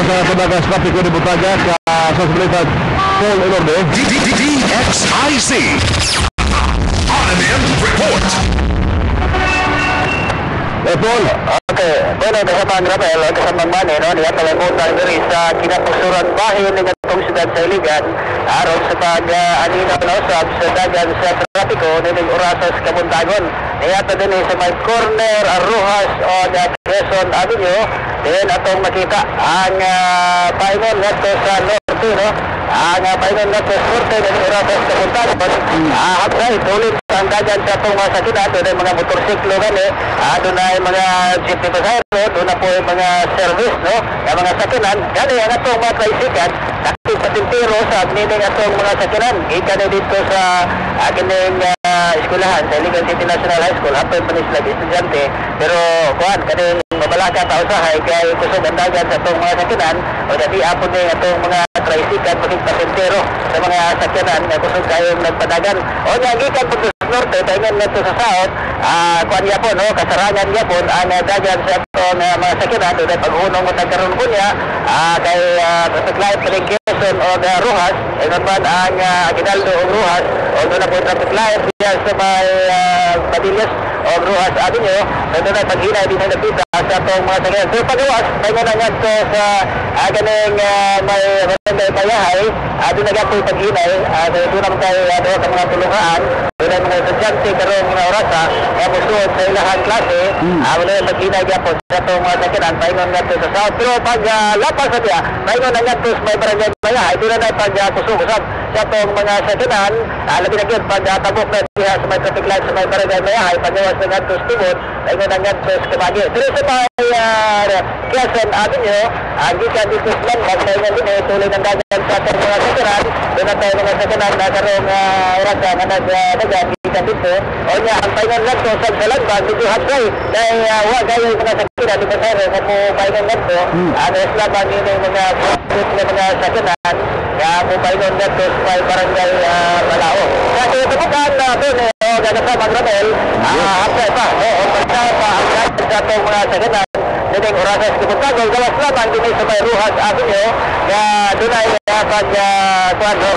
sa padagas trapiko ni Buntaga sa Sabilitad Paul Elorde. DXIC RMM Report. Paul. Okay, bueno, kasamang Rabel, kasamang Mani, no? Niya kalimutan diri sa kinapusuran bahin ng itong siyudad sa Iligan, aron sa pag-aninaw na usab sa dagan sa trapiko nining orasas Kabuntagon. Niya ta din sa may corner, Rojas o Quezon Avenue, din atong makita ang paingon ngadto sa norte, no? Ang paingon ngadto sa norte nining orasas Kabuntagon. Hapday tuloy ang dagan sa itong mga sakina, doon mga motorsiklo gani, doon ay mga jeepney pasahero, doon na po yung mga service, no? Yung mga sakinan, gani ang itong mga tricycle, nakit sa tintiro sa nining itong mga sakinan, ika na dito sa kining eskwelahan, sa Iligan City National High School, hapon pa nisla estudyante, pero kuhan, kaning mabalaka tao sahay, kaya kusog ang dagan sa itong mga sakinan, o dati apon na itong mga tricycle, maging pasintero sa mga sakinan, kusog kayong nagpadagan, o nagikan po norte, taingan nga ito sa South, kuhan niya po, no, kasarangan niya po, ang dagan sa itong mga sakinan, doon ay pag-unong mo nagkaroon po niya, kay traffic light Quezon o Rojas, ay naman ang Aguinaldo o Rojas, o doon na po traffic light niya sa may Padillas o Rojas Avenue, doon ay pag-hinay din na nagpita sa itong mga sakinan. So pag-iwas, taingan na nga ito sa ganing may Bayahay, doon na nga po pag-hinay, doon naman tayo sa mga tulungaan, doon ay mga estudyante karong mga orasa, kaya musuod sa ilahang klase, wala yung pag-hinay niya po sa itong mga sakinan, paingon nga ito sa South. Pero pag lapas sa niya, paingon na nga ito sa may barangay Bayahay, doon na pag-kusog-usab sa itong mga sakinan, labi na yun, pag tabok na diha sa may traffic light sa may barangay Bayahay, pag-iwas na nga ito sa tibot, paingon na nga ito sa Kamagi. Pero sa may Quezon Avenue, gikan dito sa Lambag, paingon din tuloy ng dagan sa itong mga sakinan, doon na tayo mga sakinan na karong orasa na nagdagan, gikan dito, o niya, ang paingon nga ito sa Lambag, medyo hapsay, dahil wagay yung mga sakinan, di ba sir, nga po paingon nga ito, ang Lamang yun yung mga sakinan, kaya po paingon nga ito sa barangay Malao. Kasi itubukan na ito, gano'n sa Magrabel, hapsay pa, o pagka pa, ang dagan sa itong mga sakinan, nining orasas Kabuntagon, gawas lamang din sa may Rojas Avenue, na doon ay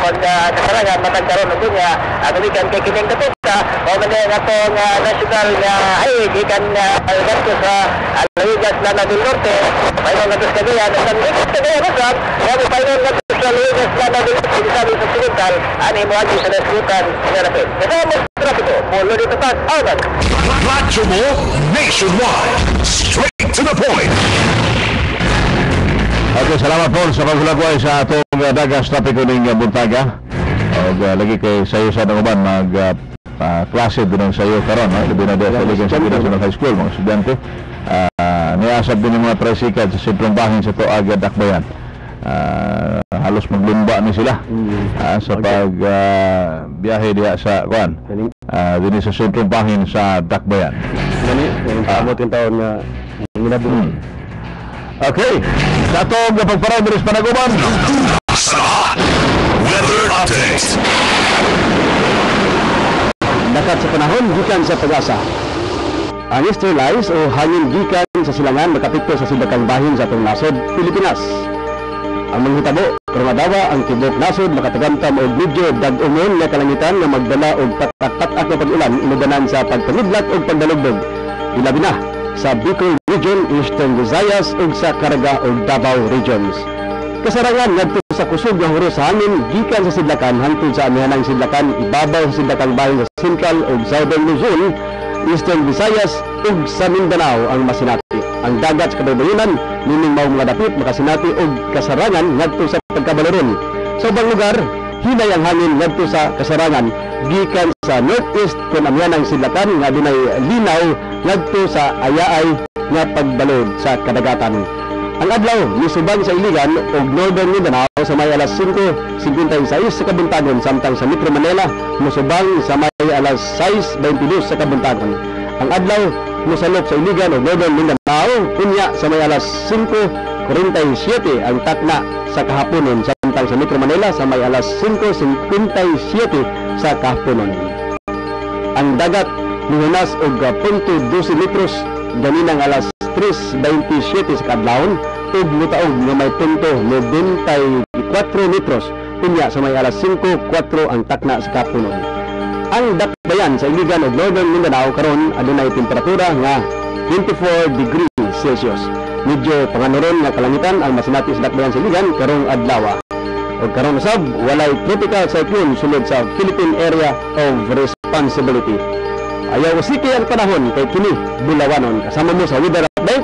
pagkasarangan matagkaroon na doon niya, tulikan kay kining katista, o manin atong national highway, ikan gasto sa Luigas Lana del Norte, painong gatos Cagayan, at ang Luigas Cagayan Rasap, kaya mo painong gatos sa Luigas Lana del Norte, sinasabi sa Silintal, ani mo agi sa naskutan, sinarapin. Kasama mo trapiko, mulo dito pas, Alban. Radyo mo nationwide, straight to the point. Okay, salamat Paul sa pagsulagway sa atong dagas trapiko ng Buntaga. O lagi kay sayo sa uban mag-klase din sayo karon, no? Labi na sa Iligan City National High School, mga estudyante. Niasab din yung mga tricycle sa sentrong bahin sa Tuaga, Dakbayan. Halos maglumba ni sila sa pag-biyahe diya sa kuan. Din sa sentrong bahin sa Dakbayan. Yung kamot yung taon na minabuhin. Okay, sa itong pagparay bilis panaguban. Weather update. Dakat sa panahon gikan sa pag-asa. Ang easterlies o hangin gikan sa silangan makapikto sa sidakang bahin sa atong nasod, Pilipinas. Ang manghitabo, karong ang tibok nasod makatagamtam og medyo dag-umon nga kalangitan nga magdala og patak-patak nga pag-ulan inubanan sa pagpamidlat og pagdalugdog. Ilabi na sa Bicol Region, Eastern Visayas ug sa Caraga ug Davao Regions. Kasarangan ngadto sa kusog nga huros sa hangin gikan sa sidlakan hangtod sa amihanang sidlakan ibabaw sa sidlakang bahin sa Central ug Southern Luzon, Eastern Visayas ug sa Mindanao ang masinati. Ang dagat sa kabaybayonan nining mao mga dapit makasinati og kasarangan ngadto sa pagkabalaron. Sa ubang lugar, hinay ang hangin ngadto sa kasarangan gikan sa northeast kun amihanang sidlakan nga dunay linaw ngadto sa ayaay nga pagbalod sa kadagatan. Ang adlaw misubang sa Iligan ug Northern Mindanao sa may alas 5:56 sa Kabuntagon samtang sa Metro Manila musubang sa may alas 6:22 sa Kabuntagon. Ang adlaw mosalop sa Iligan ug Northern Mindanao unya sa may alas 5:47 ang takna sa kahaponon samtang sa Metro Manila sa may alas 5:57 sa kahaponon. Ang dagat nihunas og 0.12 metros ganinang alas 3:27 sa kadlawon ug mutaog nga may punto 94 metros unya sa may alas 5:04 ang takna sa kapunon. Ang dakbayan sa Iligan ug Northern Mindanao karon adunay temperatura nga 24 degrees Celsius. Medyo panganuron nga kalangitan ang masinati sa dakbayan sa Iligan karong adlaw. O karon usab walay tropical cyclone sulod sa Philippine Area of Responsibility. Ayaw usiki ang panahon kay kini bulawanon. Kasama mo sa weather update.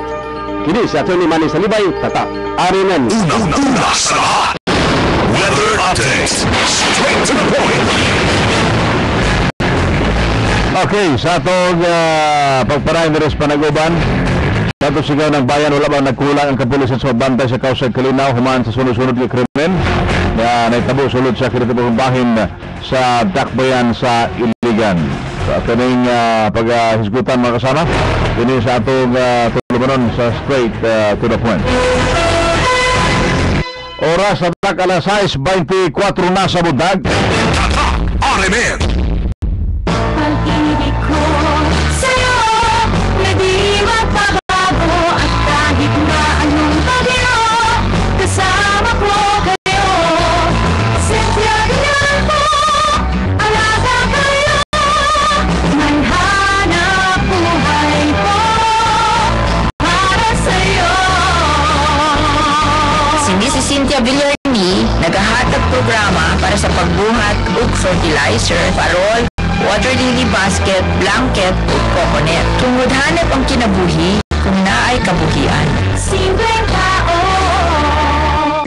Kini si Atty. Manny Salibay, tatak Arinan. Una sa lahat. Weather update. Straight to the point. Okay, sa atong pagparayon diri sa Panaguban, sa atong sigaw ng bayan, wala bang nagkulang ang kapulisan sa bantay sa kausay Kalinaw human sa sunod-sunod ng krimen na naitabo sulod sa kinatibong bahin sa dakbayan sa Iligan. Sa ating paghisgutan mga kasama, ini sa atong tulumanon sa straight to the point. Oras sa alas 6:24 na sa buntag. Tatak RMN. Pag-ibig ko sa'yo na di magbabago at kahit na anong bagyo kasama ko kayo. Sentyagan mo, alaga kayo, may hanap buhay ko para sa'yo. Si Mrs. Cynthia Villarni nagahatag programa para sa pagbuhat ug fertilizer, parol, water lily basket, blanket ug coconut. Tungod hanap ang kinabuhi kung naay kabuhian. Simpleng tao.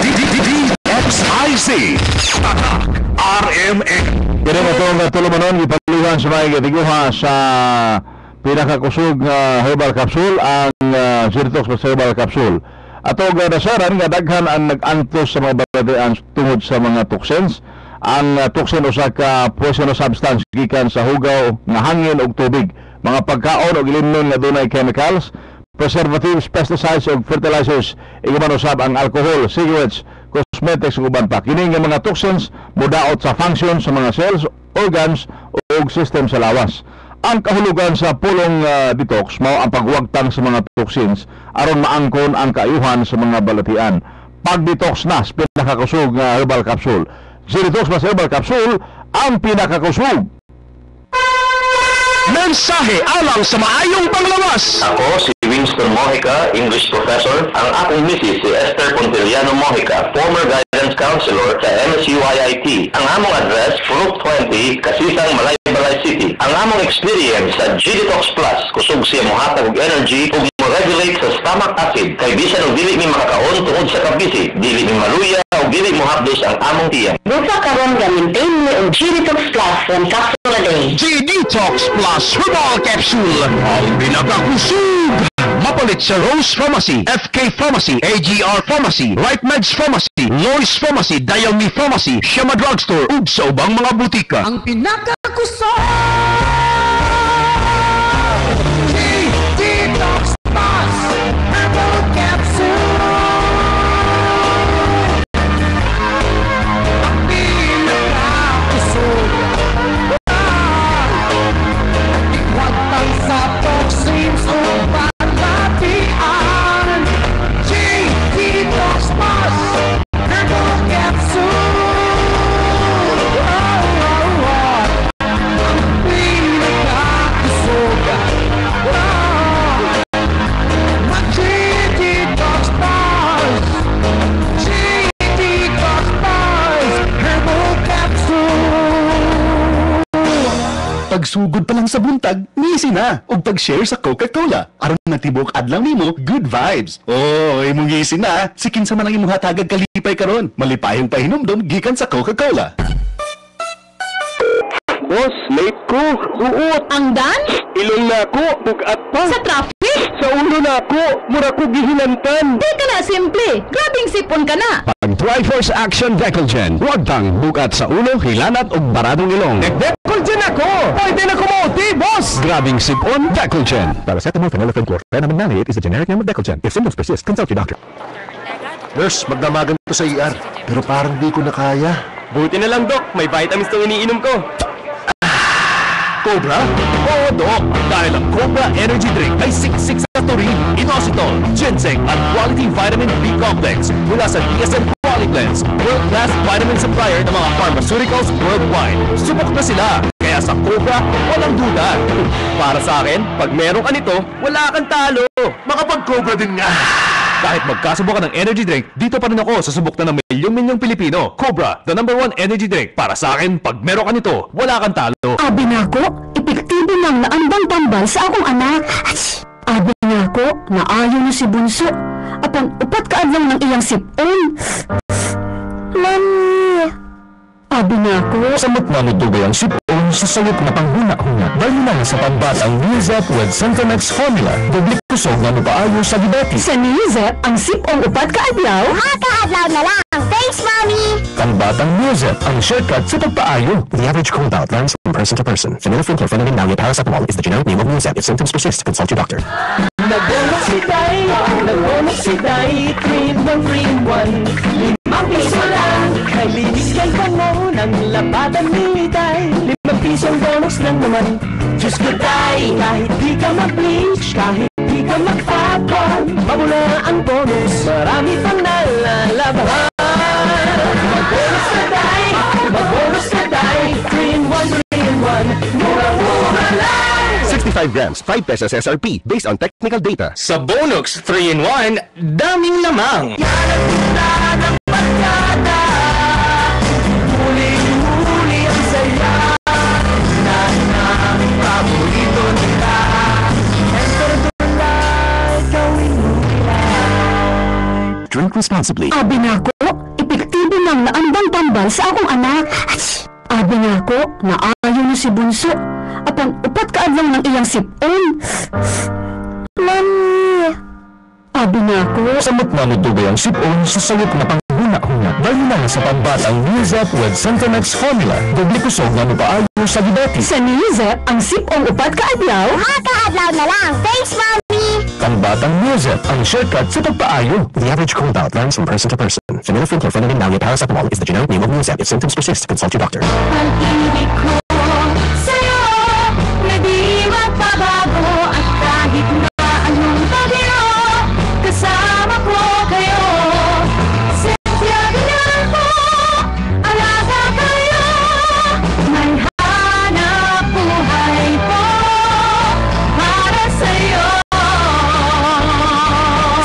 DXIZ. Tatak RMN. Kini mo itong tulumanon, ipaluhan sa mga katiguha sa pinakakusog herbal capsule, ang Zyrtox plus herbal capsule. Ato nasaran nga daghan ang nag-antos sa mga baladian tungod sa mga toxins. Ang toxin usa ka poisonous substance gikan sa hugaw nga hangin ug tubig, mga pagkaon ug ilimnon nga dunay chemicals, preservatives, pesticides ug fertilizers, iguman usab ang alcohol, cigarettes, cosmetics ug uban pa. Kini nga mga toxins modaot sa function sa mga cells, organs ug system sa lawas. Ang kahulugan sa pulong detox mao ang pagwagtang sa mga toxins aron maangkon ang kaayuhan sa mga balatian. Pag-detox na sa pinakakusog herbal capsule. Zyrtox plus herbal capsule, ang pinakakusog. Mensahe alang sa maayong panglawas. Ako si Winston Mojica, English professor. Ang akong misis si Esther Pontiliano Mojica, former guidance counselor sa MSUIIT. Ang among address, Fruit 20, Kasisang, Malaybalay City. Ang among experience sa G-Detox Plus, kusog siya mohatag og energy ug mo-regulate sa stomach acid. Kay bisan og dili mi makakaon tungod sa kabisi, dili mi maluya ug dili mo hapdos ang among tiyan. Busa karon gamitin ni og G-Detox Plus 1 capsule a day. G-Detox Plus Herbal Capsule. Ang pinakakusog. Mapalit sa Rose Pharmacy, FK Pharmacy, AGR Pharmacy, Right Meds Pharmacy, Lois Pharmacy, Dialme Pharmacy, Shema Drugstore, ug sa ubang mga butika. Ang pinakakusog. G-Detox Plus Herbal Capsule. Ang pinakakusog. Ikwagtang sa toxins o balatian. G-Detox Plus Herbal Capsule. Ang pinakakusog. Mag-G-Detox Plus. G-Detox Plus Herbal Capsule. Pagsugod pa lang sa buntag, ngisi na. O pag-share sa Coca-Cola. Aron natibok adlang nimo, good vibes. Oh, imong ngisi na. Sikin sa man ang imong hatagag kalipay karon. Malipayong pahinumdom gikan sa Coca-Cola. Boss, late ko. Uot. Ang dance? Ilong na ako, bugat pa. Sa traffic? Sa ulo na ako, mura ko gihinantan. Di ka na simple. Grabing sipon ka na. Pag Triforce Action Decolgen, huwag tang bukat sa ulo, hilanat o baradong ilong. Decolgen ako! Pwede na kumuti, boss! Grabing sipon, Decolgen. Paracetamol, phenylephrine, chlorpheniramine maleate is the generic name of Decolgen. If symptoms persist, consult your doctor. Nurse, magdamagan to sa ER. Pero parang di ko na kaya. Buti na lang, Doc. May vitamins itong iniinom ko. Cobra? Oo, Doc. Dahil ang Cobra Energy Drink ay siksik sa taurine, inositol, ginseng at quality vitamin B complex mula sa DSM Quality Blends, world-class vitamin supplier ng mga pharmaceuticals worldwide. Subok na sila. Kaya sa Cobra, walang duda. Para sa akin, pag meron ka nito, wala kang talo. Makapag-Cobra din nga. Kahit magkasubok ka ng energy drink, dito pa rin ako sa subok na ng milyong-milyong Pilipino. Cobra, the #1 energy drink. Para sa akin, pag meron ka nito, wala kang talo. Abi nako, epektibo lang na ambang tambal sa akong anak. Abi nako, naayo na si Bunso. Apan upat ka adlaw ng iyang sipon. Mami. Abi nako. Samot na nutugay ang sipon sa sayop na panghuna-huna. Dahil lang sa pambatang Nizep with Centromex formula. Dublik kusog na nupaayo sa gibati. Sa Nizep, ang sipong upat ka adlaw. Ka-adlaw na lang. Thanks, Mommy! Pambatang Nizep ang shortcut sa pagpaayo. The average cold bout varies from person to person. Phenylephrine, chlorpheniramine, Nalgene, paracetamol is the generic name of Nizep. If symptoms persist, consult your doctor. Nagulog si Day, 3-1, 5 piso lang. Ay linis kay bango ng lapatan ni Day, 5 pisong bonus lang naman. Diyos ko Day, kahit di ka mag-bleach, kahit di ka magpapon, mabula ang bonus, marami pang nalalabahan. Mag-bonus ka Day, 3-1, mura-mura lang. 65 grams, 5 pesos SRP, based on technical data. Sa Bonux 3-in-1, daming lamang. Yan ang tunda ng barkada, huling-huli ang saya, na ng paborito nila. Enter the light, gawin mo nila. Drink responsibly. Abi nako, epektibo lang na ambang tambal sa akong anak. Abi nako, naayo na si Bunso. Apan upat ka adlaw ng iyang sipon. Mami. Abi nako. Samot na nutugay ang sipon sa sayop na panghuna-huna. Dahil lang sa pambatang Nizep with Centromex formula. Dublik kusog na nupaayo sa gibati. Sa Nizep, ang sipong upat ka adlaw. Ka-adlaw na lang. Thanks, Mommy! Pambatang Nizep ang shortcut sa pagpaayo. The average cold bout varies from person to person. Phenylephrine, chlorpheniramine, Nalgene, paracetamol is the generic name of Nizep. If symptoms persist, consult your doctor. Pag-ibig ko sa'yo na di magbabago at kahit na anong pagiro, kasama ko kayo. Sentiyagan po, alaga kayo, may hanap buhay po para sa'yo.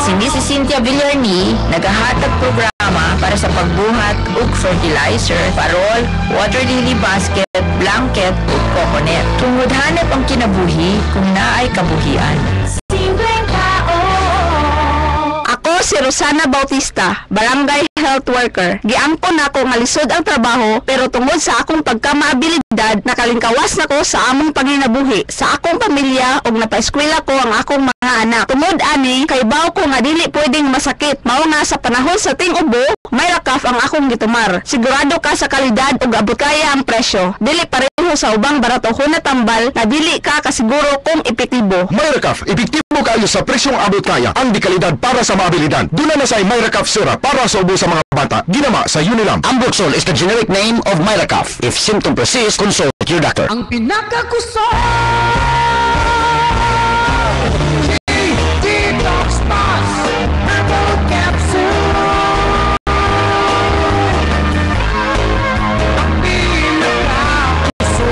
Si Mrs. Cynthia Villarni nagahatag programa para sa pagbuhat ug fertilizer, parol, water lily basket, blanket ug coconut. Tungod hanap ang kinabuhi kung naay kabuhian. Simpleng tao. Ako si Rosana Bautista, Barangay Health Worker. Giangkon nako nga lisod ang trabaho pero tungod sa akong pagkamaabilidad nakalingkawas nako sa among panginabuhi sa akong pamilya ug napaeskwela ko ang akong mga anak. Tungod ani kay baw ko nga dili pwedeng masakit. Mao nga sa panahon sa ting-ubo, may rakaf ang akong gitumar. Sigurado ka sa kalidad ug abot kaya ang presyo. Dili pareho sa ubang baratuhon na tambal na dili ka kasiguro kung epektibo. Myracaf, epektibo kayo sa presyong abot kaya. Ang di kalidad para sa maabilidad. Duna na sa Myracaf syrup para sa ubo sa mga bata. Ginama sa Unilam. Amboxol is the generic name of Myracaf. If symptom persist, consult your doctor. Ang pinakagusto Detox Plus Herbal Capsule. Ang pinakagusto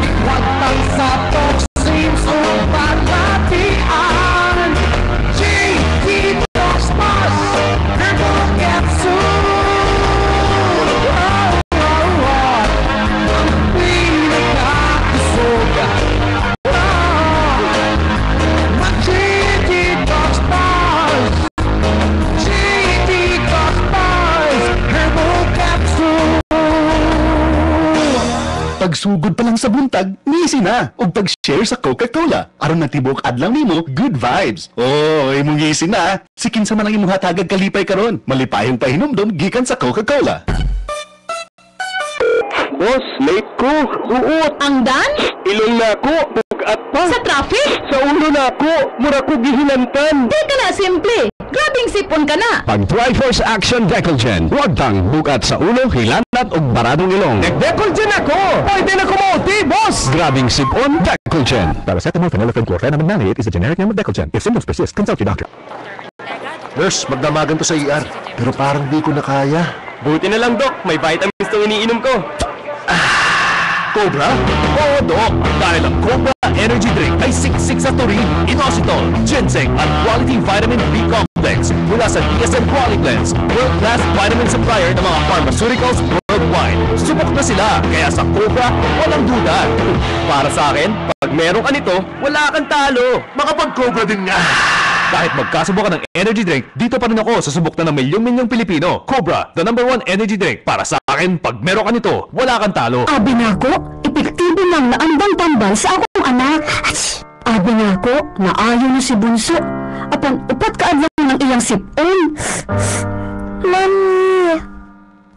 Ikwag pang sa toxins o palatian. Detox Plus Herbal Capsule. Pagsugod pa lang sa buntag, nisi na. O pag-share sa Coca-Cola. Aron natibok adlang nimo, good vibes. Oh, imong ngisi na. Sikin sa man ang imong hatagag kalipay karon. Malipayong pahinumdom gikan sa Coca-Cola. Boss, late ko. Uot. Ang dan? Ilong na ako. Bugat pa. Sa traffic? Sa ulo na ako. Mura ko gihinantan. Di ka na simple. Grabing sipon ka na! Pag Triforce Action Decolgen, huwag kang bukat sa ulo, hilanat o baradong ilong. Nag-Decolgen ako! Pwede na kumuti, boss! Grabing sipon, Decolgen. Paracetamol, phenylephrine, chlorpheniramine maleate is the generic name of Decolgen. If symptoms persist, consult your doctor. Nurse, magdamagan to sa ER. Pero parang di ko na kaya. Buti na lang, Doc. May vitamins itong iniinom ko. Cobra? Oo, Doc. Dahil ang Cobra Energy Drink ay siksik sa taurine, inositol, ginseng at quality vitamin B complex mula sa DSM Qualiplens, world-class vitamin supplier ng mga pharmaceuticals worldwide. Subok na sila, kaya sa Cobra, walang duda. Para sa akin, pag meron ka nito, wala kang talo. Makapag-Cobra din nga. Kahit magkasubok ka ng energy drink, dito pa rin ako sa subok na ng milyong-milyong Pilipino. Cobra, the #1 energy drink. Para sa akin, pag meron ka nito, wala kang talo. Abi nako, epektibo lang na andang tambal sa akong anak. Abi nako, naayo na si Bunso. Apan upat ka adlaw ng iyang sipon. Mami.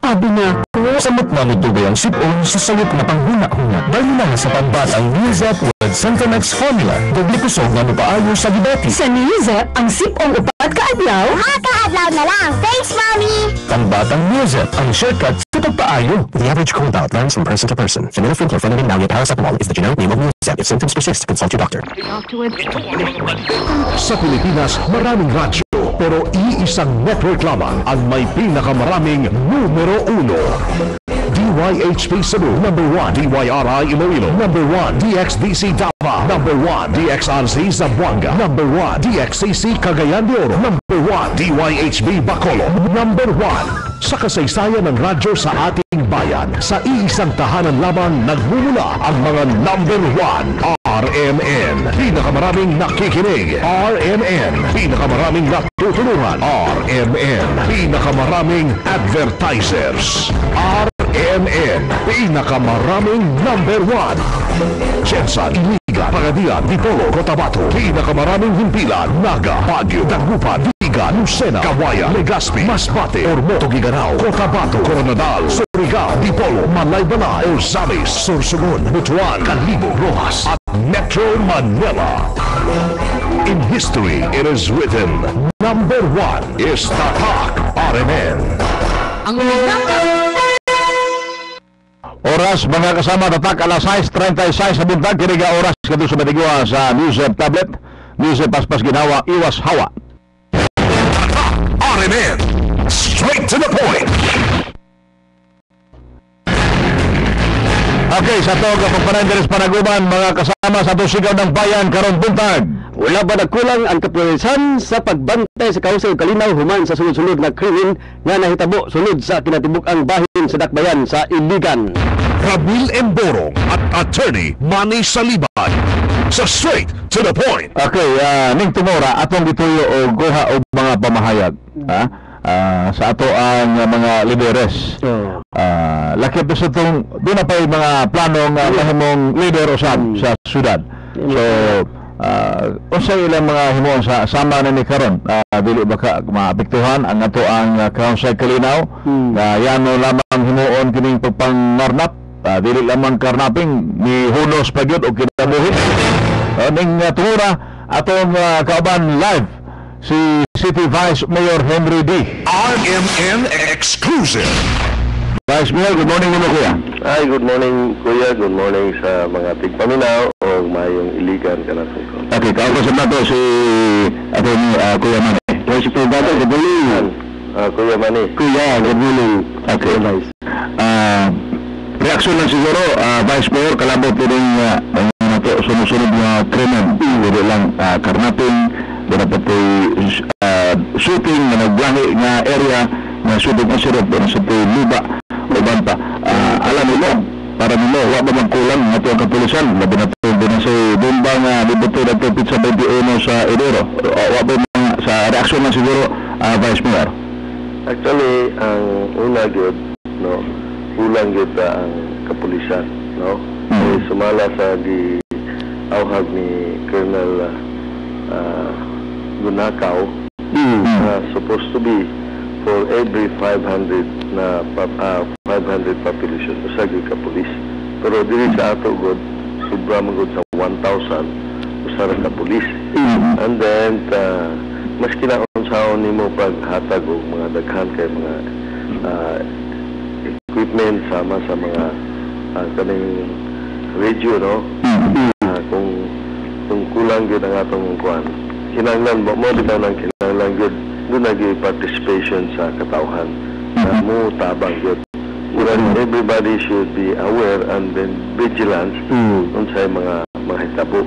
Abi nako. Samot na nitugay ang sipon sa sayop na panghuna-huna. Dahil lang sa pambatang Nizep with Centronex formula. Doble kusog na nupaayo sa diabetes. Sa Nizep, ang sipong upat ka adlaw. Makaadlaw na lang. Thanks, Mommy! Pambatang Nizep, ang shortcut sa pagpaayo. The average cold bout varies from person to person. Phenylephrine, chlorpheniramine maleate paracetamol is the generic name of Nuzep. If symptoms persist, consult your doctor. Sa Pilipinas, maraming radyo, pero iisang network lamang ang may pinakamaraming numero 1. DYHP Cebu, #1. DYRI Iloilo, #1. DXDC Davao, #1. DXRC Zamboanga, #1. DXCC Cagayan de Oro, #1. DYHB Bacolod, #1. Sa kasaysayan ng radyo sa ating bayan, sa iisang tahanan lamang nagmumula ang mga #1. RMN, pinakamaraming nakikinig. RMN, pinakamaraming natutulungan. RMN, pinakamaraming advertisers. RMN, pinakamaraming #1. Jensan, Iligan, Pagadian, Dipolo, Cotabato, pinakamaraming himpilan. Naga, Baguio, Dagupan, Vigan, Lucena, Kawayan, Legazpi, Masbate, Ormoc, Tuguegarao, Cotabato, Coronadal, Surigao, Dipolo, Malaybalay, Ozamis, Sorsogon, Butuan, Calibo, Rojas, at Metro Manila. In history, it is written, #1 is Tatak RMN. Oras mga kasama, tatak alas 6:36 sa buntag. Kiniga oras kadto sa matigwa sa Newsep tablet. Newsep paspas ginawa, iwas hawa. RMN, straight to the point. Okay, sa to kapagpanan deres panaguban mga kasama sa tusigaw ng bayan karon buntag. Wala ba nagkulang ang kapulisan sa pagbantay sa kausay ug kalinaw human sa sunod-sunod na krimen nga nahitabo sunod sa kinatibuk-ang bahin sa Dakbayan sa Iligan. Ramil Emborong at Attorney Manny Salibay sa Straight to the Point. Okay, ning tumora atong gituyo og guha og mga pamahayag sa ato ang mga lideres. Laki pa sa itong, doon na pa yung mga planong mahimong leader usab sa syudad. So, unsay ilang mga himong sa sama na ni karon, dili ba ka maapektuhan ang ato ang Kausay Kalinaw, yano lamang himuon kining pagpangarnap, dili lamang karnaping ni hunos pa gyud og kinabuhi. Ning tumura atong kauban live si City Vice Mayor Henry D. RMN Exclusive. Vice Mayor, good morning nimo kuya. Ay, good morning kuya, good morning sa mga tigpaminaw o mayong Iligan kanasong ko. Okay, kausap nato si Kuya Manny. Si President, good morning. Kuya Manny. Kuya, good morning. Okay, nice. Reaksyon lang siguro, Vice Mayor, kalabot po rin nato sunod-sunod na krimen. Hindi lang karnaping, dapat po shooting na nagblangi nga area na shooting incident na sa Liba o Banta. Alam mo, para nimo, wala ba magkulang na ito ang kapulisan? Labi na ito din sa bomba nga libuto na ito pizza 21 sa Idoro. Wala ba sa reaksyon lang siguro, Vice Mayor? Actually, ang una gyud, no, kulang gyud ang kapulisan, no? Sumala sa di awhag ni Colonel Gunakaw, supposed to be for every 500 na 500 population usagi ka pulis. Pero diri sa ato god sobra man god sa 1,000 usara ka pulis. And then mas kinaon unsaon nimo paghatag og mga daghan kay mga equipment sama sa mga kaning radio, no? Kung kulang gyud ang atong kuan, kinahanglan mo bitaw nang kinahanglan gyud doon naging participation sa katawhan na mo tabang gyud. Everybody should be aware and then vigilant unsay mga hitabo,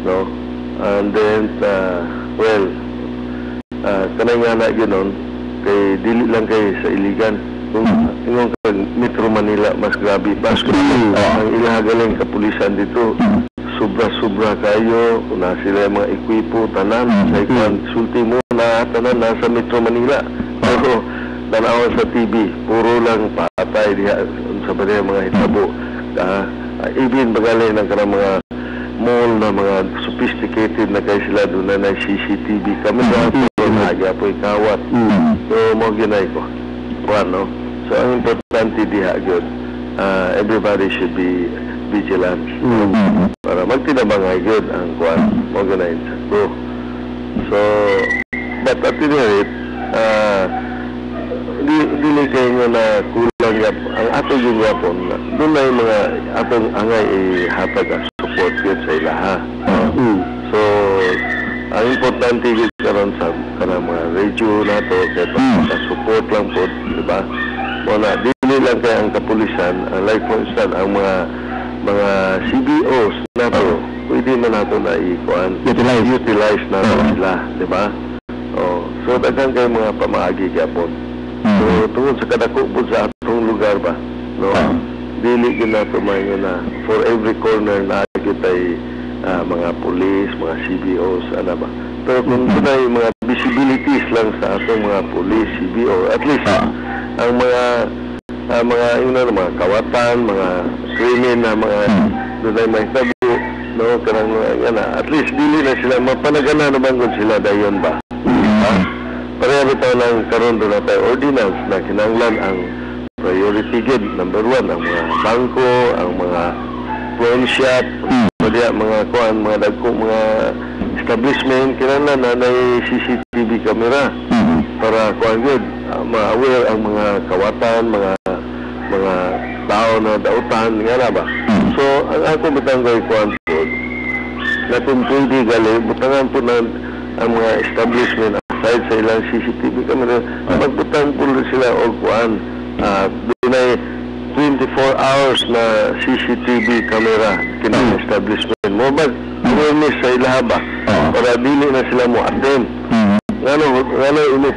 no? And then kanay nga na ganoon kay dili lang kay sa Iligan. Kung ingong Metro Manila mas grabe pas ang ilahagaling kapulisan dito sobra kayo na sila mga ekwipo tanan sa ikwan sulti mo na tanan nasa Metro Manila, pero tanawan sa TV puro lang patay diha sa mga hitabo, even bagalay ng kanang mga mall na mga sophisticated na kay sila doon na CCTV camera nagyapoy kawat. So mo ginay ko no? So ang importante diha gyud everybody should be vigilant para magtinabangay gyud ang kuan mo ginay so but at the rate dili kayo na kulang ang ato yung yapon doon na yung mga atong angay hatag ang support yun sa ilaha. So ang importante yun karon sa kanang mga radio na to kaya support lang po, diba? Muna dili lang kaya ang kapulisan like for instance ang mga CBOs na to pwede man nato na utilize na sila, diba? So daghang kay mga pamaagi gyapon. So, tungkol sa kadako po sa atong lugar ba, no? Dili ginato mayo na for every corner na kitay mga police, mga CBOs, ano ba? Pero kung tunay mga visibilities lang sa atong mga police, CBO, at least ang mga kawatan, mga krimen na mga tunay may tabu, no? Karang at least dili na sila mapanagana naman kung sila dayon ba? Pareho bitaw lang karon doon na tayo ordinance na kinanglan ang priority gid number 1 ang mga bangko, ang mga pawn shop, mga kuan, mga dagko, mga establishment kinanglan na may CCTV camera para kuan gid ma-aware ang mga kawatan, mga tao na dautan nga ba. So ang ako bitang kay kuan po na kung pwede gali butangan po na ang mga establishment aside sa ilang CCTV camera, magbutang po sila o kuan. Doon ay 24 hours na CCTV camera kinang establishment. Mo ba awareness sa ilaha ba? Para dili na sila mo attend. Ngano imo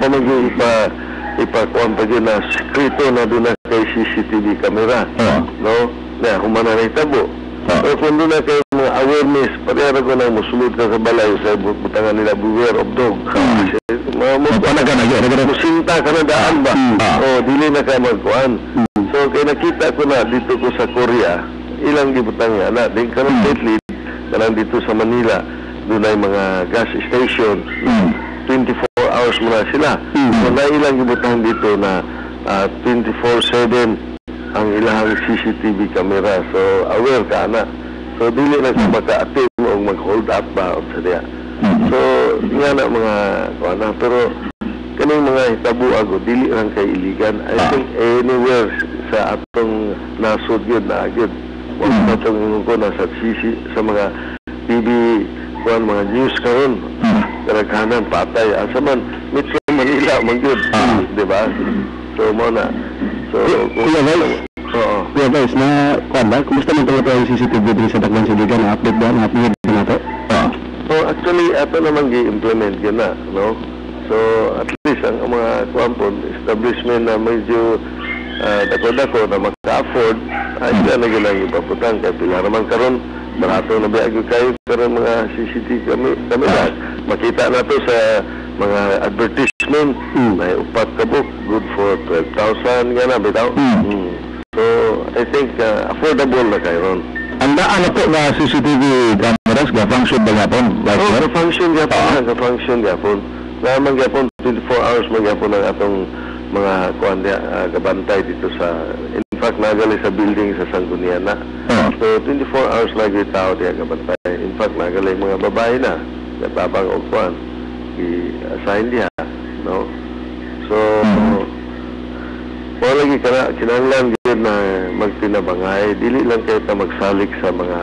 pa ipakuan pa dyan na sekreto na doon na kay CCTV camera. No? Na humana na itabo. Pero kung doon na kayo mga awareness, parehara ko na musulod ka sa balay sa butangan nila beware of dog. Musinta ka na daan ba? Dili na ka magkuhan. So kaya nakita ko na dito ko sa Korea, ilang gibutang nga na. Din ka ng lately, kanang dito sa Manila, doon ay mga gas station. 24 hours muna sila. So na ilang gibutang dito na 24/7 ang ilahang CCTV camera. So aware ka na. So dili na siya maka-attend o mag-hold up ba sa diya. So nga na mga kuana, pero kaning mga hitabo ago dili lang kay Iligan. I think anywhere sa atong nasod yun na agad. Wag na itong ko na sa sa mga TV kuan mga news karon. Karaghanan patay. Asa man Metro Manila man yun. Diba? So mo na. So, Kuya guys, na kuan ba? Kumusta man talaga yung CCTV din sa Daklan Siligan? Na-update ba? Na-update ba nato? So actually, ito naman i-implement yun na, no? So at least ang mga kuan po, establishment na medyo dako-dako na maka-afford, ay sila na ginang ipaputang. Kaya pila naman karon barato na biagyo kayo karon mga CCTV camera. Makita na to sa mga advertisement, may upat ka book, good for 12,000 nga na bitaw. So I think affordable na kayo ron. Ang daan na po na CCTV cameras ga-function ba yapon? Ga-function yapon. Naman yapon 24 hours magyapon ang atong mga kuan dia gabantay dito sa, in fact nagali sa building sa Sangguniana. So 24 hours lagi tao dia gabantay. In fact nagali mga babae na natabang og kuan i-assign diha kinahanglan gyud na magtinabangay, dili lang kayo ta magsalik sa mga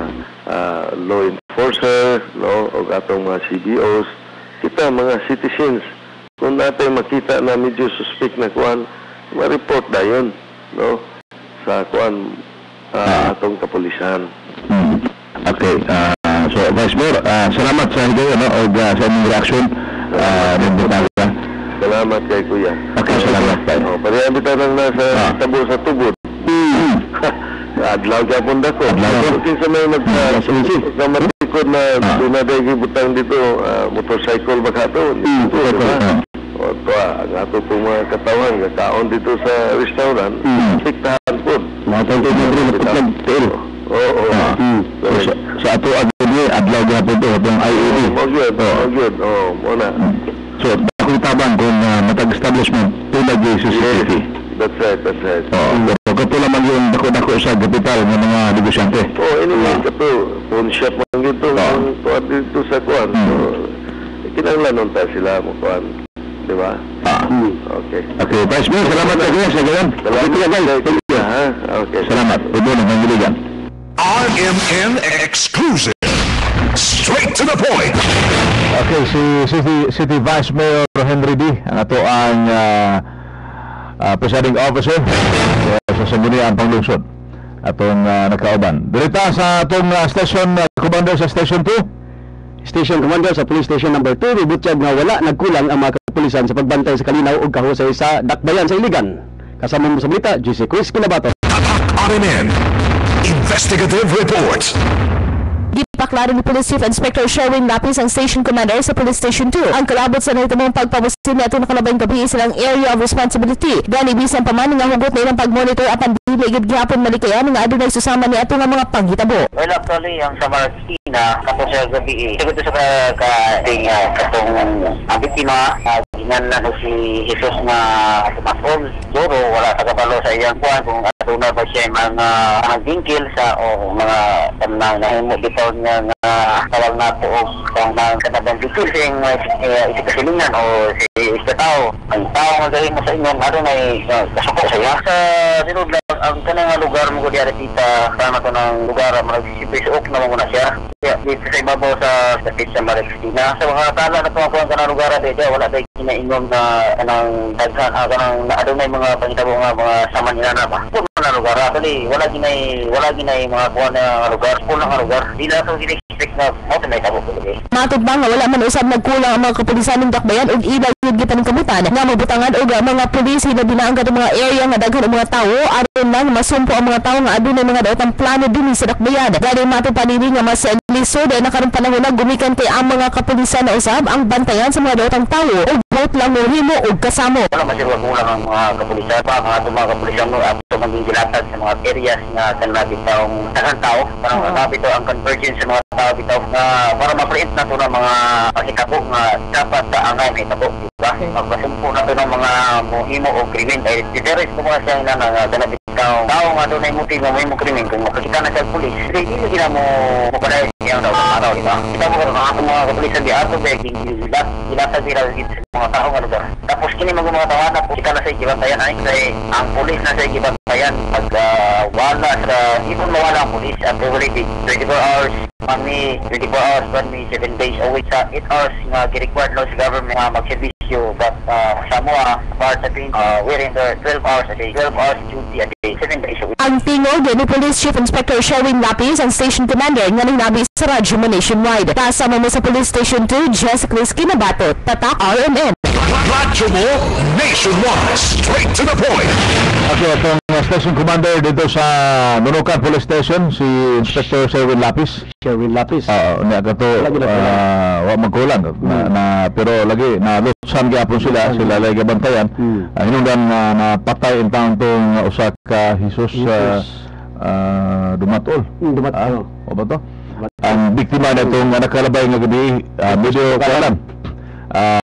law enforcer, no, o atong mga CBOs. Kita mga citizens, kung natin makita na medyo suspect na kuan, ma-report dayon, no, sa kuan atong kapulisan. Okay, so Vice Mayor, salamat sa inyo, no, o sa inyong reaction. Salamat kay Kuya. Okay, salamat tayo. Parehang bitaw lang nasa tabo sa tubod. Adlaw ka pun dako. Kung sa may nagkamatikod na dunaday gibutang dito, motorcycle baka to. O to, ang ato pong mga katawan, kaon dito sa restaurant, siktahan po. Oo. Sa ato agad adlaw gapon to, itong IED. Magyod. Muna. So, tabang kung matag-establishment tulad yung CCTV. That's right. Pero kato naman yung dako-dako sa kapital ng mga negosyante. Anyway, kato, phone shop man dito, tuwad dito sa kuwan. So, kinanglan nun tayo sila mo kuwan. Di ba? Okay. Okay, Vice Mayor, salamat sa ganyan, sa ganyan. Okay. Salamat. Ito na, manggiligan. RMN Exclusive. Straight to the point. Okay, si City Vice Mayor Henry D. Ang ato ang presiding officer sa Sangguniang Panglungsod. Atong nakauban. Dirita sa atong station commander sa Station 2. Station Commander sa Police Station number 2, ributyag nga wala nagkulang ang mga kapulisan sa pagbantay sa kalinaw ug kahusay sa dakbayan sa Iligan. Kasama mo sa balita, GC Quiz Kinabato. RMN Investigative Report. Gipaklaro ni Police Chief Inspector Sherwin Lapis ang Station Commander sa Police Station 2. Ang kalabot sa nahitamong pagpabusin na ito nakalabayng gabi silang area of responsibility. Gani bisan pa man nga hugot na ilang pag-monitor at ang dili gihapon malikayan nga adunay susama ni ato nga mga panghitabo. Well, actually, ang sa Marikina, kapo sa gabi, siguro sa katong ang biktima, gingan na si Jesus na tumakol. Siguro, wala tagabalo sa iyang kuhan kung atuna ba siya mga dingkil sa o mga tamang nahimo bitaw niya nga tawag na po o tamang kanabang dingkil sa iyang isikasilingan o sa tao. Ang tao nga gawin mo sa inyo, adunay kasuko sa iya. Sa sinod lang, ang kanang lugar mo ko diya kita, sama ko ng lugar, magsisipisuok na muna siya. Dito sa ibabaw sa Stapit sa Marikina. Sa mga tala na tumakuha ka ng lugar dito, wala tayo kinainom na kanang daghan, kanang adunay mga pangitabo nga mga saman nila na ba. Puno na lugar, actually, wala ginay mga kuha na lugar, puno na lugar. Di na ito ginay-expect na mo may tabo ko. Matod ba nga wala man usab nagkulang ang mga kapulisan ng dakbayan ug iba yun gitan kamutan nga mabutangan og mga pulis hila binaangkat ang mga area nga daghan ang mga tawo aron lang masumpo ang mga tawo nga adunay mga daotang plano dinhi sa dakbayan. Gani matod panini nga mas lisod ay nakaroon panahon na gumikan kay ang mga kapulisan na usab ang bantayan sa mga daotang tawo ug vote lang mo himo ug kasamo. Wala masirwag kulang ang mga kapulisan pa mga kapulisan mo at maging dilatag sa mga areas nga kanabit taong tagang tao. Parang kanabit ang convergence sa mga tao bitaw na para ma-print na ito ng mga pakitabo nga dapat sa angay may tabo. Diba? Magpasumpo na ito ng mga muhimo o krimen. Dahil diteres ko mga siya na kanabit tao nga doon ay motibo mo yung krimen. Kung makakita na siya pulis, hindi na mo mabalay siyang daw sa araw. Diba? Kita mo karoon ang mga kapulisan di ato begging dilatag nila dito sa mga tao nga lugar. Tapos kini mga tawa na po kita na sa ikibantayan ay kasi ang pulis na sa ikibantayan pag wala sa ibon mawala ang pulis at every 24 hours Mami, 24 hours pa may 7 days a week sa 8 hours nga gi-required no sa government nga mag-servisyo but sa mga part sa pin we're in the 12 hours a day, 12 hours duty a day, 7 days a week. Ang tingog ni Police Chief Inspector Sherwin Lapis ang Station Commander nga nangnabi sa radyo mo nationwide. Kasama mo sa Police Station 2, Jessica Kinabato, Tatak RMN. Radyo mo nationwide, straight to the point. Okay, itong Station Commander dito sa Nunukan Police Station, si Inspector Sherwin Lapis. Sherwin Lapis. Niya ka to, magkulang. Pero lagi, nalutsan gyapon sila lagi bantayan. Hinungdan na patay in town tong usa ka Jesus Dumatol. Dumatol. O ba to? Ang biktima na itong nakalabay nga gabi, medyo kalan.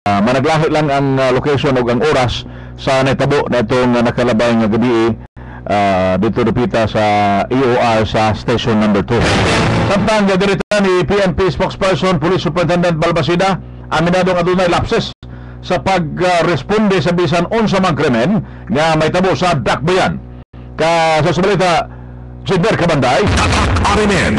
Managlahi lang ang location o ang oras sa natabo na itong nakalabay nga gabi dito dapita sa EOR sa station number 2. Samtang gadirita ni PNP spokesperson Police Superintendent Balbasida, aminadong adunay lapses sa pagresponde sa bisan unsa mang krimen nga may tabo sa dakbayan. Sa balita, Jidber Kabanday. RMN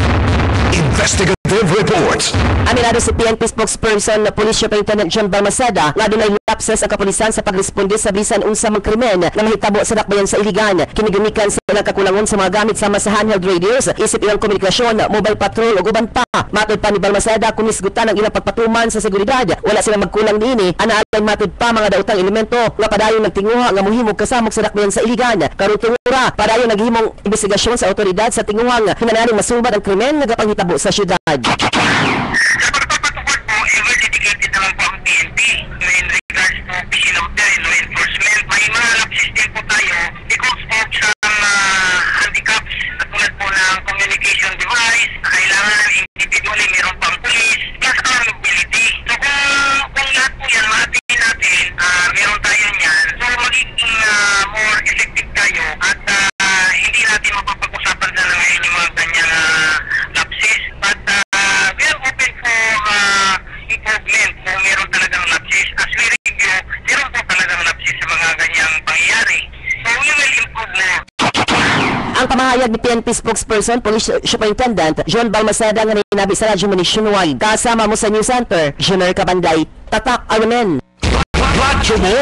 Investigative Report. Aminado si PNP spokesperson na Police Superintendent John Balmaceda nga dunay lapses ang kapulisan sa pagresponde sa bisan unsa mang krimen na mahitabo sa dakbayan sa Iligan. Kinigumikan sa ilang kakulangon sa mga gamit sama sa handheld radios, isip ilang komunikasyon, mobile patrol ug uban pa. Matod pa ni Balmaceda kung isgutan ang ilang pagpatuman sa seguridad, wala silang magkulang niini. Anaalay matod pa mga daotang elemento nga padayon nagtinguha nga mohimog kasamok sa dakbayan sa Iligan. Karon tungura padayon naghimong investigasyon sa otoridad sa tinguhang hinananing masumbat ang krimen nga panghitabo sa syudad. Dedicated naman po ang PNP in regards to official of law enforcement. May mga lapses din po tayo because of some handicaps katulad po ng communication device. Kailangan individually meron pang police plus accountability. So kung lahat po yan maatin natin, meron tayo niyan. So magiging more effective tayo at hindi natin mapapag-usapan na ngayon yung mga kanyang lapses. But we are open for improvement kung meron talagang lapses. As we review, meron po talagang lapses sa mga ganyang pangyayari. So we will improve more. Ang pamahayag ni PNP spokesperson, Police Superintendent John Balmaceda nga ninabi sa Radyo Nationwide. Kasama mo sa News Center, Junior Kabanday, Tatak RMN. Radyo mo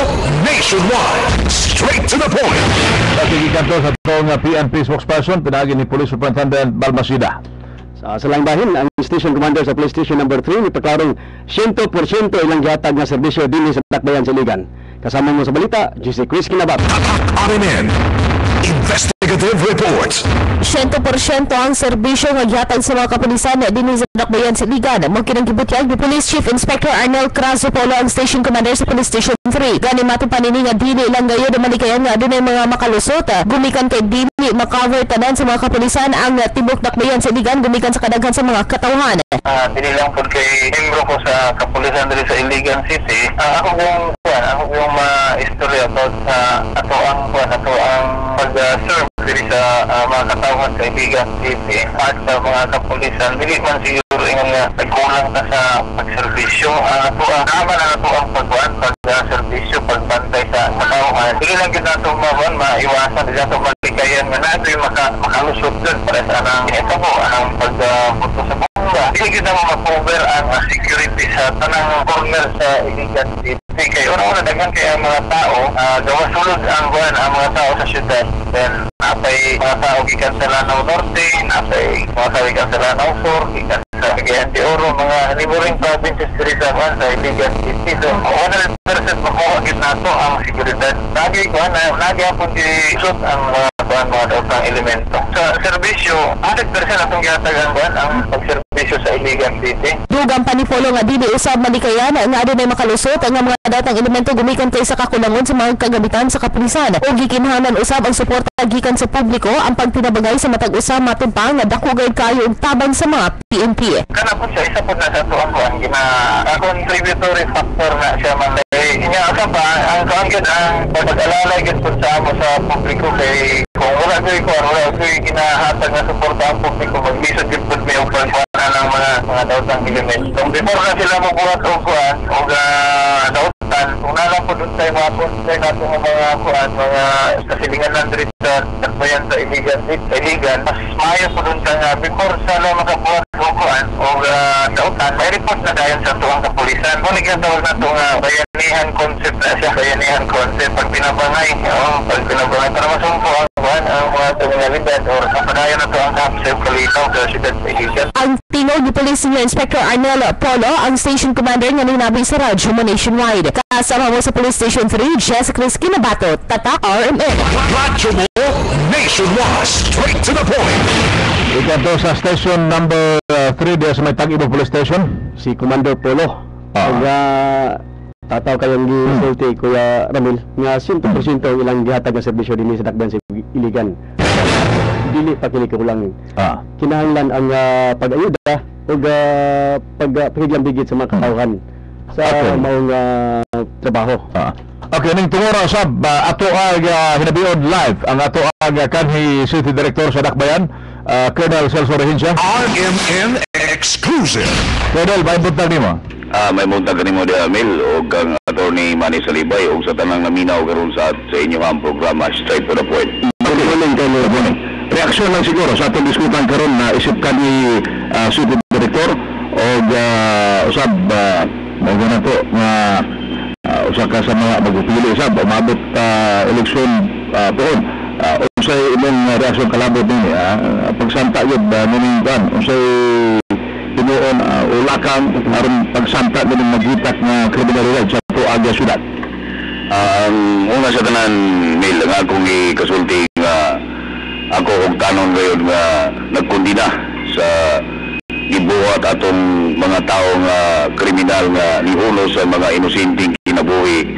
nationwide. Straight to the point. Nakikikanto sa itong PNP spokesperson, pinagi ni Police Superintendent Balmaceda. Sa Salangbahin, ang Station Commander sa Police Station No. 3 ipaklarong 100% ilang gihatag nga serbisyo dinhi sa dakbayan sa Iligan. Kasama mo sa balita, GC Chris Kinabat. RMN Investigative Report. 100% ang serbisyo nga gihatag sa mga kapulisan dinhi sa dakbayan sa Iligan. Magkinanggibutyag ni Police Chief Inspector Arnel Craso Polo ang Station Commander sa Police Station 3. Gani matong panini nga dili lang gayo na malikayan nga dunay mga makalusot. Gumikan kay dili makover tanan sa mga kapulisan ang tibok dakbayan sa Iligan, gumikan sa kadaghan sa mga katawhan. Dili lang po kay membro ko sa kapulisan diri sa Iligan City. Ako yung istorya about ato ang pag-serve diri sa mga katawhan sa Iligan City at sa mga kapulisan. Dili man siguro ingon nga nagkulang na sa pagserbisyo. Naman na ito ang pag-serbisyo, pagbantay sa katawhan. Dili lang yun nato maiwasan, dili nato malikayan nga nato yung makalusot dun para sa ito po ang pagpunto sa bunga. Dili yun naman makover ang security sa tanang corner sa Iligan City. Kaya una-una daghan kaya ang mga tao gawasulod ang mga tao sa syudad. Then napay mga tao gikan sa Lanao Norte, napay mga tao gikan sa Lanao Sur, gikan sa Cagayan de Oro, mga neighboring provinces diri sa Iligan City. So 100% makuha gid nato ang seguridad. Lagi po i-shoot ang mga daotang elemento. Sa serbisyo, 100% atong gihatag ang pagserbisyo sa Iligan City. Dugang panipolo nga dili usab malikayan nga adunay makalusot ang mga datang elemento gumikan kay sa kakulangon sa mga kagamitan sa kapulisan o gikinahanglan usab ang suporta gikan sa publiko ang pagtinabangay sa matag usa matud pa nga dako gayud kayo og tabang sa mga PNP. Kana po siya isa po na sa tuang kuan gina contributory factor na siya man inya asa pa ang kaangkit ang pag-alalay gid po sa amo sa publiko kay kung wala ginahatag na suporta ang publiko maglisod gid po may upan ng mga daotang elemento. Before na sila mabuhat og kuan og daotan kung nalang po doon tayo mga punta natin mga kasilingan ng dito sa dakbayan sa Iligan, mas maayo po doon nga before sila makabuhat og kuan og daotan may report na dayon sa tuwang kapulisan. Kung nagkatawag na ito nga bayanihan concept na siya, bayanihan concept pag pinabangay para masumpo ang mga kriminalidad or kapadayon na ito ang kapsel kalitaw sa siyudad sa Iligan. Ang tingog ni Police Senior Inspector Arnel Polo, ang Station Commander nga ninabi sa Radyo Nationwide. Kasama mo sa Police Station 3, Jessica Chris Kinabato, Tatak RMN. Radyo mo nationwide. Straight to the point. Ikanto sa Station number 3 diya sa may Tag-Ibog Police Station, si Commander Polo. Tataw kayong gisulti Kuya Ramil nga 100% ilang gihatag nga serbisyo dinhi sa dakbayan sa Iligan. Dili pa kini kulang. Kinahanglan ang pag-ayuda ug paghiglambigit sa mga katawhan sa maong trabaho. Okay, ning tungora sab ato hinabiod live ang ato kanhi City Director sa Dakbayan, Colonel Celso Rehencia. RMN Exclusive. Colonel, may buntag nimo? May buntag nimo di Amil o kang Attorney Manny Salibay o sa tanang naminaw karon sa inyong programa Straight to the Point. Good morning. Reaksyon lang siguro sa atong diskutan karon na isip ka ni City Director o usab mga na po nga usa ka sa mga magpili usab umabot eleksyon poon. Unsay imong reaksyon kalabot nini pagsanta yun ning kan unsay tinuon ulakang aron pagsanta ning magitak nga kriminalidad sa Tuaga syudad. Ang una sa tanan Neil nga akong ikasulti nga ako og tanon gayon nga nagkondina sa gibuhat atong mga tao nga kriminal nga nihuno sa mga inosenteng kinabuhi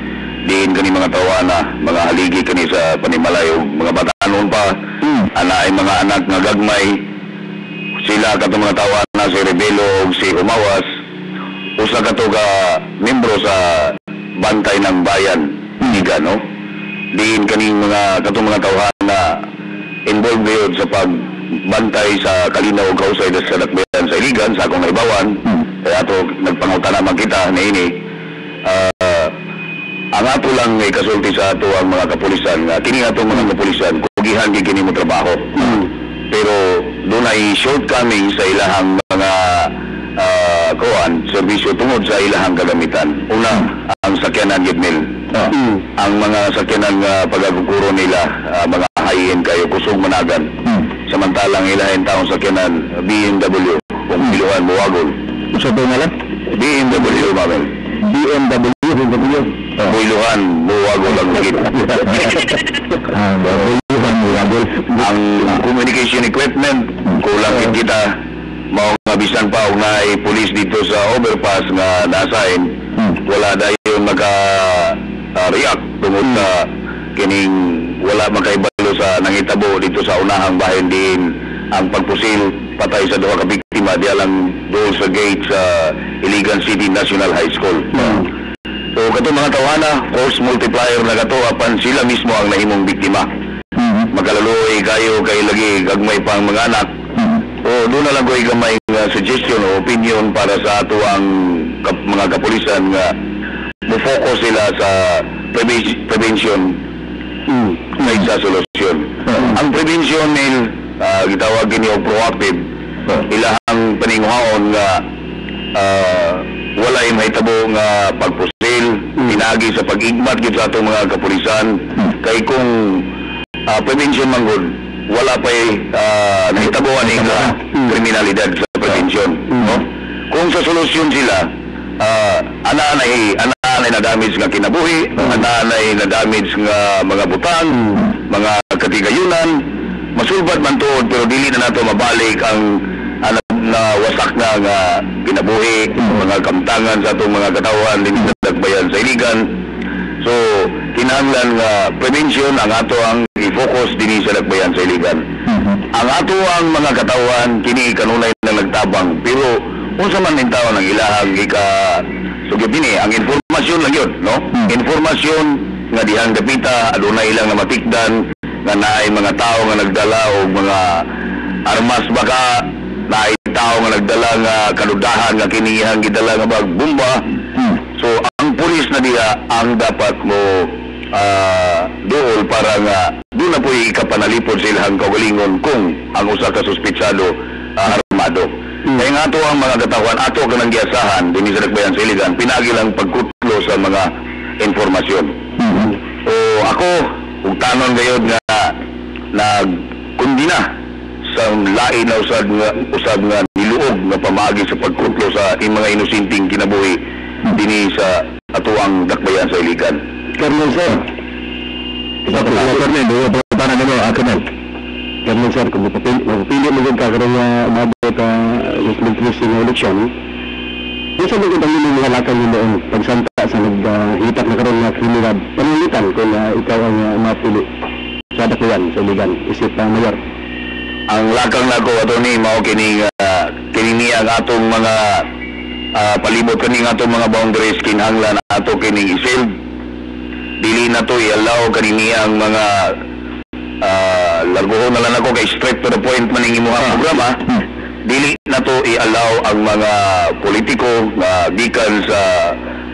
diin kani mga tawana mga haligi kani sa panimalay ug mga batanon pa anaay mga anak nga gagmay sila katong mga tawana si Rebelo ug si Umawas usa kato ka membro sa bantay ng bayan Liga no diin kaning mga katong mga tawana involved ngayon sa pagbantay sa kalinaw ug kausay sa dakbayan sa iligan sa akong naibawan kaya ato nagpangutan naman kita na ini ang ato lang may kasulti sa ato ang mga kapulisan nga kini atong mga kapulisan kugihan gyud kini mo trabaho pero dunay shortcoming sa ilahang mga serbisyo tungod sa ilahang kagamitan. Una, ang sakyanan gyud Mil. Ang mga sakyanan nga pagagukuro nila mga high-end kayo kusog managan. Samantalang ilahin taong sakyanan BMW kung biluhan buwagol. Usa ba nga lang? BMW mamel. BMW Builuhan buwagol ang higit. Builuhan buwagol. Ang communication equipment kulang kita mao nga bisan pa og naay pulis dito sa overpass nga na-assign wala dayon react tungod sa kining wala makaibalo sa nangitabo dito sa unahang bahin din ang pagpusil patay sa duha ka biktima diya lang doon sa gate sa Iligan City National High School. So kato mga tawana force multiplier na kato apan sila mismo ang nahimong biktima. Magalaluoy kayo kay lagi gagmay pang mga anak. O doon na lang ko igamay suggestion o opinion para sa ato ang mga kapulisan nga mo-focus sila sa prevention sa solusyon. Ang prevention nil gitawag ni og proactive ilahang paninguhaon nga wala yung mahitabo nga pagpusil pinagi sa pag-igmat gid sa atong mga kapulisan kay kung prevention manggod wala pa nahitabuan ng kriminalidad sa prevention no? Kung sa solusyon sila ana-anay na damage nga kinabuhi ana-anay na damage nga mga butang mga katigayunan masulbad man tuod pero dili na nato mabalik ang na wasak na nga kinabuhi mga kamtangan sa atong mga katawan din sa dagbayan sa iligan. So kinahanglan nga prevention ang ato ang i-focus dinhi sa dagbayan sa iligan. Ang ato ang mga katawan kini kanunay na nagtabang pero unsa man ning tawo nang ilahang sugod dinhi ang informasyon lang yun no informasyon nga dihang dapita adunay ilang na matikdan nga naay mga tao nga nagdala og mga armas baka naay tao nga nagdala nga kaludahan nga kinihang gidala nga bagbomba. So ang pulis na diha ang dapat mo dool para nga doon na po ikapanalipod sa ilang kaugalingon kung ang usa ka suspitsado armado. Kaya nga ato ang mga katawan ato ka nang giasahan din sa Dakbayan sa Iligan pinagi lang pagkutlo sa mga informasyon. O ako ug tanon gayud nga nagkundina sa lain na usab nga niluog nga pamaagi sa pagkutlo sa mga inosenteng kinabuhi dinhi sa ato ang Dakbayan sa Iligan. Colonel sir. Colonel, do pa na nimo Colonel. Colonel sir, kung mapili mo ka karon nga mabot ka inclusive election. Unsa man gid ang imong mga lakang doon pagsanta sa naghitak na karon nga kriminal panilitan kung ikaw ang mapili sa Dakbayan sa Iligan isip mayor. Ang lakang nako ato ni mao kini ang atong mga palibot kani nga atong mga boundaries kinahanglan ato kining isil dili na to i-allow kanini ang mga largohon na lang ako kay straight to the point man ning imong programa dili na to i-allow ang mga politiko nga gikan sa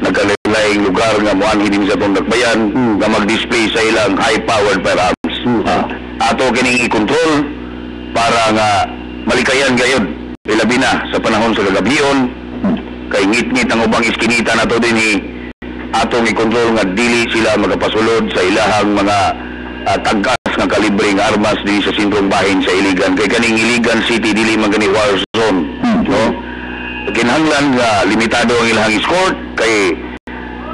nagkalain lugar nga moanhin sa atong Dakbayan nga mag-display sa ilang high-powered firearms. ato kining i-control para nga malikayan gayud ilabi na sa panahon sa kagabion kay ngit-ngit ang ubang iskinita nato din atong i-control nga dili sila magapasulod sa ilahang mga tagkas nga kalibre nga armas di sa sentrong bahin sa Iligan kay kaning Iligan City dili man gani war zone no kinahanglan nga limitado ang ilahang escort kay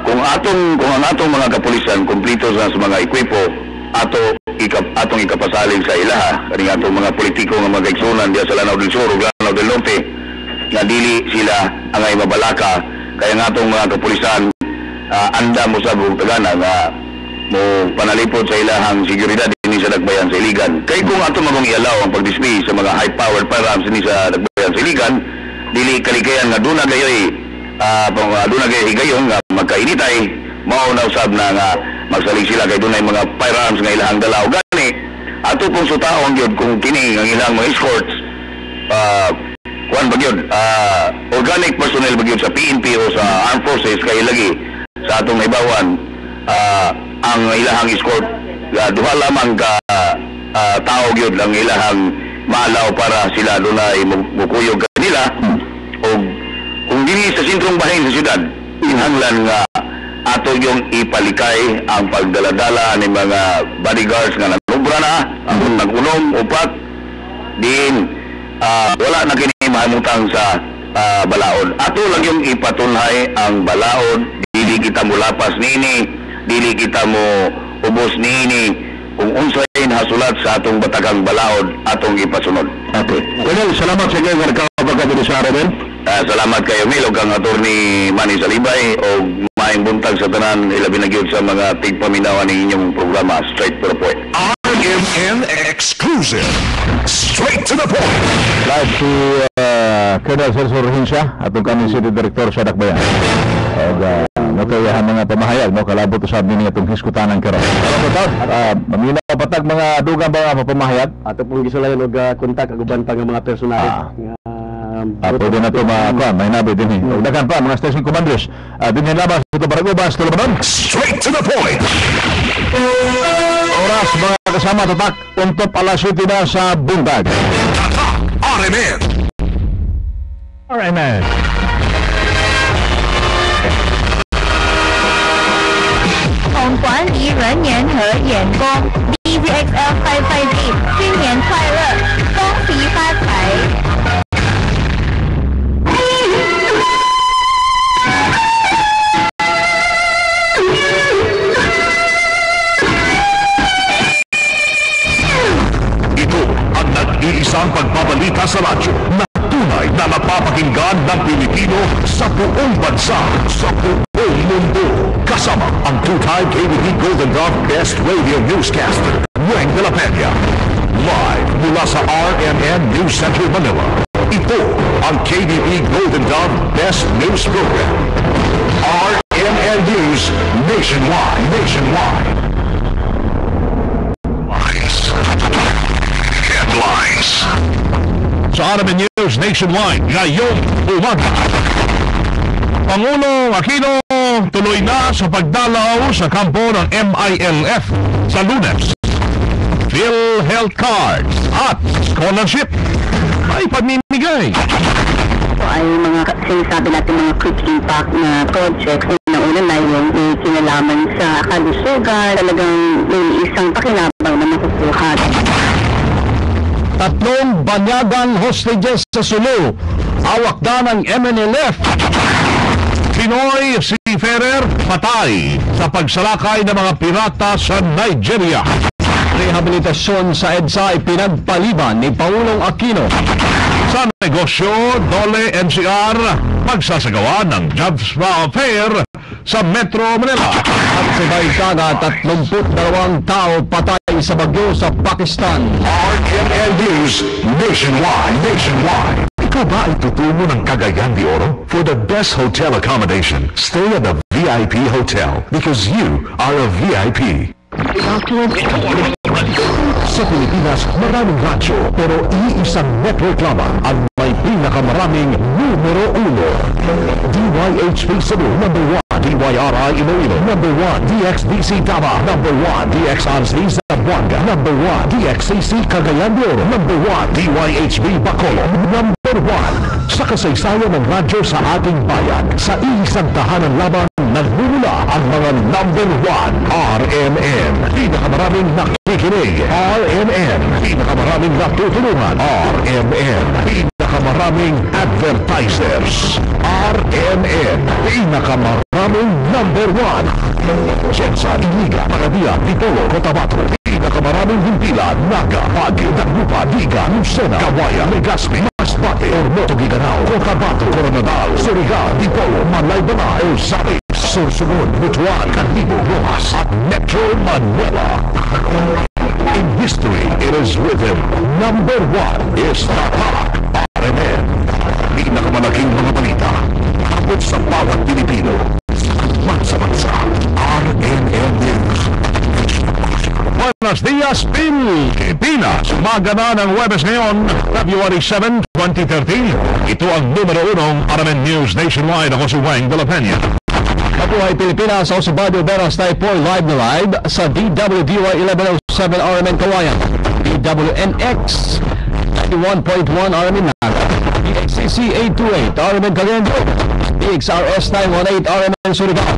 kung ang atong mga kapulisan kumpleto sa mga ekwipo atong ikapasalig sa ilaha kaning atong mga politiko nga mag-igsunan diya sa Lanao del Sur ug Lanao del Norte nga dili sila angay mabalaka kaya nga atong mga kapulisan anda mo sa buong tagana nga mo panalipod sa ilahang seguridad din sa Dakbayan sa Iligan. Kaya kung ato magong ialaw ang pag-display sa mga high-powered firearms din sa Dakbayan sa Iligan, dili kalikayan nga doon na gayoy higayon nga magkainitay, maunaw sab na nga magsalig sila kay doon ay mga firearms nga ilahang dalaw. Gani, ato pong sutaon yun kung kini ang ilang mga escorts, organic personnel bagyod sa PNP o sa Armed Forces kay lagi sa atong naibawan ang ilahang escort duha lamang ka tao gyud lang ilahang maalaw para sila dunay mukuyog kanila o kung dili sa sentrong bahin sa syudad kinahanglan nga ato yung ipalikay ang pagdaladala ni mga bodyguards nga nanubra na ang nag-unom upat din wala na kini mahimutang sa balaod. Ato lang yung ipatunhay ang balaod, dili kita mo lapas nini, dili kita mo ubos nini, kung unsay hasulat sa atong batakang balaod, atong ipasunod. Okay. Well, salamat sa kayo nga nakapagkakabili sa araw. Salamat kayo, Mil, o kang attorney Manny Salibay, o maing buntag sa tanan, ilabi na gyud sa mga tigpaminawan ng inyong programa, Straight to the Point. RMN Exclusive. Straight to the point. Live si Colonel Celso Rohinsya, atong kami City Director sa Dakbayan. Natayahan mga pamahayag, no? Kalabot usab ni itong hiskutanan karon. Maminaw patag mga dugang ba mga pamahayag? Ato pong gisulayan og kontak aguban pa nga mga personal. Pwede na ito may nabi din eh. Dagan pa mga station commanders. Din labas ito Baragubas, Tulabanon. Straight to the point. Oras mga kasama tatak untop alas 7 na sa buntag. RMN. RMN. 宏观离人年和员工 DVXL 558新年快乐，恭喜发财！ Ito ang nag-iisang pagbabalita sa radyo na tunay na napapakinggan ng Pilipino sa buong bansa, sa buong mundo. Kasama ang two-time KBB Golden Dove Best Radio Newscaster, Weng de la Peña. Live mula sa RMN News Center, Manila. Ito ang KBB Golden Dove Best News Program. RMN News Nationwide. Headlines. Sa RMN News Nationwide, ngayong umaga. Pangulong Aquino tuloy na sa pagdalaw sa kampo ng MILF sa Lunes. PhilHealth Cards at scholarship may pamimigay. Ito ay mga sinasabi natin mga quick impact na projects na una na yung may kinalaman sa kalusugan, talagang may isang pakinabang na makukuha. 3 banyagang hostages sa Sulu, awak na ng MNLF. Pinoy seafarer patay sa pagsalakay ng mga pirata sa Nigeria. Rehabilitasyon sa EDSA ay pinagpaliban ni Pangulong Aquino. Sa negosyo, Dole NCR pagsasagawa ng Jobs Fair sa Metro Manila. At sa Baitana, 32 tao patay sa bagyo sa Pakistan. RMN News Nationwide. Ikaw ba ay tutumo ng Cagayan de Oro? For the best hotel accommodation, stay at the VIP Hotel because you are a VIP. Sa Pilipinas, maraming radyo, pero iisang network lamang ang may pinakamaraming numero 1. DYHP Cebu #1, DYRI Iloilo. Number 1, DXDC Tama. Number 1, DXRC Zamboanga. Number 1, DXCC Cagayan de Oro. Number 1, DYHB Bacolod. Number 1, sa kasaysayan ng radyo sa ating bayan, sa isang tahanan laban, nagmumula ang mga number 1, RMN. Pinakamaraming nakikinig, RMN. Pinakamaraming natutulungan, RMN. Pinakamaraming advertisers, RMN. Pinakamaraming number 1. Jensa, Iliga, Paradia, Dipolo, Cotabato. Pinakamaraming Hintila, Naga, Baguio, Dagupa, Liga, Lucena, Kawayan, Legazpi, Masbate, Ormoto, Giganao, Cotabato, Coronadal, Surigao, Dipolo, Malaybana, Elzate, Sorsogon, Butuan, Candido, Rojas, at Metro Manila. In history, it is written, number 1 is Tatak, RMN. Pinakamalaking mga balita, abot sa bawat Pilipino, bansa-bansa, RMN News. Buenos dias, Pilipinas! Magana ng Huwebes ngayon, February 7, 2013. Ito ang numero 1 RMN News Nationwide. Ako si Wang de la Peña. Mabuhay Pilipinas, ako si Badio Beras tayo po live na live sa DWDY 1107 RMN Kawayan, DWNX 91.1 RMN Naga, DXCC 828 RMN Caliendo, DXRS 918 RMN Surigao.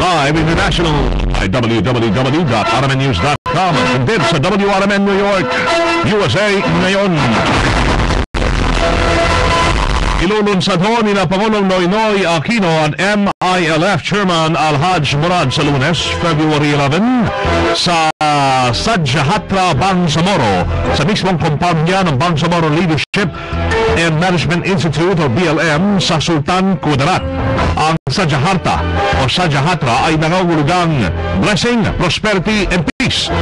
Live international at www.rmnnews.com and din sa WRMN New York, USA ngayon. Ilulunsad ho ni na Pangulong Noynoy Aquino at MILF Chairman Alhaj Murad sa Lunes, February 11 sa Sadyahatra, Bangsamoro, sa mismong kumpanya ng Bangsamoro Leadership and Management Institute o BLM sa Sultan Kudarat. Ang Sadyahatra o Sadyahatra ay nangangulugang blessing, prosperity, and peace.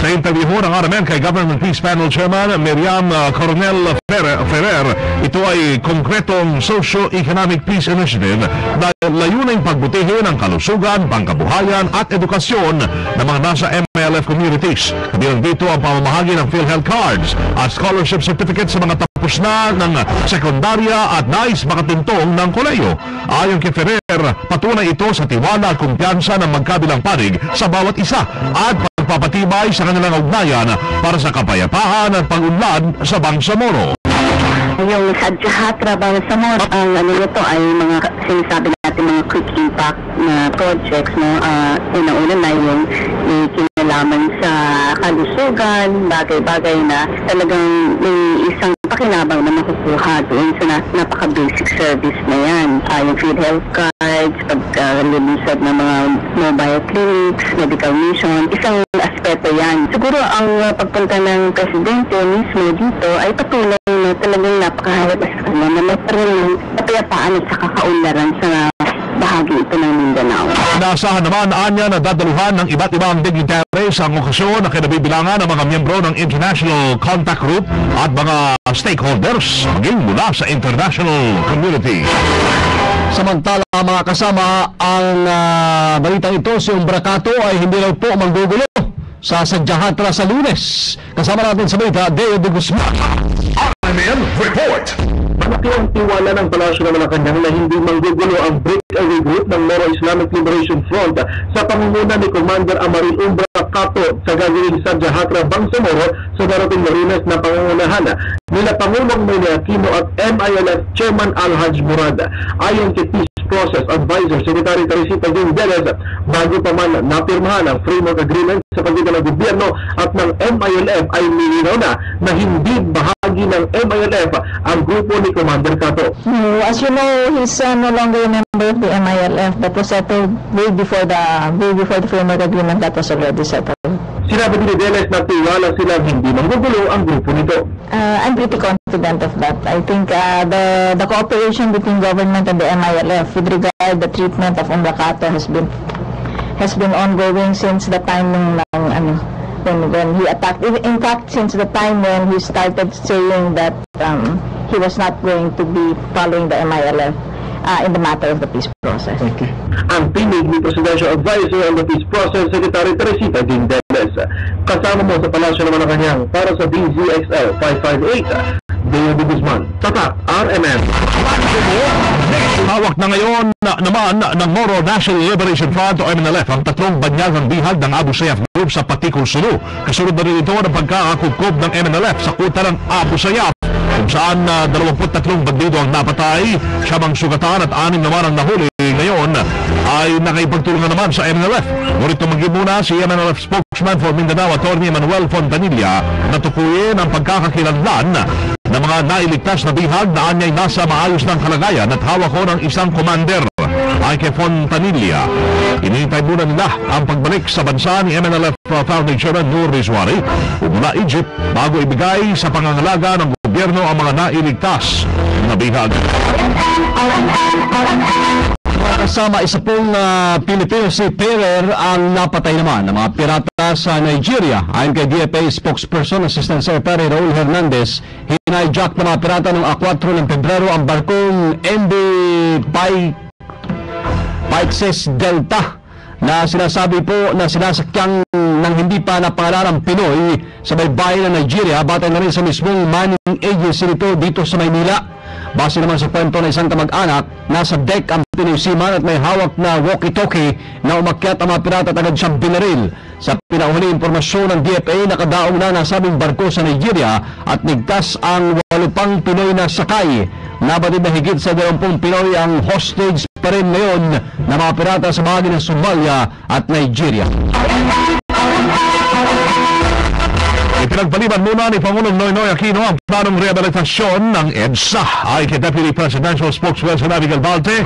Sa interview ho ng RMN kay Government Peace Panel Chairman Miriam Coronel Ferrer, ito ay konkretong socio-economic peace initiative na layuning pagbutihin ang kalusugan, pangkabuhayan at edukasyon ng mga nasa MILF communities. Kabilang dito ang pamamahagi ng PhilHealth cards at scholarship certificates sa mga tapos na ng sekundarya at nais makatintong ng koleyo. Ayon kay Ferrer, patunay ito sa tiwala at kumpiyansa ng magkabilang panig sa bawat isa at pagpapatibay sa kanilang ugnayan para sa kapayapaan at pag-unlad sa Bangsamoro. Yung Sadyahatra Bangsamoro, ang ano nito ay mga sinasabi natin mga quick impact na projects, no? Una-una na yung kinalaman sa kalusugan, bagay-bagay na talagang may isang pakinabang na makukuha doon sa napaka-basic service na yan. Yung PhilHealth cards, pagkalulusad ng mga mobile clinics, medical mission, isang aspeto yan. Siguro ang pagpunta ng presidente mismo dito ay patunay na talagang napakahirap sa kanya na may parang kapayapaan at saka kaunlaran sa bahagi ito ng Mindanao. Naasahan naman anya na dadaluhan ng iba't ibang dignitaries ang okasyon na kinabibilangan ng mga miyembro ng International Contact Group at mga stakeholders maging mula sa international community. Samantala mga kasama, ang balitang ito, si Umbracato ay hindi raw po manggugulo sa Sadyahatra sa Lunes. Kasama natin sa balita, Deo de Guzman. RMN Report. Malaki ang tiwala ng Palasyo ng Malacanang na hindi manggugulo ang breakaway group ng Moro Islamic Liberation Front sa pangunguna ni Commander Amaril Umbracato sa gagawing Sadyahatra Bangsamoro sa darating na Lunes na pangungunahan nila Pangulong Noynoy Aquino at MILF Chairman Alhaj Murad. Ayon kay Peace Process Advisor Secretary Teresita Gonzalez, bago pa man napirmahan ang framework agreement sa pagitan ng gobyerno at ng MILF ay nilinaw na hindi bahagi ng MILF ang grupo ni Commander Cato. As you know, he's no longer a member of the MILF. That was settled way before the framework agreement that was already settled. Sinabi ni Deles na tiwala silang hindi manggugulo ang grupo nito. I'm pretty confident of that. I think the cooperation between government and the MILF with regard the treatment of Umbracato has been ongoing since the time when he attacked. In fact, since the time when he started saying that he was not going to be following the MILF in the matter of the peace process. Okay. Ang tinig ni Presidential Advisor on the Peace Process, Secretary Teresita Gonzalez. Kasama mo sa Palasyo ng Malacanang para sa DZXL 558, Deo de Guzman, Tatak, RMN. Hawak Ginawat na ngayon naman ng Moro National Liberation Front o MNLF ang tatlong banyagang bihag ng Abu Sayyaf Group sa Patikul Sulu. Kasunod na rin ito ng pagkakakubkob ng MNLF sa kuta ng Abu Sayyaf, kung saan 23 bandido ang napatay, 7 sugatan at 6 naman ang nahuli. Ngayon ay nakaipagtulungan naman sa MNLF. Ngunit tumanggi muna si MNLF spokesman for Mindanao, Atty. Manuel Fontanilla, na tukuyin ang pagkakakilanlan ng mga nailigtas na bihag na anyay nasa maayos ng kalagayan at hawak ko ng isang commander. Ay kay Fontanilla, inihintay muna nila ang pagbalik sa bansa ni MNLF Founding Chairman Nur Rizwari mula Egypt bago ibigay sa pangangalaga ng gobyerno ang mga nailigtas na bihag. Kasama isa pong Pilipino seafarer ang napatay naman ng mga pirata sa Nigeria. Ayon kay DFA spokesperson Assistant Secretary Raul Hernandez, hinayjack ng mga pirata noong 4 ng Pebrero ang barkong MV Paixes Delta na sinasabi po na sinasakyang ng hindi pa napangalalang Pinoy sa baybayin ng Nigeria, batay na rin sa mismong manning agency nito dito sa Maynila. Base naman sa kwento ng isang kamag-anak, nasa deck ang Pinoy seaman at may hawak na walkie-talkie na umakyat ang mga pirata at agad siyang binaril. Sa pinauhuli impormasyon ng DFA, nakadaong na nasabing barko sa Nigeria at ligtas ang 8 pang Pinoy na sakay. Nabatid na higit sa 20 Pinoy ang hostage pa rin ngayon na mga pirata sa bahagi ng Somalia at Nigeria. Ipinagpaliban muna ni Pangulong Noynoy Aquino ang planong rehabilitasyon ng EDSA. Ay kay Deputy Presidential Spokesperson Abby Galvarte,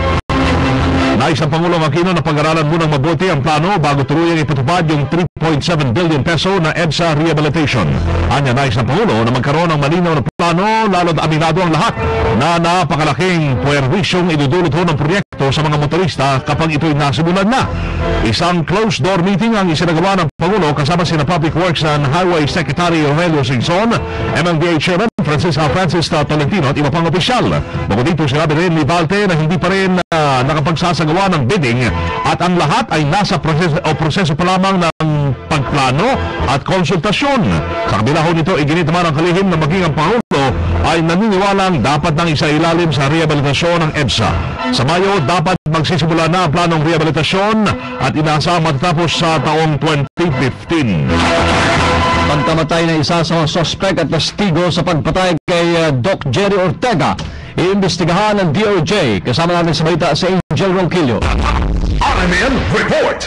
nais ang Pangulong Aquino na pag-aralan munang mabuti ang plano bago tuluyang ipatupad yung 3.7 billion peso na EDSA rehabilitation. Anya, nais ang Pangulo na magkaroon ng malinaw na plano, lalo't aminado ang lahat na napakalaking puwerwisyong idudulot ho ng proyekto sa mga motorista kapag ito'y nasimulan na. Isang closed-door meeting ang isinagawa ng Pangulo kasama sina Public Works and Highway Secretary Romelio Singson, MMDA Chairman Francis Tolentino at iba pang opisyal. Bukod dito, sinabi rin ni Balte na hindi pa rin nakapagsasagawa ng bidding at ang lahat ay nasa proseso pa lamang ng pagplano at konsultasyon. Sa kabila ho nito, iginit naman ang kalihim na maging ang Pangulo ay naniniwalang dapat nang isailalim sa rehabilitasyon ng EDSA. Sa Mayo, dapat magsisimula na ang planong rehabilitasyon at inaasahang matatapos sa taong 2015. Pagkamatay na isa sa mga sospek at testigo sa pagpatay kay Doc Jerry Ortega, iimbestigahan ng DOJ. Kasama natin sa balita si Angel Ronquillo. RMN Report!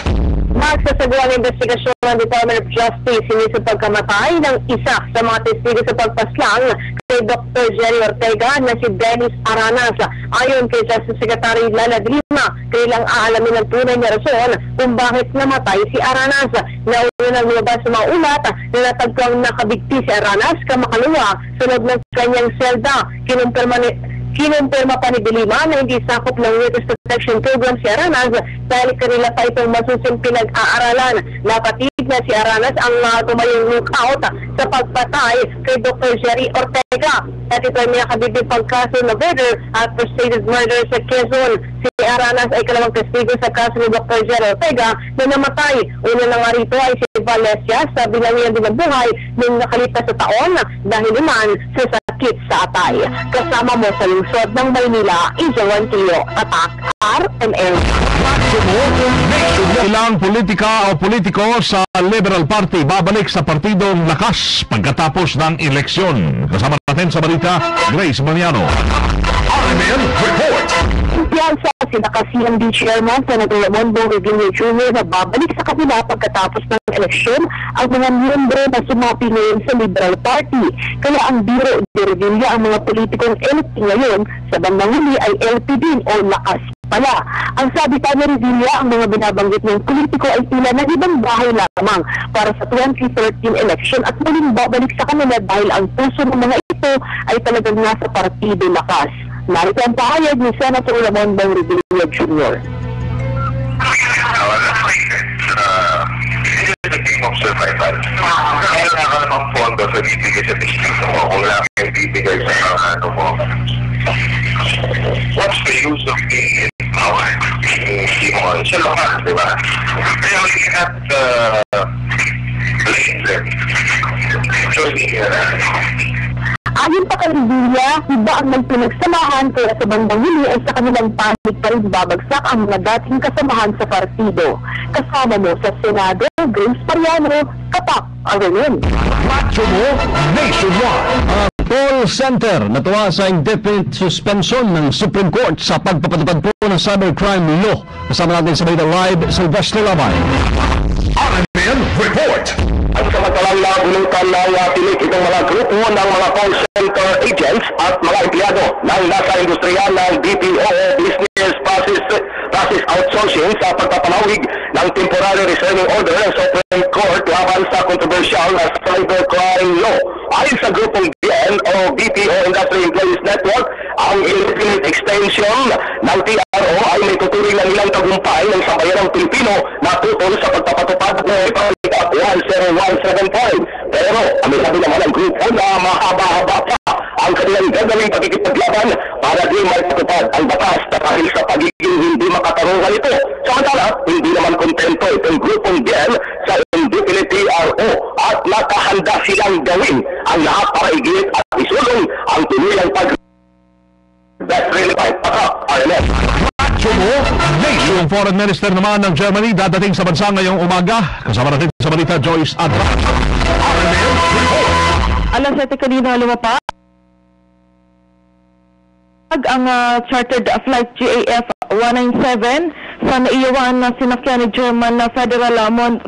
Magsasagawa ng investigasyon ng Department of Justice hindi sa pagkamatay ng isa sa mga testigo sa pagpaslang kay Dr. Jerry Ortega na si Dennis Aranas. Ayon kay Justice Secretary Lala de Lima, kailang aalamin ng tunay na rason kung bakit namatay si Aranas. Nauna nang lumabas sa mga ulat na natagpang nakabigti si Aranas kamakalawa sa loob ng kanyang selda. Kinumpirma pa ni de Lima na hindi sakop ng Witness Protection Program si Aranas dahil kanila pa itong masusing pinag-aaralan. Napatid na si Aranas ang tumayong lookout sa pagpatay kay Dr. Jerry Ortega. At ito ay may nakabibig pagkaso na murder at frustrated murder sa Quezon. Si Aranas ay kalawang testigo sa kaso ni Dr. Jerry Ortega na namatay. Una na nga rito ay si Valencia sa bilangian din ng buhay noong nakalipas sa taon dahil naman sa sakit sa atay. Kasama mo sa lungsod ng Maynila, Angel Ronquillo, Attack RMN. Ilang politika o politiko sa Liberal Party babalik sa partidong lakas pagkatapos ng eleksyon. Kasama natin sa balita, Grace Maniano. RMN Report! Kumpiyansa sina CMD Chairman Senator Ramon Revilla Jr. na babalik sa kanila pagkatapos ng eleksyon ang mga miyembro na sumapi ngayon sa Liberal Party. Kaya ang Biro de Revilla ang mga politikong LP ngayon sa bandang huli ay LP din o lakas pala. Ang sabi pa ni Revilla, ang mga binabanggit ng politiko ay tila na ibang bahay lamang para sa 2013 election at muling babalik sa kanila dahil ang puso ng mga ito ay talagang nasa partido lakas. Narito ang pahayag ni Senator Ramon Revilla Jr. Of survival. Kaya nakalapang pondo sa bibigay sa distrito mo kung lang kayo bibigay sa mga ano mo. What's the use of being in power? Hindi mo sa lokal, di ba? Kaya we cannot blame them. So, hindi Ayon pa kay Revilla, iba ang nagtuloy nagsamahan kaya sa bandang huli ay sa kanilang panig pa rin babagsak ang mga dating kasamahan sa partido. Kasama mo sa Senado, James Mariano, Kapak, Aralin. Macho mo nationwide. Call Center natuwa sa indefinite suspension ng Supreme Court sa pagpapatupad po ng cybercrime law. Kasama natin sa Balita Live, Sylvester Labay. RMN Report. Ang samantalang nabulutan ng tinik itong mga grupo ng mga call center agents at mga empleyado ng nasa industriya ng BPO Business Process Outsourcing sa pagpapanawig ng Temporary Restraining Order ng Supreme Court laban sa controversial na cybercrime law. Ayon sa grupong BN o BPO Industry Employees Network, ang indefinite extension ng TRO ay may tuturing na nilang tagumpay ng sambayanang Pilipino na tutol sa pagpapatupad ng Republic Act 10175. Pero aminado naman ang grupo na mahaba-haba pa ang kanilang gagawing pagkikipaglaban para di maipatupad ang batas dahil sa pagiging hindi makatarungan ito. Samantala, hindi naman kontento itong grupong BN sa indefinite TRO at nakahanda silang gawin ang lahat para igit at isulong ang tuloy pag That's really right. RMN. Yung Foreign Minister naman ng Germany dadating sa bansa ngayong umaga. Kasama natin sa balita Joyce Adra. Alas 7 kanina lumapa ang chartered flight GAF 197 sa naiyawan na sinakyan ni German Federal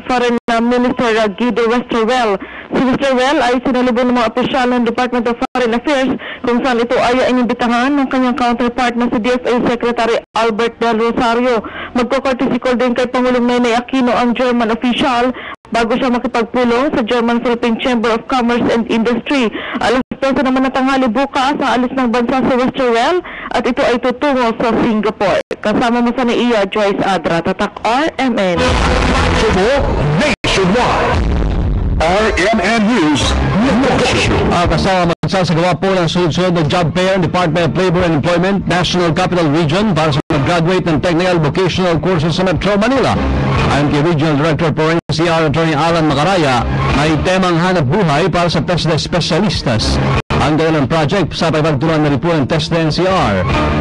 Foreign Minister Guido Westerwelle. Si Westerwelle ay sinalubong ng mga opisyal ng Department of Foreign Affairs kung saan ito ay inimbitahan ng kanyang counterpart na si DFA Secretary Albert Del Rosario. Magko-courtesy call din kay Pangulong Ninoy Aquino ang German official bago siya makipagpulong sa German-Philippine Chamber of Commerce and Industry. Alas 12 naman na tanghali bukas sa alis ng bansa si Westerwelle at ito ay tutungo sa Singapore. Kasama mo sa NAIA, Joyce Adra, Tatak RMN. Nationwide. RMN News. Kasama magsasagawa po ng sunod-sunod na job fair ng Department of Labor and Employment, National Capital Region para sa mag-graduate ng technical vocational courses sa Metro Manila. Ayon kay Regional Director for NCR Attorney Alan Macaraya, may temang hanap buhay para sa TESDA Specialistas. Ang ng project sa pagtutunan na rin po ng TESDA NCR,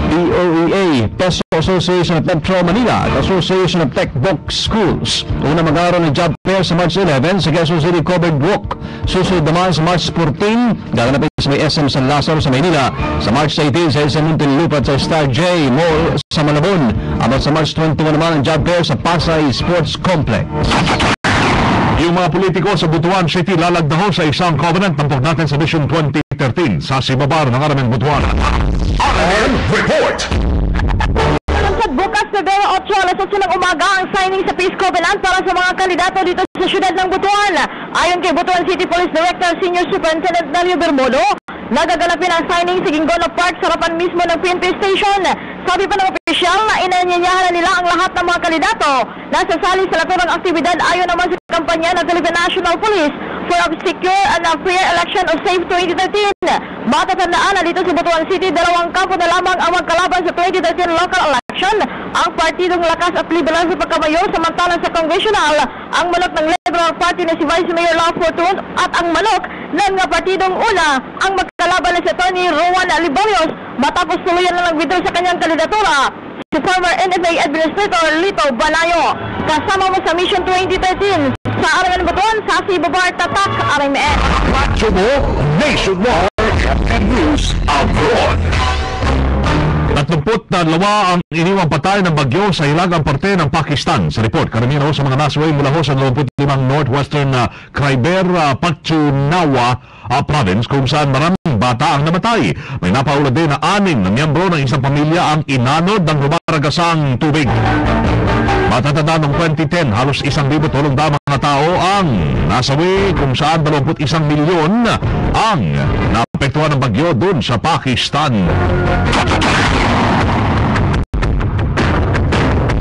DOEA, TESO Association of Metro Manila at Association of Tech Box Schools. Una magkaroon ng job fair sa March 11 sa Quezon City Covered Walk. Susunod naman sa March 14, gaganapin sa may SM San Lazaro sa Maynila. Sa March 18 sa SM Muntinlupa at sa Star J Mall sa Malabon. Abot sa March 21 naman ang job fair sa Pasay Sports Complex. Yung mga politiko sa Butuan City lalagdaho sa isang covenant. Tampok natin sa Vision 2013 sa Sibabar ng Aramen, Butuan. RMN Report. Bukas February 8 alas 8 ng umaga ang signing sa Peace Covenant para sa mga kandidato dito sa syudad ng Butuan. Ayon kay Butuan City Police Director Senior Superintendent Dario Bermudo, nagaganapin ang signing sa Gingono Park sa harapan mismo ng PNP Station. Sabi pa ng opisyal na inanyanyahan nila ang lahat ng mga kandidato na sasali sa naturang aktibidad ayon naman sa kampanya ng Philippine National Police for a secure and a fair election of Safe 2013. Matatandaan na dito sa Butuan City, dalawang kampo na lamang ang magkalaban sa 2013 local election. Ang Partidong Lakas at Liberal sa pagkamayor, samantalang sa Congressional, ang manok ng Liberal Party na si Vice Mayor Lau Fortun at ang manok ng Partidong Una, ang magkalaban na si Atty. Rowan Libarios matapos tuluyan na nag-withdraw sa kanyang kandidatura si former NFA Administrator Lito Banayo. Kasama mo sa Mission 2013 sa RMN Butuan, sa Sibabar, Tatak, RMN. Nationwide News Abroad. 32 ang iniwang patay ng bagyo sa hilagang parte ng Pakistan. Sa report, karamihan ho sa mga nasaway mula ho sa 25 northwestern Khyber Pakhtunkhwa province kung saan maraming bata ang namatay. May napaulad din na 6 na miyembro ng isang pamilya ang inanod ng rumaragasang tubig. Matatanda noong 2010, halos 1,200 mga tao ang nasawi kung saan 21 milyon ang naapektuhan ng bagyo dun sa Pakistan.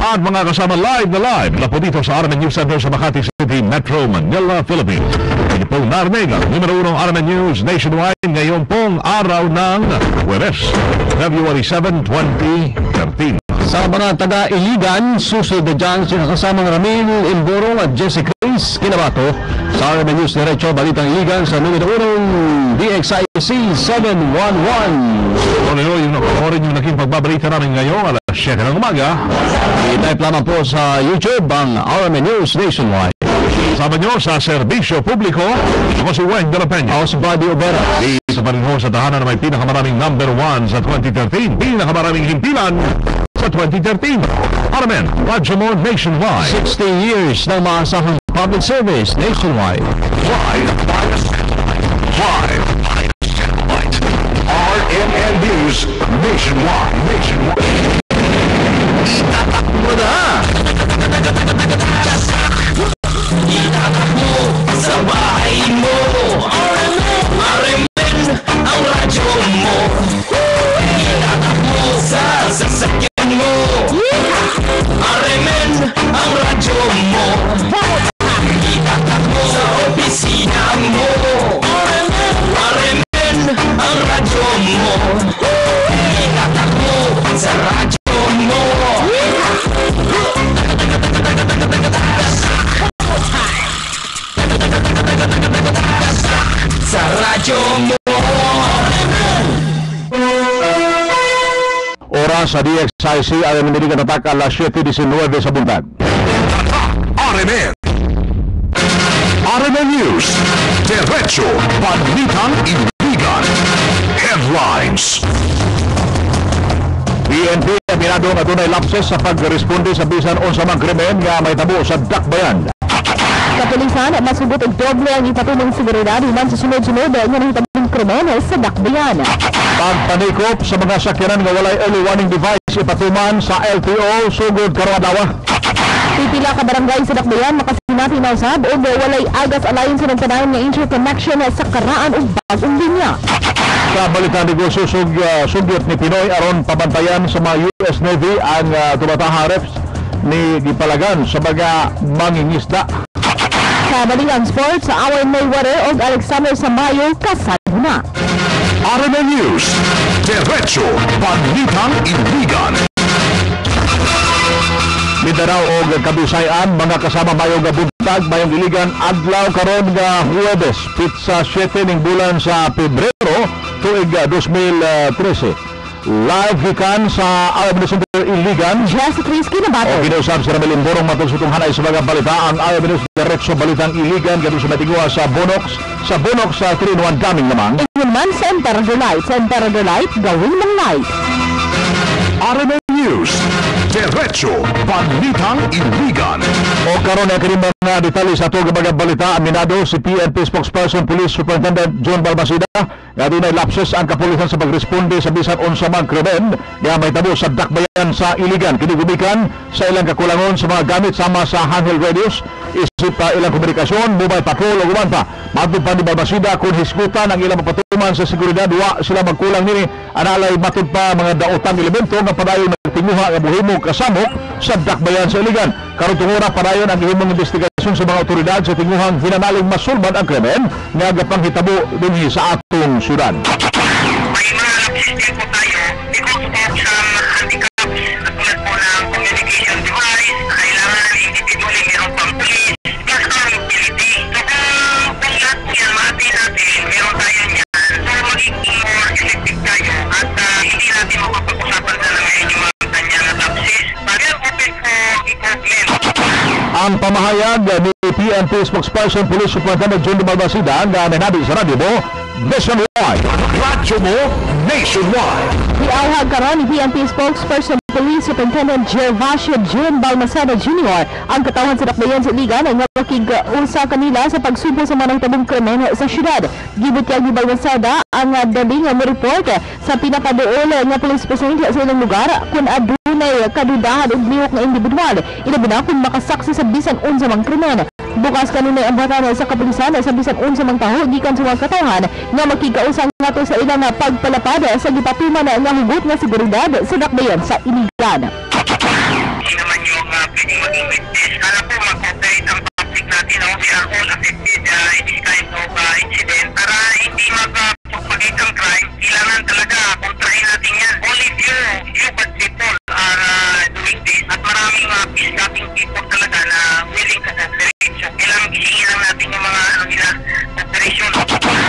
At mga kasama live na po dito sa RMN News Center sa Makati City, Metro Manila, Philippines. Ito pong narinig ang numero 1 RMN News Nationwide ngayon pong araw ng Huwebes, February 7, 2013. Sa mga taga-Iligan, susunod na dyan sila kasamang Ramil Imborong at Jessica Chris Kinabato. Sa RMN News Diretso, Balitang Iligan sa numero 1 DXIS C711. Yung naging pagbabalita namin ngayong alas 7 ng umaga. I-type lamang po sa YouTube ang RMN News Nationwide. Sama nyo sa serbisyo publiko. Ako si Weng de la Peña. Ako si Buddy Obera. Dito pa rin ho sa tahanan na may pinakamaraming number 1 sa 2013. Pinakamaraming himpilan sa 2013. RMN, radyo mo nationwide. 60 years ng maasahang public service nationwide. RMN News nationwide. Tatakbo na! Itatakbo sa bahay mo. RMN ang radyo mo. Itatakbo sa sasakyan mo. RMN ang radyo mo. Itatakbo sa opisina mo. RMN ang radyo mo. Itatakbo sa radyo mo. Sa radyo mo. Oras sa DXIC ay miniligan atak alas 7:19 sa buntag. RMN News. Diretso Balitang Iligan. Headlines. PNP aminado nga dunay lapses sa pagresponde sa bisan unsa mang krimen nga may tabo sa Dakbayan. Kapulisan, masugot og doble ang ipatulong seguridad human sa sunod-sunod nga nahitabong krimen sa Dakbayan. Pagpanikop sa mga sakyanan nga walay early warning device ipatuman sa LTO sugod karong adlaw. Pipila ka barangay sa Dakbayan makasinati na usab o walay agas alayon sa nagtanayon nga interconnection sa karaan ug bagong linya. Sa balitang negosyo sugyot ni Pinoy aron pabantayan sa mga US Navy ang tumataha reps ni gipalagan sa mga mangingisda. Sa balitang sports, sa Away Mayweather o Alexander Samayo kasado na. RMN News. Diretso Balitang Iligan. Mindanao o Kabisayan, mga kasama mayong buntag, mayong iligan, adlaw karon nga Huwebes, pizza 7 ning bulan sa Pebrero, tuig 2013. Live gikan sa RMN Center Iligan. Jessica Risky na bato. O kinausap si Ramel Imborong matong sutong hanay sa mga balita ang RMN Diretso Balitang Iligan ganun sa matigua sa Bonox. Sa Bonox sa 3-in-1 coming naman. Ingon man sa Emperador Light, gawin ng light. RMN News. Diretso Balitang Iligan. O karon na kini mga detalye sa atong mga balita aminado si PNP spokesperson Police Superintendent John Balmaceda nga dunay lapses ang kapulisan sa pagresponde sa bisan unsa mang krimen nga may tabo sa Dakbayan sa Iligan. Kini gumikan sa ilang kakulangon sa mga gamit sama sa handheld radios, isip ilang komunikasyon, mobile patrol ug uban pa. Matod pa ni Balmaceda kung hisgutan ang ilang mapatuman sa seguridad wa sila magkulang nini analay matod pa mga daotang elemento nga padayon nagtinguha nga mohimo kasamok sa Dakbayan sa Iligan. Karon tungora padayon ang gihimong investigasyon sa mga otoridad sa tinguhang hinanaling masulbad ang krimen nga gapanghitabo dinhi sa atong syudad. May mga lapsis po tayo because of some handicaps katulad po ng communication device, kailangan individually meron pang police plus accountability. So kung lahat po yan mati natin, meron tayo niyan, so magiging more effective tayo at hindi natin mapapag-usapan na ngayon yung mga kanyang lapsis. But we are open for improvement. Ang pamahayag ni PNP spokesperson Police Superintendent John Balmaceda nga nabi sa radyo mo nationwide. Radyo mo nationwide. Iawhag karon ni PNP spokesperson Police Superintendent Gervasio John Balmaceda Jr. ang katawhan sa Dakbayan sa Iligan nga makig-usa kanila sa pagsubo sa mga nahitabong krimen sa syudad. Gibutyag ni Balmaceda ang daling nga report sa pinakaduol nga police precinct sa ilang lugar kung adunay kadudahan ug liwak nga individual. Ilabi na kung makasaksi sa bisan unsa mang krimen. Bukas kanunay ang batan sa kapulisan sa bisan unsa mang taho gikan sa mga katawhan nga makigausa nato sa ilang pagpalapad sa gipatuman nga hugot nga seguridad sa Dakbayan sa Iligan. Hindi naman yung pwedeng maging witness. Kala po mag-operate ang public natin na we are all affected in this kind of incident para hindi magpagpagit ang crime. Kailangan talaga kontrahin natin yan. Only few bad people are doing this at maraming peace-loving people talaga na willing to cooperate. So kailangan gisingin lang natin yung mga nila operation.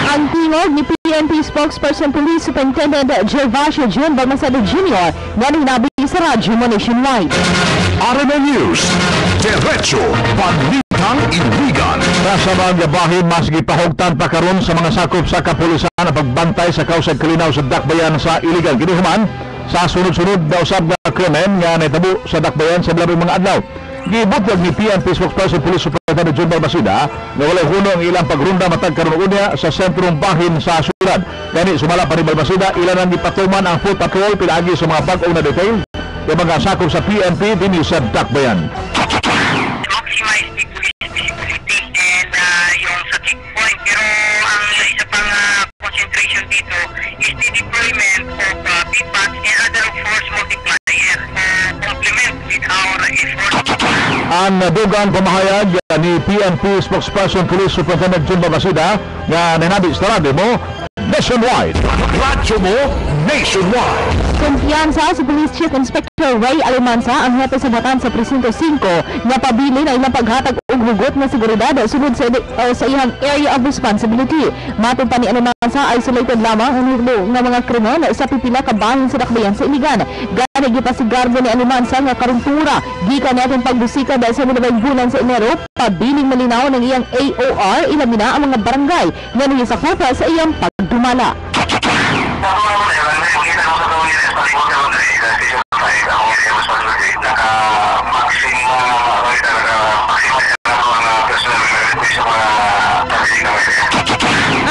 Ang tingog ni PNP spokesperson Police Superintendent Gervasio Jun Balmaseda Jr. nga hinabi sa Radyo Mo Nationwide. RMN News, Diretso, Panlitang Iligan. Sa mga bahin, mas gipahugtan pa karon sa mga sakop sa kapulisan na pagbantay sa kausag kalinaw sa dakbayan sa iligan. Kinuhuman sa sunod-sunod na usab na krimen nga naitabo sa dakbayan sa labing mga adlaw. Gibutyag ni PNP spokesperson Police Superintendent Jun Balmaseda na walay huno ang ilang pagrunda matag karon unya sa sentrong bahin sa syudad. Kani sumala pa ni Balmaseda, ilan ang gipatuman ang foot patrol pinaagi sa mga bag-ong na detail yung mga sakop sa PNP dinhi sa dakbayan. Maximize the police visibility and yung sa checkpoint, pero ang isa pang concentration dito is the deployment of PPAT and other force multiplier complement with our efforts. Ang dugang pamahayag ni PNP spokesperson Police Superintendent Jun Balmaseda nga nanabi sa radyo mo nationwide. Radyo mo nationwide. Kumpiyansa si Police Chief Inspector Ray Alimansa ang hepe sa batan sa Presinto 5 nga pabili na ilang paghatag og hugot na seguridad sunod sa iyang area of responsibility. Matod pa ni Alimansa, isolated lamang ang higlo nga mga krimen sa pipila ka bahin sa dakbayan sa iligan. Gani gipasigarbo ni Alimansa nga karungtura gikan natin pagbusika dahil sa mga bulan sa Enero, pabiling malinaw ng iyang AOR ilabi na ang mga barangay nga nagisakop sa iyang pagdumala.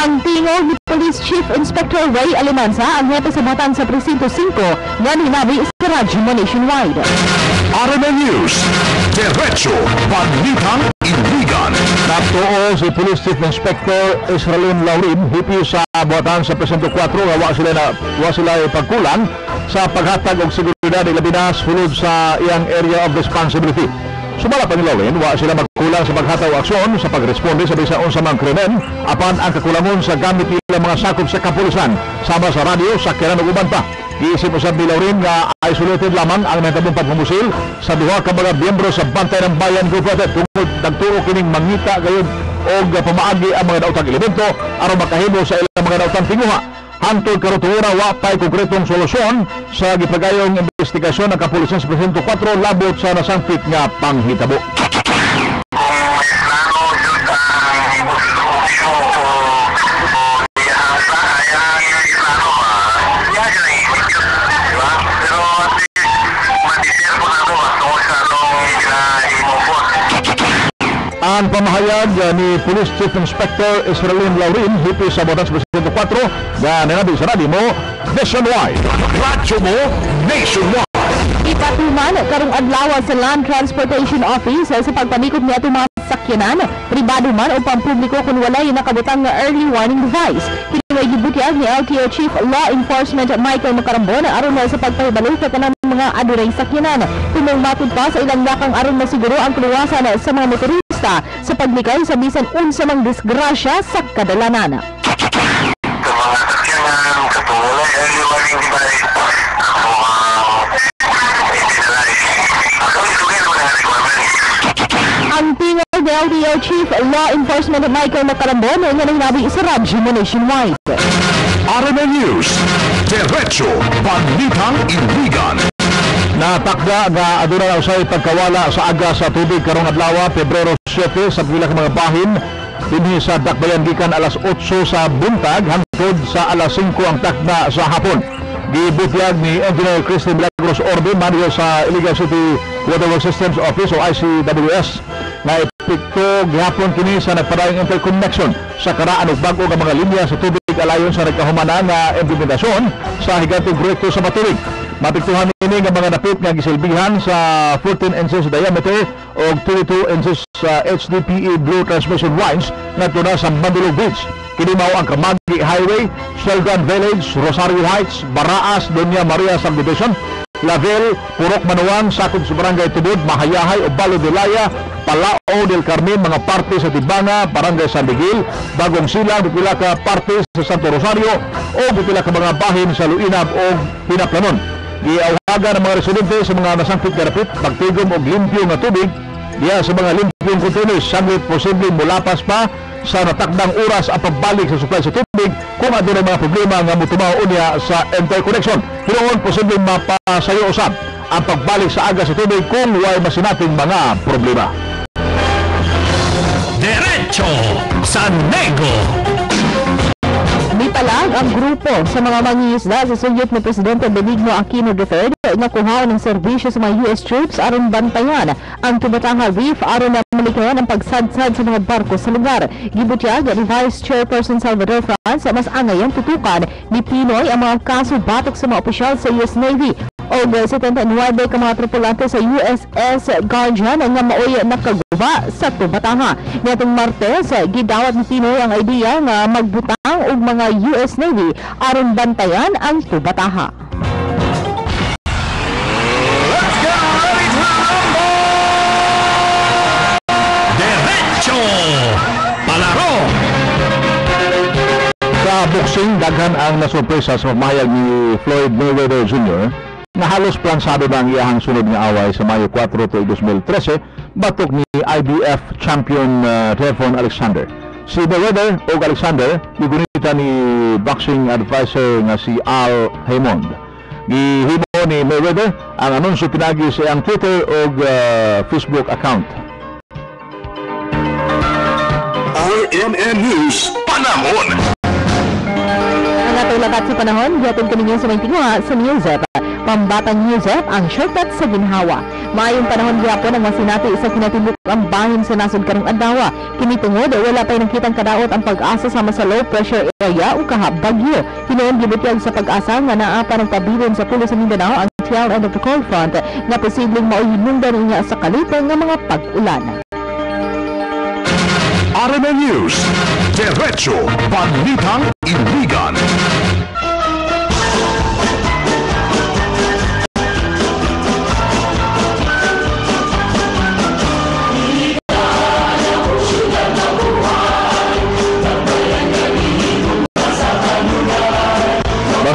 Ang tingog ni Police Chief Inspector Ray Alimansa ang hepe sa batan sa Presinto 5 nga hinabi sa Radyo Mo Nationwide. RMN News, Diretso, Panlitang Iligan. Natuo si Police Chief Inspector Israelin Laurin hipi sa batan sa Presinto 4 nga wa sila pagkulang sa paghatag og seguridad ilabi na sulod sa iyang area of responsibility. Sumala pa ni Laurin, wa sila magkulang sa paghatag og aksyon sa pagresponde sa bisan unsa mang krimen apan ang kakulangon sa gamit nila mga sakop sa kapulisan sama sa radyo, sakyanan ug uban pa. Giisip usab ni Laurin nga isolated lamang ang nahitabong pagmumusil sa duha ka mga miyembro sa Bantay ng Bayan Group tungod nagtuo kining mangita gayud og pamaagi ang mga daotang elemento aron makahimo sa ilang mga daotang tinguha. Hantod karon tuura wa pay konkretong solusyon sa gipagayong investigasyon ng kapulisan sa Presinto 4 labot sa nasangpit nga panghitabo. Ang pamahayag ni Police Chief Inspector Israelin Laurin hipi sa batan sa Presinto 4 na nanabi sa radyo mo nationwide. Radyo mo nationwide. Ipatuman karong adlaw sa Land Transportation Office sa pagpanikot niya itong mga sakyanan, pribado man o pampubliko kung walay nakabutang nga early warning device. Kini gibutyag ni LTO Chief Law Enforcement Michael Macarambon aron sa pagpahibalo sa tanang mga aduray sakyanan. Tumong matod pa sa ilang lakang aron masiguro ang kaluwasan sa mga motorista sa paglikay sa bisan unsa mang disgrasya sa kadalanan. Sa mga sakyanan, katulad early warning device, ang tingog ni LTO Chief Law Enforcement Michael Macarambon nga nangnabi sa Radyo Mo Nationwide. RMN News, Diretso, Panlitang Iligan. Natakda nga aduna na usay pagkawala sa aga sa tubig karong adlaw Pebrero 7 sa pila ka mga bahin dinhi sa dakbayan gikan alas 8 sa buntag hangtod sa alas 5 ang takda sa hapon. Gibutyag ni Engineer Christy Milagros Orbe, manager sa Iligan City Waterworks Systems Office o ICWS, na epekto gihapon kini sa nagpadayong interconnection sa karaan ug bag-o nga mga linya sa tubig alayon sa nagkahumanan nga implementasyon sa higanteng proyekto sa matubig. Mapektuhan ini nga mga napit nga gisilbihan sa 14 inches diameter o 22 inches sa HDPE Blue Transmission Lines ngadto na sa Mandulog Beach. Kini mao ang Kamagi Highway, Selgan Village, Rosario Heights, Baraas, Doña Maria Subdivision, Lavel, Purok Manuan, sakop sa Barangay Tubod, Mahayahay, Obalo de Laya, Palao del Carmen, mga parte sa Tibana, Barangay San Miguel, Bagong Silang, pipila ka parte sa Santo Rosario o pipila ka mga bahin sa Luinab o Pinaplanon. Giawagan ang mga residente sa mga nasangpit garapit, pagtigom o limpyo nga tubig diya sa mga limpyong containers, saglit posibleng mulapas pa sa natakdang oras ang pagbalik sa supply sa tubig kung adunay mga problema nga motumaw unya sa interconnection. Hinuon posibleng mapasayo usab ang pagbalik sa aga sa tubig kung way masinating mga problema. Derecho sa Nego. Nipalag ang grupo sa mga mangingisda sa sulyot ni Presidente Benigno Aquino III na kuhaon ng serbisyo sa mga US troops aron bantayan ang Tubatanga Reef aron na malikayan ang pagsadsad sa mga barko sa lugar. Gibutyag ni Vice Chairperson Salvador Franz mas angay ang tutukan ni Pinoy ang mga kaso batok sa mga opisyal sa US Navy o 79 ka mga tripulante sa USS Guardian nga maoy nakaguba sa Tubatanga. Nitong Martes, gidawat ni Pinoy ang idea nga magbutang og mga US Navy aron bantayan ang Tubatanga. Let's get ready to rumble! Derecho palaro! Sa boxing, daghan ang nasurpresa sa pagmayag ni Floyd Mayweather Jr. na halos plansado na ang iyahang sunod nga away sa Mayo 4 tuig 2013 batok ni IBF champion Tevon Alexander. Si Mayweather o Alexander gigunita ni boxing advisor nga si Al Haymond. Gihimo ni Mayweather ang anunsyo pinagi sa iyang Twitter o Facebook account. RMN News Panahon. Ang atong lakat sa panahon, gihatod kaninyo sa may tingwa sa Newsep. Pambatang Newsep ang shortcut sa ginhawa. Maayong panahon gyapon ang masinati sa kinatibuk ang bahin sa nasod karong adlaw. Kini tungod wala pay nakitang kadaot ang pag-asa sama sa low pressure area o kaha bagyo. Hinuon gibutyag sa pag-asa nga naa pa ng tabilin sa pulo sa Mindanao ang tail end of the cold front nga posibleng mauhinungdan niya sa kalitan nga mga pag-ulan. RMN News Derecho Balitang Iligan.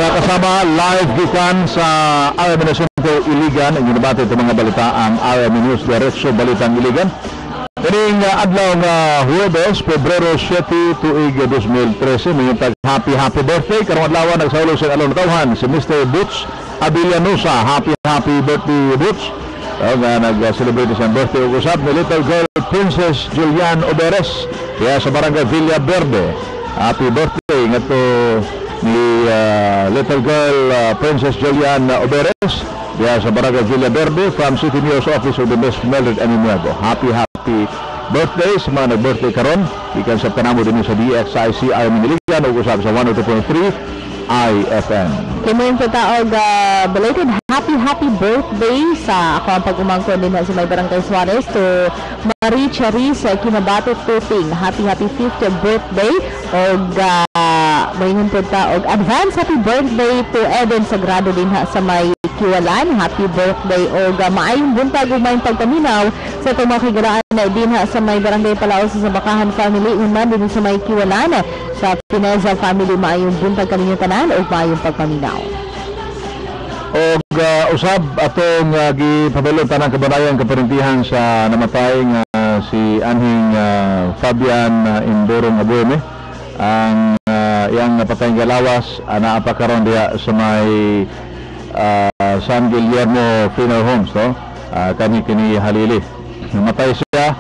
Kasama live gikan sa RMN Center Iligan ang ginabati ito mga balita ang RMN News Derecho Balitang Iligan. Kaning adlaw nga Huwebes, Pebrero 7 tuig 2013, may happy birthday karong adlaw nagsaulo sa alon tawhan si Mr. Butch Abillanusa. Happy birthday Butch. Nga nag-celebrate siyang birthday ug usab ni little girl Princess Julian Oberes kaya sa barangay Villa Verde. Happy birthday ngato ni little girl Princess Julian Oberes kaya sa barangay Villa Verde from City Mayor's Office of the Miss Mildred Animuego. Happy birthday sa mga nag-birthday karon ikan sa panamo din sa DXIC RMN Iligan ug usab sa 102.3 IFM. Kimo yung pagkaog belated happy birthday sa ako ang pag-umangkon din sa may barangay Suarez to Marie Charisse Kinabato Tuting. Happy 5th birthday og mayingon po ta og advance happy birthday to Eden Sagrado din sa may Kiwalan. Happy birthday og maayong buntag ug maayong pagpaminaw sa itong mga kigaraan na din sa may barangay Palaos sa Bakahan family man din sa may Kiwalan. Sa Pineza family maayong buntag kaninyong tanan ug maayong pagpaminaw. Og usab atong gipabalon tanang kababayan kaparintihan sa namatay nga si anhing Fabian Imborong Abueme. Ang iyang napatay nga lawas naa pa karon diha sa may San Guillermo Funeral Homes no. Kini halili. Namatay siya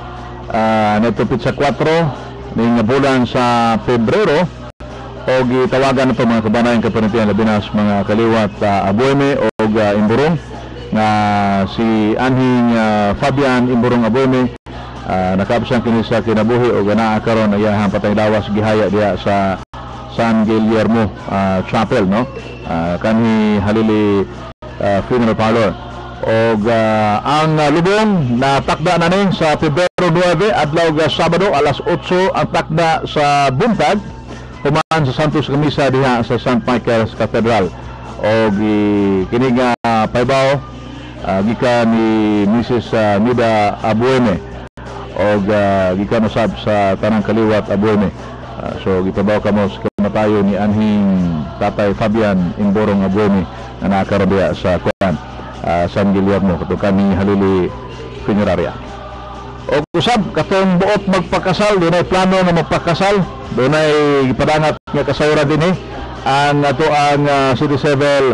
natupit sa 4 ning bulan sa Pebrero o gitawagan nato mga kababayan kaparintihan labi na sa mga kaliwat Abueme o Imborong nga si anhing Fabian Imborong Abueme nakaabsang kini sa kinabuhi o ganaa karon iyahang patay lawas gihaya diha sa San Guillermo Chapel no. Kanhi halili funeral parlor og ang lubong na takda na ning sa Pebrero 9 adlaw ga Sabado alas 8 ang takda sa buntag human sa Santos Camisa diha sa St. Michael's Cathedral og kini nga paybaw gikan ni Mrs. Nida Abueme og gikan usab sa tanang kaliwat Abueme. So gipabaw kamo sa kamatayon ni anhing Tatay Fabian Imborong Abueme na nakaroon diha sa San Guillermo katukan ni halili funeraria. O usab katong buot magpakasal, doon ay plano nga magpakasal, doon ay ipadangat nga kasawra din ang ato ang City Civil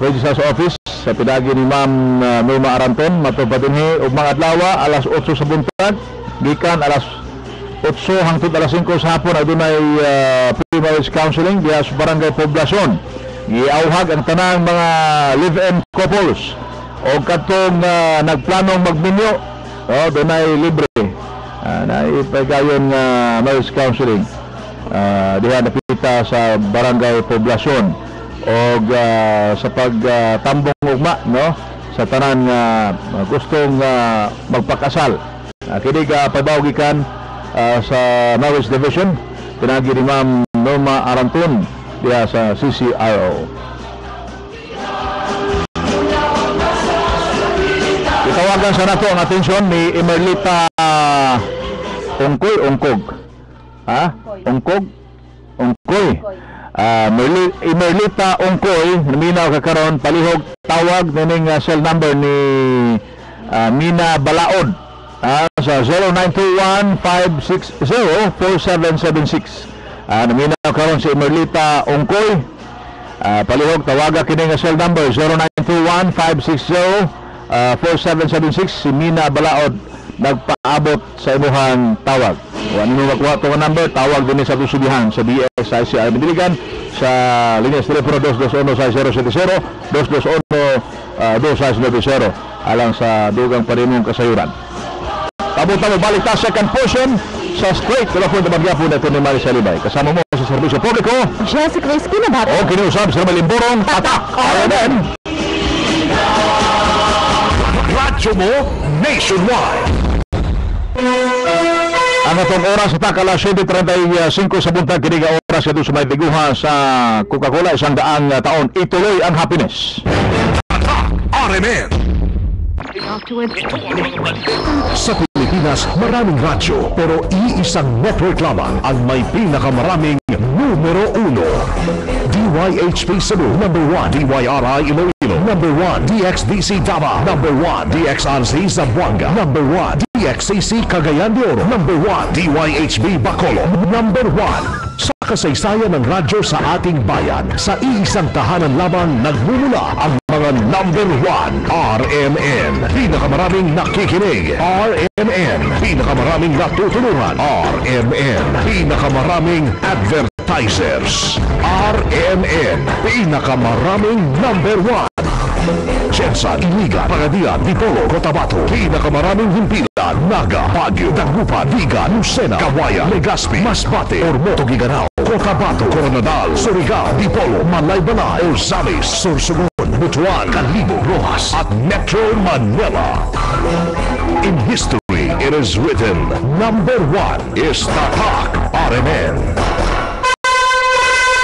Registrar's Office sa pinagi ni Ma'am Norma Aranton matupad dinhi ug mga adlaw alas 8 sa buntag gikan alas 8 hangtod alas 5 sa hapon adunay pre-marriage counseling diha sa Barangay Poblacion. Giauhag ang tanang mga live-in couples o katong nagplanong magminyo dunay libre na ipagayon marriage counseling diha napita sa Barangay Poblacion og sa pagtambong ugma sa tanan nga gustong magpakasal. Kini pabaw gikan sa Marriage Division pinagi ni Ma'am Norma Aranton diha sa CCRO. Itawagan sa nato ang atensyon ni Emerlita Ongkoy. Emerlita Ongkoy, naminaw ka karon palihog tawag ning cell number ni Mina Balaod sa 0921-560-4776. Naminaw karon si Emerlita Ongkoy. Palihog tawaga kini nga cell number 0921-560-4776. Si Mina Balaod nagpaabot sa imuhang tawag. Kung ano makuha itong number, tawag din sa tusubihan sa BSICI Mediligan sa linyas telepono 221-6070, 221-2690 alang sa dugang parimong kasayuran. Pabuta mo balik ta second portion sa straight telephone na magyapon na ito ni Marisa Libay. Kasama mo sa serbisyo publiko Jessica Esquina ba? O kiniusap sa Malimburong Tatak RMN. Radyo mo nationwide. Ang atong oras sa takala 7:35 sa buntag kini nga oras sa may biguha sa Coca-Cola 100 taon. Ituloy ang happiness. RMN. Sa Pilipinas, maraming radyo pero iisang network lamang ang may pinakamaraming numero 1. DYHP Cebu, number 1. DYRI Iloilo, number 1. DXDC Davao, number 1. DXRC Zamboanga, number 1. DXCC Cagayan de Oro, number 1. DYHB Bacolod, number 1. Sa kasaysayan ng radyo sa ating bayan, sa iisang tahanan lamang nagmumula ang mga number 1. RMN, pinakamaraming nakikinig. RMN, pinakamaraming natutulungan. RMN, pinakamaraming advertisers. RMN, pinakamaraming number 1. Jensan, Iligan, Pagadian, Dipolo, Cotabato, pinakamaraming himpilan. Naga, Baguio, Dagupan, Viga, Lucena, Kawayan, Legazpi, Masbate, Ormoto, Giganao, Cotabato, Coronadal, Surigao, Dipolo, Malaybalay, El Zales, Sorsogon, Butuan, Calibo, Rojas, at Metro Manila. In history, it is written, number 1 is Tatak RMN.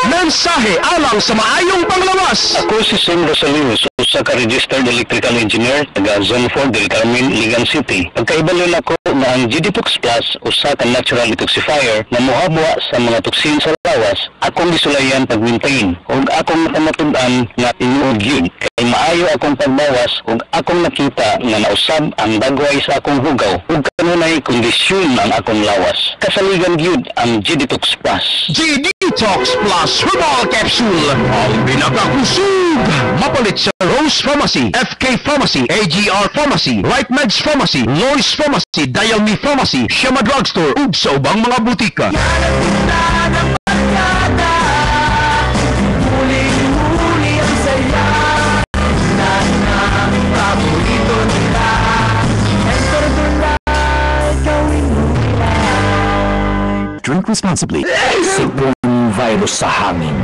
Mensahe alang sa maayong panglawas. Ako si Sam Rosalinos, usa ka registered electrical engineer taga Zone 4 del Carmen, Iligan City. Pagkaibalon ako na ang GDTOX Plus, usa ka natural detoxifier na mohabwa sa mga toksin sa lawas, akong gisulayan pag-maintain ug akong nakamatudan nga tinuod yun. Kay maayo akong pagbawas ug akong nakita nga nausab ang dagway sa akong hugaw ug kanunay kondisyon ang akong lawas. Kasaligan gyud ang GDTOX Plus. GDTOX Plus Herbal Capsule ang pinakakusog. Mapalit sa Rose Pharmacy, FK Pharmacy, AGR Pharmacy, Right Meds Pharmacy, Lois Pharmacy, Dial Me Pharmacy, Shema Drugstore ug sa ubang mga butika. Drink responsibly. Sipon virus sa hangin.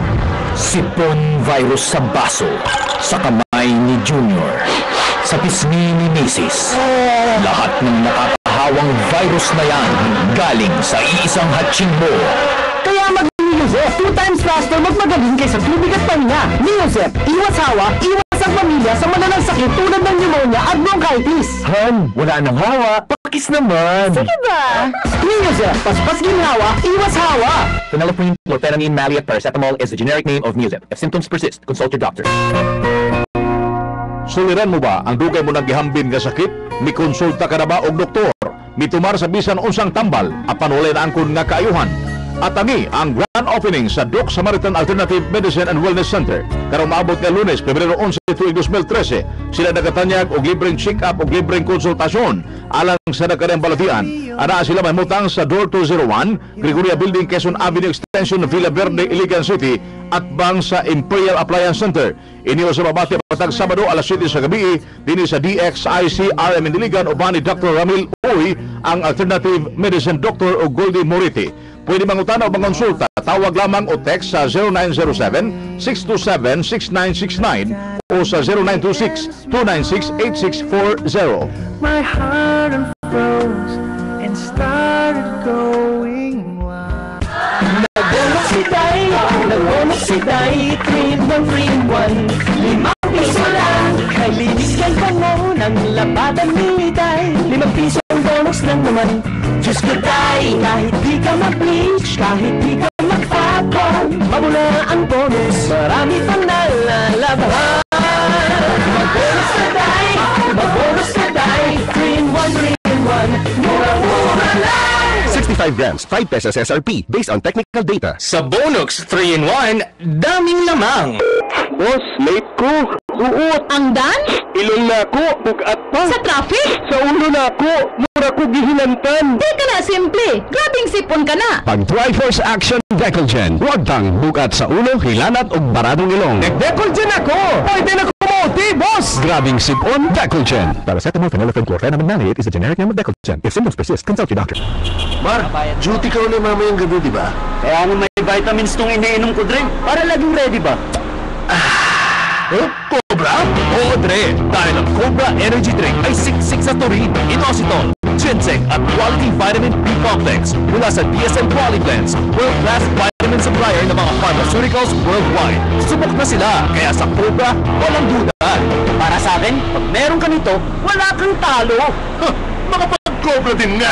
Sipon virus sa baso. Sa kamay ni Junior. Sa pisngi ni Mrs. Lahat ng nakakahawang virus na yan galing sa iisang hatchimbo. Kaya mag-Neosep 2 times faster magmagaling kaysa tubig at pahinga. Neosep, iwas hawa, iwas ang pamilya sa malalang sakit tulad ng pneumonia at bronchitis. Han, wala nang hawa. Pakis naman. Sige ba? Neosep, paspas ginhawa, iwas hawa. Phenylephrine, chlorphenamine, maleate, paracetamol is the generic name of Neosep. If symptoms persist, consult your doctor. Suliran mo ba ang dugay mo nang gihambin nga sakit? Mikonsulta ka na ba og doktor? mitumar sa bisan unsang tambal apan walay na angkon nga kaayuhan. At tami ang grand opening sa Doc Samaritan Alternative Medicine and Wellness Center karong maabot nga Lunes, Pebrero 11 tuig 2013. Sila nagatanyag og libreng check-up og libreng konsultasyon alang sa nagkadang balatian. Ana sila mahimutang sa Door 201, Gregoria Building, Quezon Avenue Extension, Villa Verde, Iligan City at bang sa Imperial Appliance Center. Iniyo sa Mabati patag Sabado alas 7 sa gabi dinhi sa DXIC RM Diligan uban ni Dr. Ramil Uy, ang Alternative Medicine Dr. o Goldie Moriti. Pwede mangutana o mangonsulta, tawag lamang o text sa 0907-627-6969 o sa 0926-296-8640. My heart unfroze and started going wild. Nagulog si Day, 3-1-3-1. 5 piso lang, nalinis kay bango ng labatan ni Day. 5 piso ang bonus lang naman. Diyos ko Day, kahit di ka mag-bleach, kahit di ka magpapon, mabula ang bonus, marami pang nalalabahan. Mag-bonus ka Day, mag-bonus ka Day, 3-1-3-1, mura-mura lang. 65 grams, 5 pesos SRP, based on technical data. Sa Bonux 3-in-1, daming lamang. Boss, late ko. Suot. Ang dan? Ilong na ako, bugat pa. Sa traffic? Sa ulo na ako, mura ko gihinantan. Di ka na simple. Grabing sipon ka na. Pag Triforce Action Decolgen, huwag tang bukat sa ulo, hilanat o baradong ilong. Nag-Decolgen ako! Pwede na kumuti, boss! Grabing sipon, Decolgen. Paracetamol, phenylephrine, chlorpheniramine maleate is the generic name of Decolgen. If symptoms persist, consult your doctor. Mark, duty ka ulit mamayang gabi, di ba? Kaya nga may vitamins tong iniinom ko, Dre. Para laging ready ba? Cobra? Oo, Dre. Dahil ang Cobra Energy Drink ay siksik sa taurine, inositol, ginseng at quality vitamin B complex mula sa DSM Qualiplens, world-class vitamin supplier ng mga pharmaceuticals worldwide. Subok na sila, kaya sa Cobra, walang duda. Para sa akin, pag meron ka nito, wala kang talo. Makapag-Cobra din nga!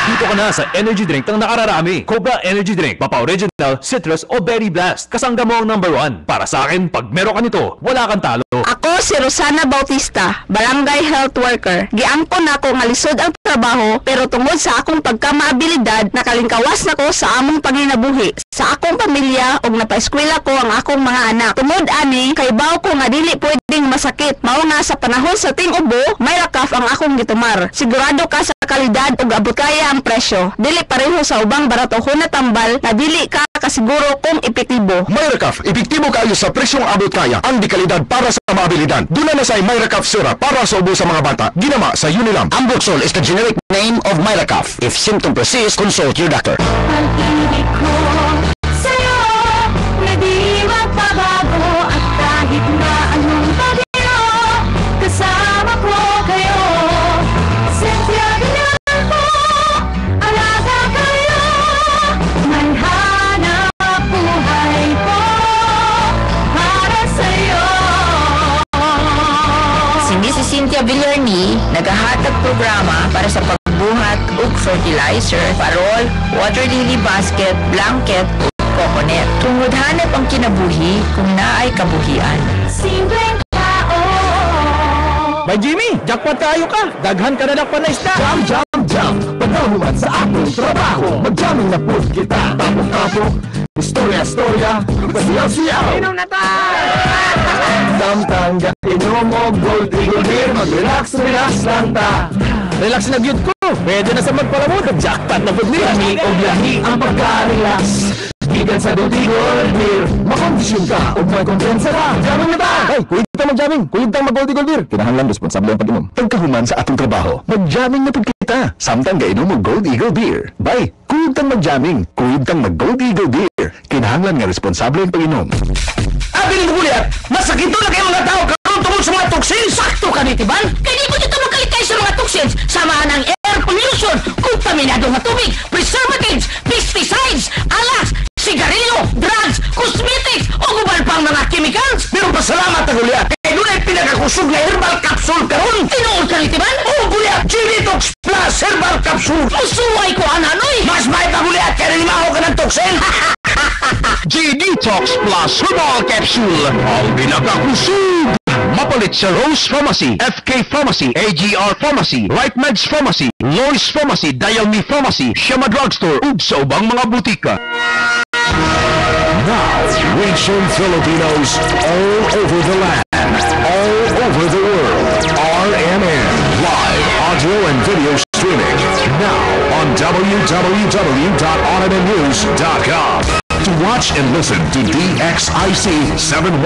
Dito ka na sa energy drink ng nakararami. Cobra Energy Drink, Papa Original, Citrus o Berry Blast. Kasangga mo ang number 1. Para sa akin, pag meron ka nito, wala kang talo. Ako si Rosana Bautista, Barangay Health Worker. Giangkon nako nga lisod ang trabaho pero tungod sa akong pagkamaabilidad nakalingkawas nako sa among panginabuhi. Sa akong pamilya ug napaeskwela ko ang akong mga anak. Tungod ani kay baw ko nga dili pwedeng masakit. Mao nga sa panahon sa ting-ubo, may rakaf ang akong gitumar. Sigurado ka sa kalidad ug abot kaya ang presyo. Dili pareho sa ubang baratohon na tambal na dili ka kasiguro kung epektibo. Myracaf, epektibo kayo sa presyong abot kaya. Ang dekalidad para sa maabilidad. Duna na sa Myracaf syrup para sa ubo sa mga bata. Ginama sa Unilam. Amboxol is the generic name of Myracaf. If symptom persist, consult your doctor. Pag-ibig ko sa'yo na di magbabago at kahit na anong bagyo, kasama ko kayo. Cynthia Villan po, alaga kayo, may hanap buhay po para sa'yo. Sindi si Cynthia Villarni, nagahatag programa para sa pagbuhat ug fertilizer, parol, water lily basket, blanket ug coconut. Tungod hanap ang kinabuhi kung naay kabuhian. Simpleng tao. Bay Jimmy, jackpot tayo ka! Daghan ka na lakpan na isda! Jam, jam, jam! Pagkahuman sa akong trabaho. Mag-jamming na po kita. Tapok-tapok. Istorya-storya. Pasiyaw-siyaw. Inom na tayo! Tamtangga, inom mo, gold eagle beer. Mag-relax, relax lang ta. Relax na gyud ko! Pwede na sa magpalamod. Jackpot na po niya! Lahi o biyahi ang pagka-relax. Gigan sa gold eagle beer. Makondisyon ka o may kompensa ka. Jamming na ta! Ay, kulit tang mag-jamming. Kulit tang mag-gold eagle beer. Kinahanglan responsable ang pag-inom. Pagkahuman sa atong trabaho, mag-jamming na po kita. Samtang gainom mo Gold Eagle Beer. Bay, kulit tang mag-jamming. Kulit tang mag-Gold Eagle Beer. Kinahanglan nga responsable ang pag-inom. Abiling buliat, masakit na kayo mga tao karon tungod sa mga toxins. Sakto ka nitiban? Kaya di mo dito magkalikay sa mga toxins. Samahan ang air pollution, kontaminado nga tubig, preservatives, pesticides, alas, sigarilyo, drugs, cosmetics, o gubal pang mga chemicals. Pero pasalamat ang buliat. Kaya doon ay pinakakusog na herbal capsule karon. Tinuol ka nitiban? O buliat, G-Detox Plus Herbal Capsule. Musuway ko ananoy. Mas may pa buliat kaya nalimaho ka ng toxin. G-Detox Plus Herbal Capsule. Ang pinakakusog. Mapalit sa Rose Pharmacy, FK Pharmacy, AGR Pharmacy, Right Meds Pharmacy, Lois Pharmacy, Dial Me Pharmacy, Shema Drugstore, ug sa ubang mga butika. Now, reaching Filipinos all over the land, all over the world. RMN, live audio and video streaming. Now on www.rmnnews.com. To watch and listen to DXIC 711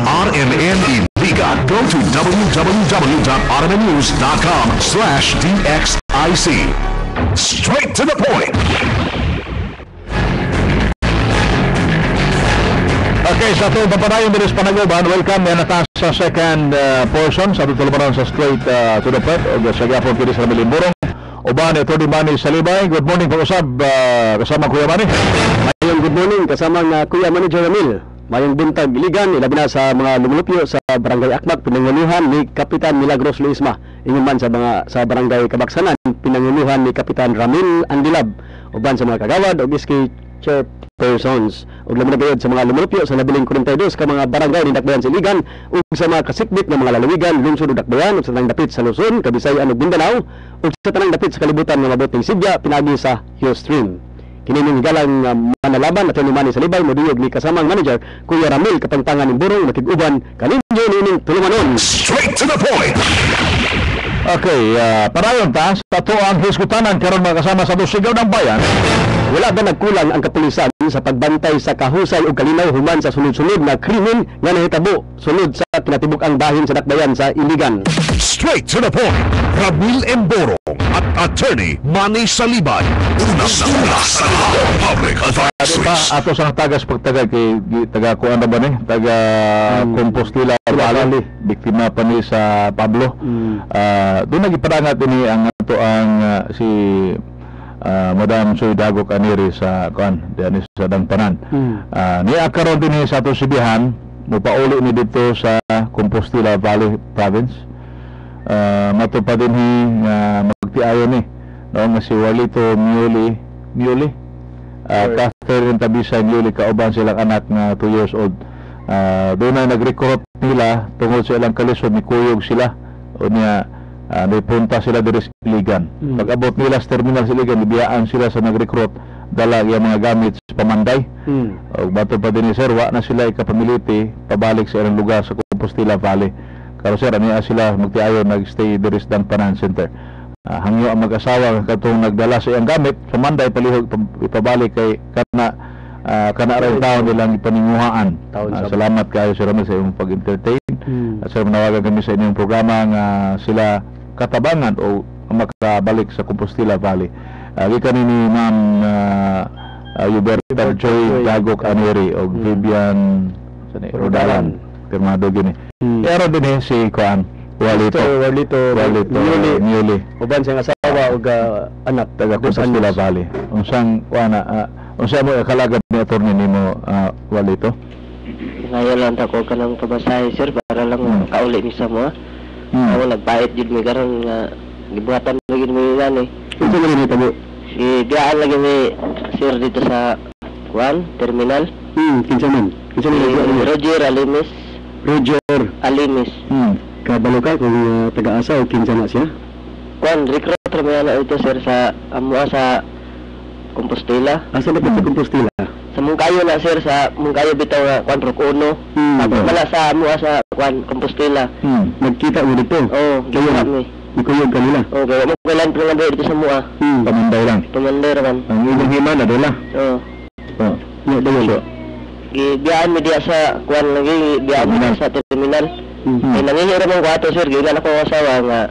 RMN Iligan, go to www.rmnnews.com/DXIC. Straight to the point. Okay, sa itong papanayon din sa Panaguban, welcome yan nata sa second portion sa tutulubaran sa straight to the point o sa gapon kini sa Bilimburong. Uban ito di Manny Salibay. Good morning pag-usab kasama Kuya Manny. Mayong good morning kasama ng Kuya Manny Jeramil. Mayong buntag iligan ilabi na sa mga lumulupyo sa Barangay Akmak pinangunuhan ni Kapitan Milagros Luisma. Ingon man sa mga sa Barangay Kabaksanan pinangunuhan ni Kapitan Ramil Andilab. Uban sa mga kagawad o biski chairpersons ug labi na gayud sa mga lumulupyo sa nabiling 42 ka mga barangay ni Dakbayan sa Iligan ug sa mga kasikbit nga mga lalawigan lungsod ug Dakbayan ug sa tanang dapit sa Luzon, Kabisayan ug Mindanao ug sa tanang dapit sa kalibutan nga mabuting Sidya pinagi sa Ustream. Kini ning galang manalaban ato ni Manny Salibay moduyog ni kasamang manager Kuya Ramil Kapangpangan ng Burong makig-uban kaninyo nining tulumanon. Straight to the point. Okay, parayon ta sa to ang hiskutanan karon mga kasama sa Sigaw ng Bayan. Wala ba nagkulang ang kapulisan sa pagbantay sa kahusay o kalinaw human sa sunod-sunod na krimen nga nahitabo sunod sa kinatibuk-ang bahin sa Dakbayan sa Iligan. Straight to the point. Ramil Emboro at Attorney Manny Salibay. Una sa public advisories. Ato sa tagas pagtagay kay taga kuan na ba ni? Taga Compostela Valley, biktima pa ni sa Pablo. Doon nagiparangat ini ang ato ang si Madam Soy Dagok Aniri sa kuan diyan sa Dangtanan. Niya karon din sa ato sibihan mupauli ni dito sa Compostela Valley Province. Matupad din nga magtiayon ni nga si Walito Miuli Catherine Tabisa Miuli kauban silang anak na 2 years old. Doon na nag-recruit nila tungod sa ilang kalisod ni kuyog sila o niya may punta sila diri sa Iligan. Pag-abot nila sa terminal sa Iligan, ibiyaan sila sa nag-recruit dala yung mga gamit sa pamanday. O bato pa din ni sir, wa na sila ikapamiliti pabalik sa ilang lugar sa Compostela Valley. Karo sir, aniya sila magtiayon nag-stay diri sa Dangtanan Center. Hangyo ang mag-asawa katong nagdala sa iyang gamit sa Manday palihog ipabalik kay kana rin taon nilang ipaninguhaan. Salamat kayo Sir Ramil sa iyong pag-entertain. At sir, manawagan kami sa inyong programa nga sila katabangan o makabalik sa Compostela Valley. Gikan ni Ma'am Huberta Joy Dagok Aniri o Vivian Rodalan firmado gini. Pero din si Kuan Walito Miuli uban siyang asawa ug anak taga Compostela Valley. Unsang kuana unsa mo kalagad ni attorney nimo Walito? Ngayon lang ako kanang pabasahe sir para lang kauli ni sa mo. Ako nagbayad jud mi karon nga gibuhatan lagi mi ngani. Ito lagi ni tabo. Si diaan lagi mi sir dito sa Kuan terminal. Kinsa man? Roger Alimis. Kabalo ka kung taga-asa o kinsa na siya? Kuan recruit ra na ito sir sa amua sa Compostela. Asa na sa Compostela? Sa Mungkayo na sir, sa Mungkayo bitaw nga Kuan Rocono. Tapos wala sa amua sa Kuan Compostela. Nagkita mo dito? Oo, ginawa mi. Ikuyog kanila? Oo, kaya mo kailan pa nga dito sa mua. Pamanday lang. Pamanday raman. Ang ilang himana dola. Oo. Yo dayon. Gibiyaan mi diya sa Kuan lagi, biyaan mi sa terminal. Kaya nangihiram ang kwato sir, gina ako asawa nga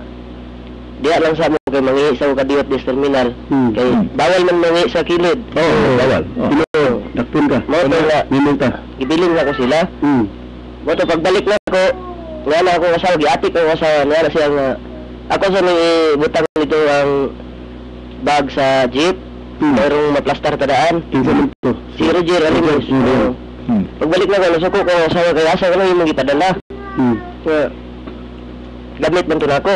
diya lang sa mo kay mangihi sa kadiyot dis terminal. Kay bawal man mangihi sa kilid. Bawal. Dakpon ka. Mo na nimong ta. Gibiling na ko sila. Mo to pagbalik na ko, nga na ako asawa giatik ko asawa na siya nga ako sa may butang nito ang bag sa jeep. Mayroong maplastar tadaan. Si Roger Alimis. Pagbalik na ko, nasuko ko asawa kay asa ko lang yung mga ipadala. Gamit man ito na ako.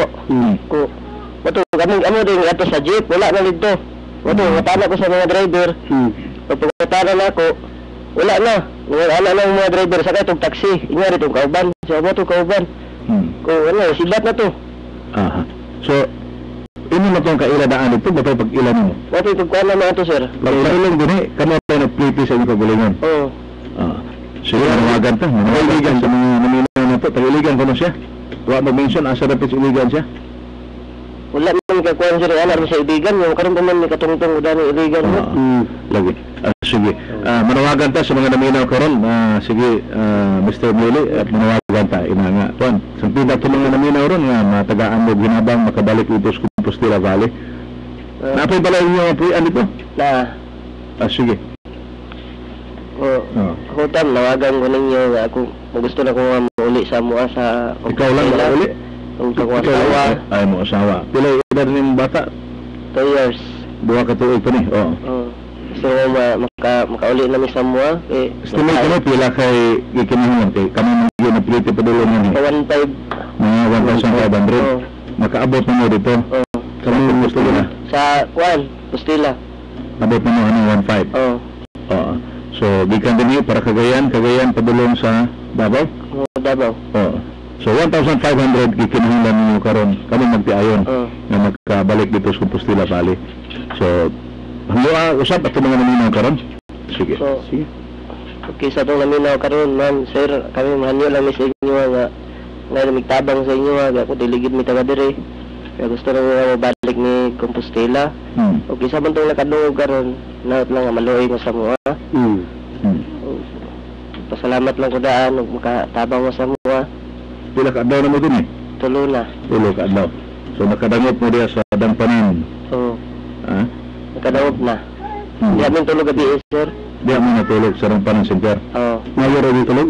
Wato, kaming ano din ato sa jeep, wala na dito. Wato, matana ko sa mga driver. Pag matana na ako, wala na. Wala na ng mga driver, sakay itong taxi. Inyari itong kauban. Siya mo itong kauban. Kung ano, sibat na to. Aha. So, ini mo itong kailadaan ito, ba ito pag-ilan mo? Bakit pagkuhan naman ito, sir? Pag-ilan din eh, kami tayo nag-play sa inyong kagalingan. Oo. Sige, manawagan ta. Manawagan sa mga naminaw na ito. Tag-iligan ko na siya. Tuwa mag-mention, asa dapat iligan siya? Wala naman kakuha sir, alam sa ibigan. Yung karoon pa man may katungtong udah ng ibigan mo. Lagi. Sige. Manawagan ta sa mga naminaw karon. Sige, Mr. Mili, manawagan ta. Ina nga. Tuan, sampida ito mga naminaw ron nga matagaan mo ginabang makabalik ito sa Compostela Valley. Napay pala yung puyan dito? Sige. Ako tam, nawagan ko ninyo nga ako gusto na ko nga mauli sa mua sa... Ikaw lang mauli? Ang asawa. Ay mo asawa. Pila edad ng bata? 2 years. Buha ka tuig pa ni? Oo. Gusto ko makauli namin sa mua. Estimate ko pila kay ikinahon kay kami mga na-plate pa dulo nga ni? 1,500. Mga 1,500? Makaabot mo dito? Kami gusto na? Sa Compostela. Abot mo ano 1,500? Oo. So, gikan din para Cagayan padulong sa Davao? Davao. Oo. So, 1,500 gikinahanglan ninyo karon kami magtiayon na magkabalik dito sa Compostela Valley. So, usap ato mga naminaw karon? Sige. Sige. Okay, sa itong naminaw karon, man, sir, kami mahanyo lang sa inyo nga namigtabang sa inyo nga ako diligid mi taga dire. Kaya gusto na nga mabalik ni Compostela. Okay, sa bantong nakadungog karon, naot lang nga maluoy nga sa mua. Pasalamat lang ko daan ug makatabang mo sa mua. Pila ka adlaw na mo din eh? 3 na. 3 ka adlaw. So nakadangot mo diya sa Dangpanan. Nakadungog na. Di amin tulog gabi sir. Di amin natulog sa Dangpanan Center. Ngayon rin tulog?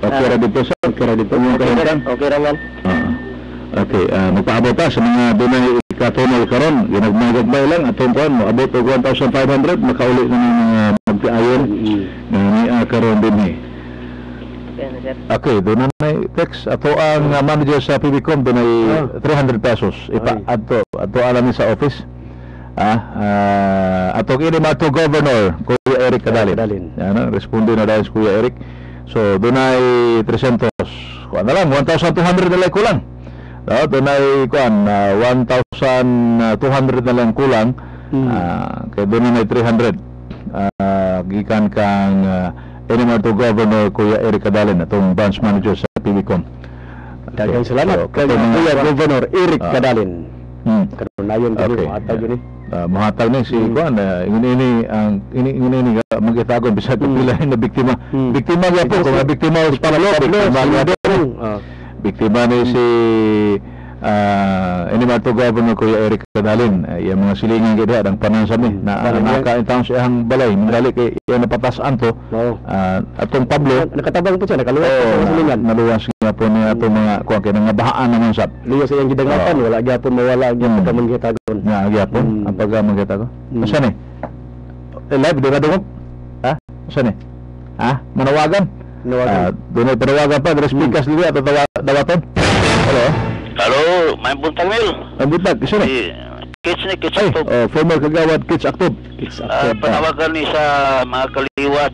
Okay ra dito sir? Okay ra dito mo kahitan? Okay ra man. Okay, magpaabot ta sa mga dunay ikatunol karon, ginagmagagbay lang atong kuan mo abot og 1,500 makauli na ng mga magtiayon nga niya karon din eh. Okay, doon na text ato ang manager sa PBCom doon ay 300 pesos ipa-adto alam sa office. Ato kini mato Governor Kuya Eric Cadalin. Yan, responde na dahil si Kuya Eric. So doon ay 300. Kuan na lang 1,200 na lang kulang. Doon ay kuan 1,200 na lang kulang. Kaya doon na 300. Gikan kang Enemarto Governor Kuya Eric Cadalin atong branch manager sa PBCom. Daghang salamat kay Kuya Governor Eric Cadalin. Karon nayon dito atag ni. Mahatag ni si kuan ini magitagon bisag pila na biktima. Biktima gyud po kung biktima sa panalo. Biktima ni si Enemarto Governor Kuya Eric Cadalin. Yung mga silingan gida ang panansa ni na nakaintang sa iyang balay mangali kay iya napatasan to. Atong Pablo nakatabang po siya nakaluwas sa silingan. Naluwas niya po niya atong mga kuan kay nangabahaan naman sab. Luwas iyang gidangatan wala gyapon mawala gyapon pagmangitagon. Nga gyapon ang pagmangitagon. Asa ni? Live dira dungog? Asa ni? Manawagan? Doon ay panawagan pa, speakers dito at dawaton. Hello, may buntag Mil. Ang buntag, isa ni? Kids Actob. Former kagawad Kids Actob. Panawagan ni sa mga kaliwat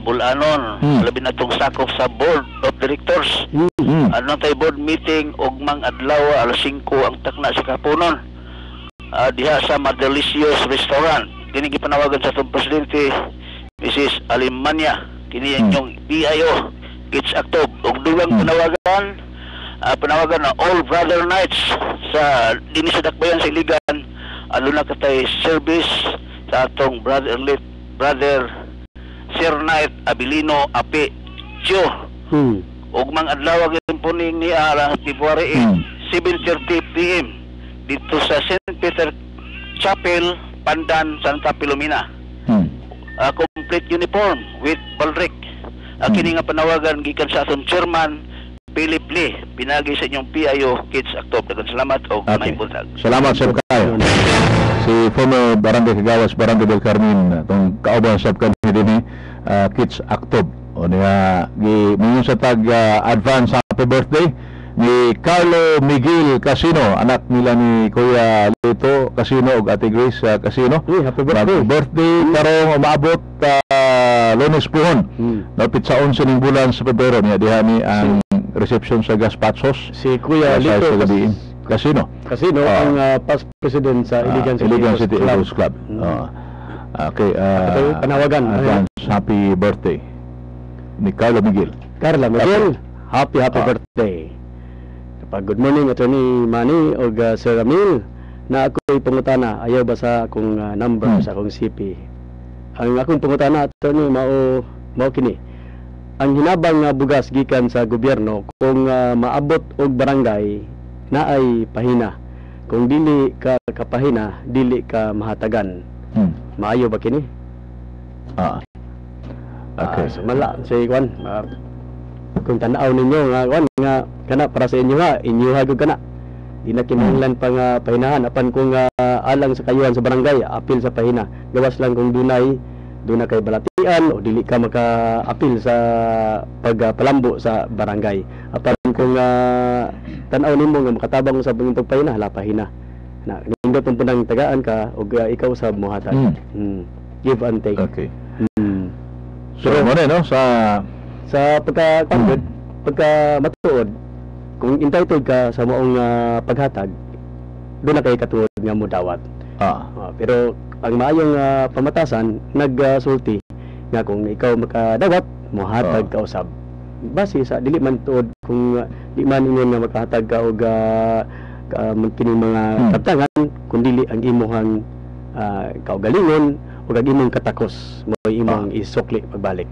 Bulanon, labi na itong sakop sa Board of Directors. Ano tayo board meeting og mang adlaw alas 5 ang takna sa kapunon. Diha sa Madelicious Restaurant. Kini gipanawagan sa itong Presidente Mrs. Alimania. Kini yung PIO Kids Actob. Og dugang panawagan na All Brother Nights sa dini sa Dakbayan sa Iligan. Ano na katay service sa atong brother Sir Knight Abilino Ape Chio. Og mang adlaw gyud po ni alas February 7:30 PM dito sa St. Peter Chapel, Pandan, Santa Filomena. Complete uniform with balrik. Kini nga panawagan gikan sa atong chairman Philip Lee, pinagi sa inyong PIO Kids Actob. Daghang salamat o may buntag. Salamat sir kayo. Si former Barangay Kagawas, Barangay del Carmen, itong kauban sab kami din Kids Actob. O niya, mingon sa tag advance happy birthday ni Carlo Miguel Casino, anak nila ni Kuya Lito Casino ug Ate Grace Casino. Happy birthday karong umaabot Lunes puhon. Napit sa 11 ning bulan sa Pebrero niya diha ni ang reception sa Gaspatsos. Si Kuya Lito Casino. Ang past president sa Iligan City Eagles Club. Okay, panawagan. Advance happy birthday ni Carla Miguel. Happy birthday. Good morning, Attorney Manny o Sir Ramil. Na ako'y pangutana, ayaw ba sa akong number sa akong CP? Ang akong pangutana, Attorney, mao kini. Ang hinabang bugas gikan sa gobyerno kung maabot og barangay na ay pahina. Kung dili ka kapahina, dili ka mahatagan. Maayo ba kini? Okay. So mala say kwan. Kung tanaw ninyo nga kana para sa inyo inyo hagod kana. Di na kinahanglan pa nga pahinahan apan kung alang sa kayuhan sa barangay apil sa pahina. Gawas lang kung dunay kay balatian o dili ka maka-apil sa pagpalambo sa barangay. Apan kung tanaw nimo nga makatabang sa pagpahina hala pahina. Na nindot ang punang tagaan ka o ikaw sa muhatag. Give and take. Okay. So mo no sa pagka matuod kung entitled ka sa maong paghatag doon na kay katuod nga mo dawat. Pero ang maayong pamatasan nagsulti nga kung ikaw makadawat mohatag ka usab base sa dili man tuod kung di man ingon nga makahatag ka og kining mga kabtangan kung dili ang imuhang kaugalingon o ang imong katakos mo imong isukli pagbalik.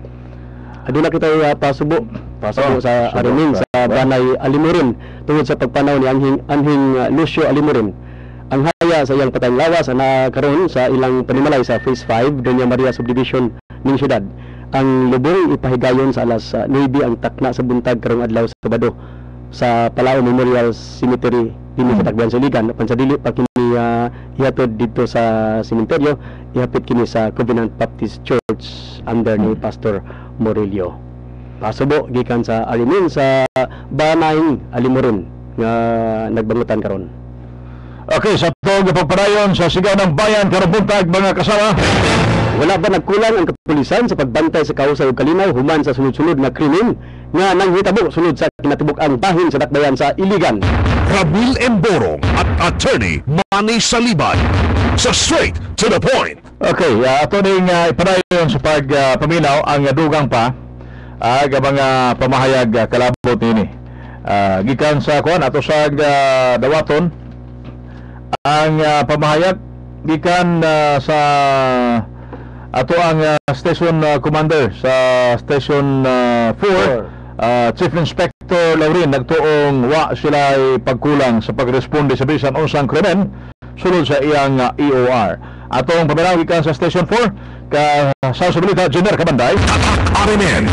Aduna kita pasubo sa Arimin sa Banay Alimurin tungod sa pagpanaw ni Anhing Lucio Alimurin. Ang haya sa iyang patayng lawas na karon sa ilang panimalay sa Phase 5 Doña Maria Subdivision ning syudad. Ang lubong ipahigayon sa alas 9 ang takna sa buntag karong adlaw sa Sabado sa Palao Memorial Cemetery dinhi sa Tagbian Siligan. Apan sa dili pa kini ihatod dito sa sementeryo, ihapit kini sa Covenant Baptist Church under ni Pastor Morillo. Pasubo gikan sa Arimin sa Banay Alimurin nga nagbangutan karon. Okay, sa tuog pagpadayon sa Sigaw ng Bayan karong buntag mga kasama. Wala ba nagkulang ang kapulisan sa pagbantay sa kausay ug kalinaw human sa sunod-sunod na krimen nga nanghitabo sunod sa kinatibuk-ang bahin sa dakbayan sa Iligan? Ramil Emborong at Attorney Manny Saliban sa Straight to the Point. Okay, ato ning ipadayon sa pagpaminaw ang dugang pa mga pamahayag kalabot nini. Gikan sa kuan ato sa dawaton ang pamahayag gikan sa ato ang station commander sa station 4 Chief Inspector Laurin nagtuong wa sila ay pagkulang sa pagresponde sa bisan unsang krimen sulod sa iyang EOR. Atong paminaw gikan sa station 4 ka South Balita Jenner Kabanday. RMN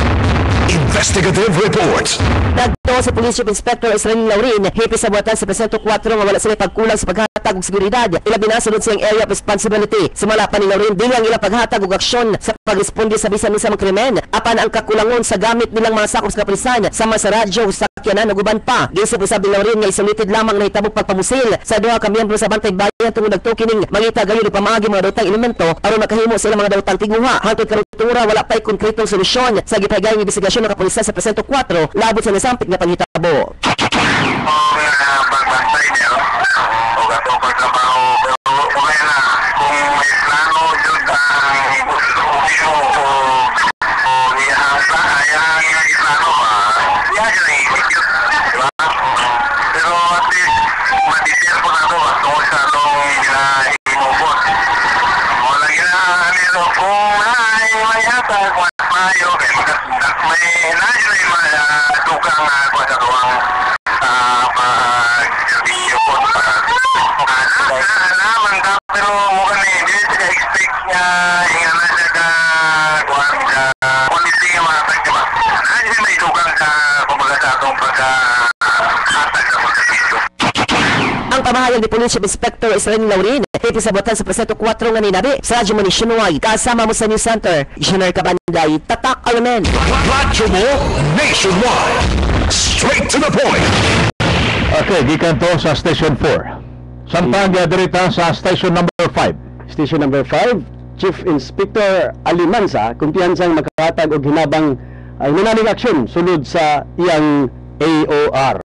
Investigative Report. Nagto sa Police Chief Inspector Israel Laurin, hipi sa buwatan sa Presento 4 nga wala sila pagkulang sa paghatag og seguridad. Ilabi na sunod sa area of responsibility. Sumala pa ni Laurin dili ang ilang paghatag og aksyon sa pagresponde sa bisan unsa mang krimen. Apan ang kakulangon sa gamit nilang mga sakop sa kapulisan sama sa radyo sakyanan ug uban pa. Gisab usab ni Laurin nga isolited lamang nahitabo pagpamusil sa duha ka miyembro sa Bantay Bayan tungod nagto kining mangita gayon og pamaagi mga dawtang elemento aron makahimo sa ilang mga dawtang tiguha. Hangtod karon wala pa'y konkretong solusyon sa gipahigayong investigasyon ng kapulisan sa Presento 4 labot sa nasampit na panghitabo. Pagbantay niya o gatong pagtrabaho pero okay na kung may plano dyan ang gusto o niyahasa ayang plano yan yung ikikit diba? Pero at least matisir po na ito tungkol sa itong ginahimubot wala ginahimubot kung may hatag mayo may nandiyo yung mga tukang kwa sa tuwang pag-servisyo po alaman ka pero mukha na hindi siya expect niya yung na siya ka kuhan ka quality nga mahatag diba nandiyo may tukang ka kumbaga sa atong pagkahatag sa pag-servisyo. Ang pamahayag ni Police Chief Inspector Israel Laurin hipi sa buwatan sa Presento 4 nga ninabi sa Radyo Nationwide kasama mo sa News Center Jenner Kabanday Tatak RMN. Radyo mo Nationwide straight to the point. Okay, gikan to sa Station 4 samtang dirita sa Station number 5. Station number 5 Chief Inspector Alimansa kumpiyansang makahatag og hinabang hinananing aksyon sulod sa iyang AOR.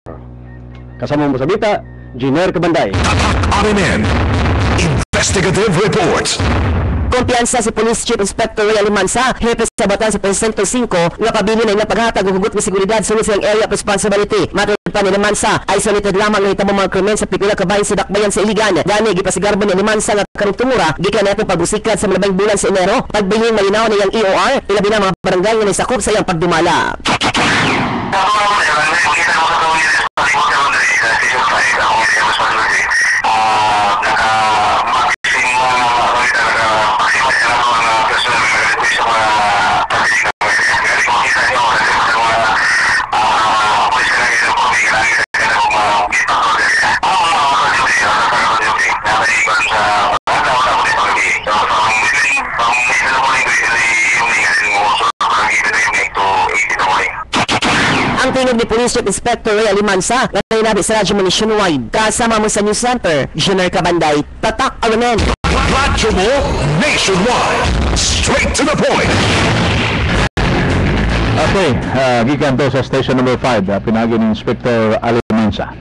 Kasama mo sa bita, Jiner Kabanday. RNN Investigative Report. Kumpiyansa si Police Chief Inspector Ray Alimansa, hepe sa batan sa Presinto 5, nga pabili na napaghatag og hugot nga seguridad sunod silang area of responsibility. Matod pa ni Alimansa, isolated lamang ng hitabo mga krimen sa pipila kabahin sa dakbayan sa Iligan. Gani gipasigarbo ni Alimansa nga karong tumura, gikan nato pagbusikad sa malabing bulan sa Enero, pagbiling malinaw na yang EOR, ilabi na mga barangay nga naisakop sa iyang pagdumala. Ang tingog ni Police Chief Inspector Ray Alimansa na nainabi sa Radyo Nationwide. Kasama mo sa News Center, Jiner Kabanday, Tatak RNN. Radyo mo nationwide. Straight to the point. Okay, gikan to sa station number 5, pinagi ni Inspector Alimansa.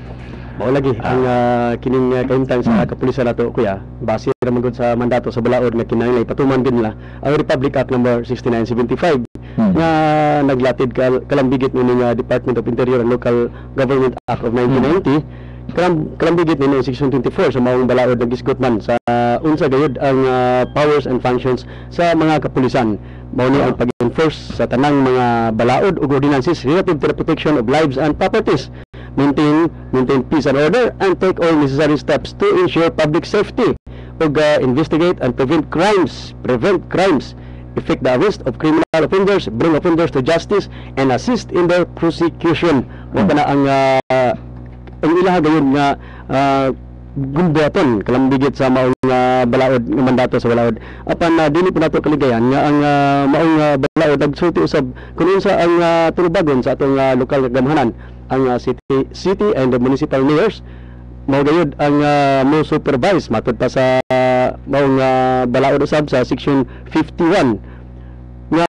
Mao lagi ang kining kahimtang sa kapulisan nato kuya, base ra man gud sa mandato sa balaod nga kinahanglan ipatuman gid nila ang Republic Act number 6975 nga naglatid kalambigit ni Department of Interior and Local Government Act of 1990. Kalambigit ni Section 24 sa maong balaod nagisgot man sa unsa gayud ang powers and functions sa mga kapulisan. Mao ni ang pag-enforce sa tanang mga balaod ug ordinances relative to the protection of lives and properties, maintain peace and order, and take all necessary steps to ensure public safety, ug investigate and prevent crimes, effect the arrest of criminal offenders, bring offenders to justice, and assist in their prosecution. Mo kana ang ilaha gayud nga gumbuhaton kalambigit sa maong balaod nga mandato sa balaod. Apan dili po nato kaligayan nga ang maong balaod nagsulti usab kun unsa ang tulubagon sa atong lokal gamhanan, ang city and the municipal mayors. Mao gayud ang mo supervise matud pa sa maong balaod usab sa section 51 nga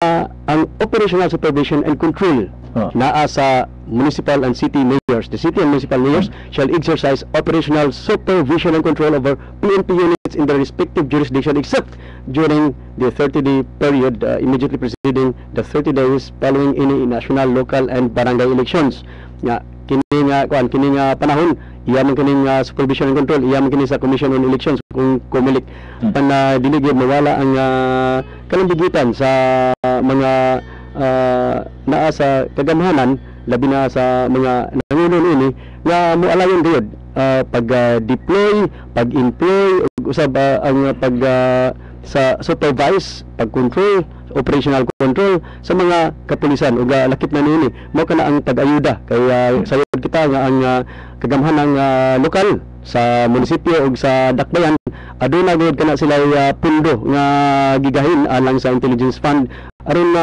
ang operational supervision and control naa sa municipal and city mayors. The city and municipal mayors shall exercise operational supervision and control over PNP units in their respective jurisdiction except during the 30-day period immediately preceding the 30 days following any national, local, and barangay elections. Nga kini nga panahon iya man kining supervision and control, iya man kini sa Commission on Elections kung kumilik pan dili gyud mawala ang kalambigitan sa mga naa sa kagamhanan, labi na sa mga nangunon ini nga moalayon gayud pag-deploy, pag-employ usab ang sa supervise, pag-control, operational control sa mga kapulisan ug lakip na niini mao kana ang pag-ayuda kay sayod kita nga ang kagamhanang lokal sa munisipyo ug sa dakbayan aduna gud kana sila pundo nga gigahin alang sa intelligence fund aron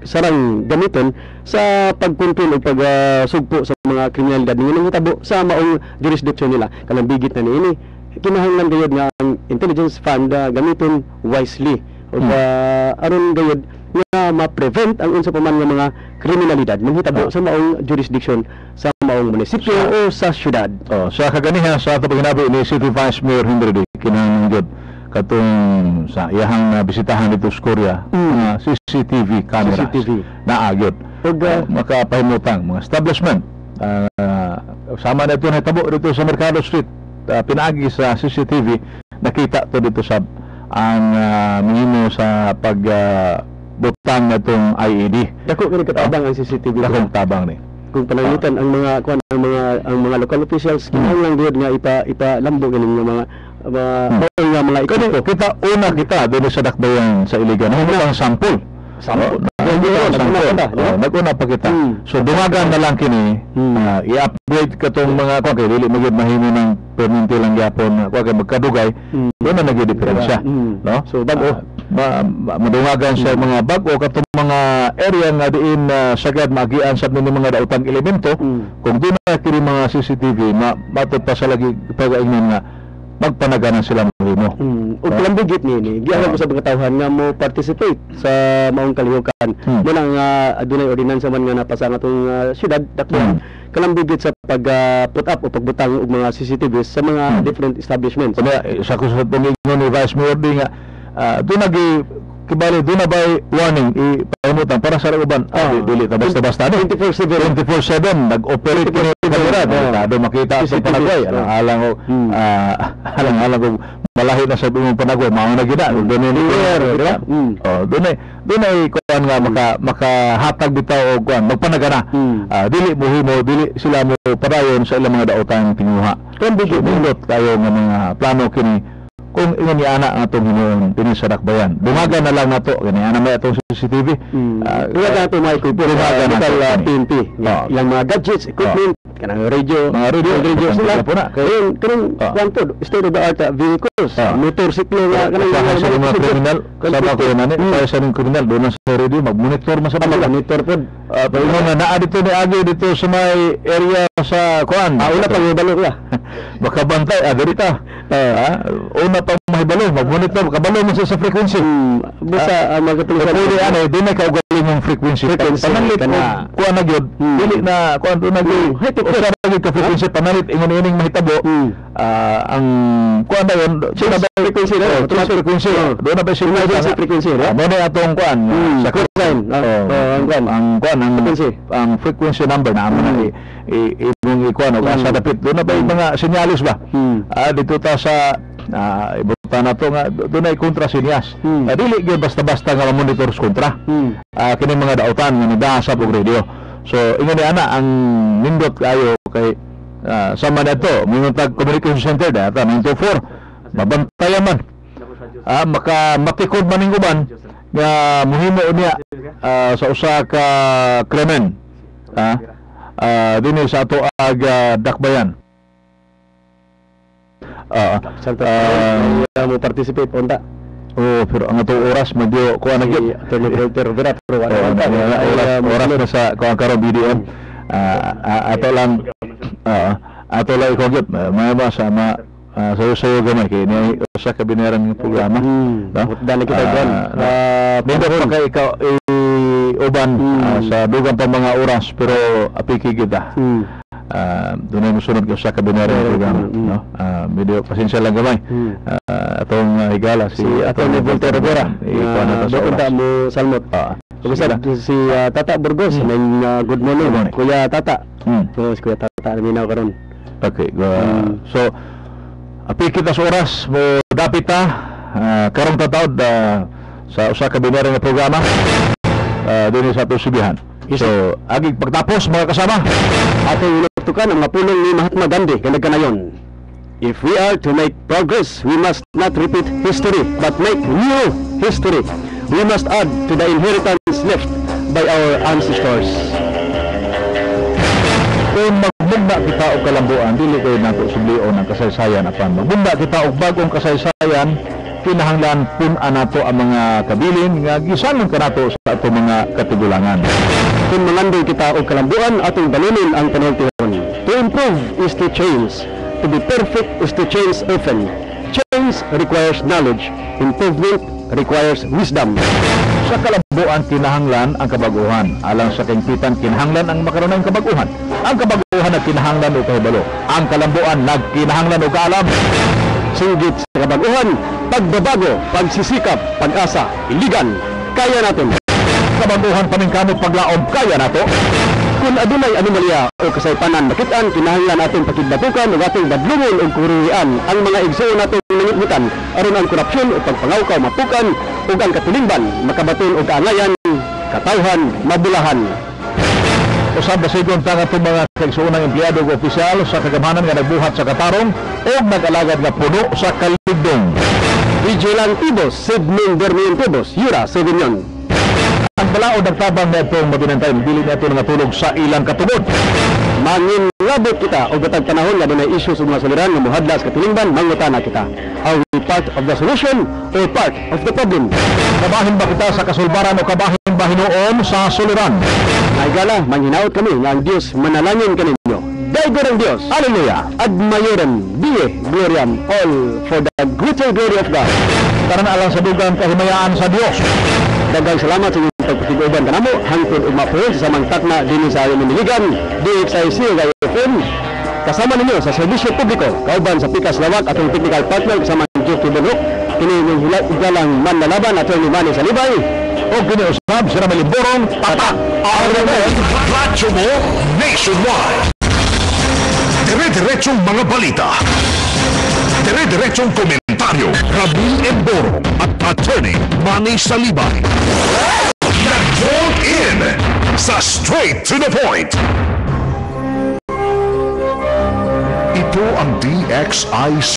sarang gamiton sa pagkontrol ug pagsugpo sa mga kriminalidad nga nangitabo sa maong jurisdiction nila. Kalambigit na niini kinahanglan gayud nga ang intelligence fund gamiton wisely ug aron gayud nga ma-prevent ang unsa pa man nga mga kriminalidad manghitabo sa maong jurisdiction sa maong munisipyo o sa syudad. Sa kaganiha sa ato paginabi ni City Vice Mayor Henry kinahanglan gud katong sa iyahang bisitahan dito sa Korea mga CCTV cameras na agyod ug makapahimutang mga establishment sama na ito natabo dito sa Mercado Street pinaagi sa CCTV nakita to dito sa ang minimo sa pag butang na itong IED. Dako kini katabang ang CCTV. Dakong tabang ni. Kung pananglitan ang mga local officials kinahanglan gyud nga ipalambo ganing mga ikaw kita una doon sa dakbayan sa Iligan ang sample naguna pa kita so dumagan na lang kini i-upgrade katong mga kung dili magid mahimo ng perminti lang gyapon kung magkadugay doon na nagdidiferensya no so bago madumagan sa mga bago katong mga area nga diin sagad magian sa mga daotang elemento kung doon na kini mga CCTV matod pa sa lagi pag-ingnan nga magpanaganan sila mo. Ug kalambugit ni giahan ko sa mga tawhan nga mo participate sa maong kalihukan. Mo nang adunay ordinansa man nga napasa nga atong syudad dakpan. Kalambugit sa pag put up o pagbutang og mga CCTVs sa mga different establishments. Sa kusod pumingon ni Vice Mayor di nga dunagi kibali doon na ba'y warning ipahimutan para sa uban dili ta basta-basta 24/7 nag-operate ko ng kamera doon makita sa Panagway alang og malahi na sa buong Panagway mao na gina doon ni doon ay kuan nga makahatag bitaw og kuan magpanagana dili mohimo dili sila mo padayon sa ilang mga daotan tinguha kun bigilot tayo nga mga plano kini kung ingon ni ana ang atong hinuon dinhi sa Dakbayan. Dumaga na lang nato gani ana may atong CCTV. Dumaga nato may equipment sa PNP. Ilang mga gadgets, equipment, kanang radio sila po na. Kanang kwanto state of the art vehicles, motorsiklo nga kanang sa mga kriminal sa ko nani sa ning kriminal doon sa radio mag-monitor man sa mga monitor pod. Pero nga naa dito ni agi dito sa may area sa kuan. Una pa mahibalo ka. Baka bantay dirita. Una pa mahibalo mag-monitor kabalo mo sa frequency. Basta magatuloy pwede ano di na kaugaling ng frequency. Panalit kuan na gyud. Dili na kuan do na gyud. Usa ra gyud ka frequency panalit ingon ining mahitabo. Ang kuan na yon sila ba frequency na? Frequency. Do na ba siya frequency? Mo na atong kuan sa kuan. Ang frequency number na amo na imong ikuan og asa dapit do na ba mga senyalis ba dito ta sa ibutan nato nga doon ay kontra sinyas dili gyud basta-basta nga monitor kontra kini mga daotan nga nidasa og radio so ingon ni ana ang nindot kayo kay sama nato minutag communication center data 924 mabantayan man makikod man ning uban nga muhimo niya sa usa ka krimen dinhi sa ato Dakbayan mo participate unta. Pero ang ato oras magyo kuha na gyud attorney Vera pero oras na sa kuha karon BDM ato lang ko gyud may sama sayo gamay kay ni usa ka binayaran ng programa dali kita gan bendo pa kay ikaw uban sa dugang pa mga oras pero apiki kita doon ay musunod ko sa kabinera ng programa medyo pasensya lang gamay atong higala si atong Voltaire Rivera doon mo salmot si Tata Burgos good morning Kuya Tata Kuya Tata naminaw karon okay so api kita sa oras mo dapit karong tataod sa usa kabinera ng programa doon sa atong subihan so agig pagtapos mga kasama atong tukan ang mapulong ni Mahatma Gandhi kanagkanayon. If we are to make progress, we must not repeat history but make new history. We must add to the inheritance left by our ancestors. Kung magbunda kita og kalambuan, dili kayo nato sublion ang kasaysayan apan magbunda kita og bagong kasaysayan, kinahanglan pun-an nato ang mga kabilin nga gisangon kanato sa ato mga katigulangan. Kung mangandoy kita og kalambuan atong balunin ang penalty. To improve is to change. To be perfect is to change often. Change requires knowledge. Improvement requires wisdom. Sa kalambuan kinahanglan ang kabaguhan. Alang sa kingpitan kinahanglan ang makaroon ng kabaguhan. Ang kabaguhan na kinahanglan o kahibalo. Ang kalambuan nagkinahanglan o kaalam. Singgit sa kabaguhan, pagbabago, pagsisikap, pag-asa, iligan, kaya natin. Kabaguhan paningkamot paglaom, kaya nato. Kung adunay anomalya o kasaypanan makitaan, kinahanglan natin pakidbatukan o ating badlungon o kururian ang mga igsoon natin nangitmitan aron ang korupsyon o pagpangawkaw mapukan o ang katulingban makabaton o kaangayan, katawhan, mabulahan. Usab basigon ta nga mga kaigsoonang empleyado o opisyal sa kagamhanan nga nagbuhat sa katarong o nag-alagad nga puno sa kaligdong. Vigilant Tibos, Sidming Dermian Tibos, Yura, Sauvignon. Ang balaod nagtabang na itong mabinantay, dili na ito natulog sa ilang katugod. Mangin labot kita o gatag panahon nga dunay isyu sa mga soliran nga muhadlas katulingban, mangutana kita. Are we part of the solution or part of the problem? Kabahin ba kita sa kasulbaran o kabahin ba hinuon sa soliran? Naigala, manghinaot kami nga ang Diyos manalangin kaninyo. Daigo ng Diyos. Hallelujah. Ad Mayorem, Diye, Gloriam, all for the greater glory of God. Karon alang sa dugang kahimayaan sa Dios. Daghang salamat sa inyong pagtiguban kanamo hangtod ug mapuyo sa samang takna dinhi sa among Miligan, DXIC ug IFM. Kasama ninyo sa serbisyo publiko, kauban sa Pikas Lawak atong technical partner kasama ng Jeffrey Bonok, kini yung hilalang manlalaban attorney Manny Salibay, o kiniusap si Ramel Borong, tatak RMN Radyo mo nationwide. Dire-diretsong mga balita. Dire-diretsong komentaryo. Ramil Borong at attorney Manny Salibay. Nag-phone in sa Straight to the Point. Ito ang DXIC.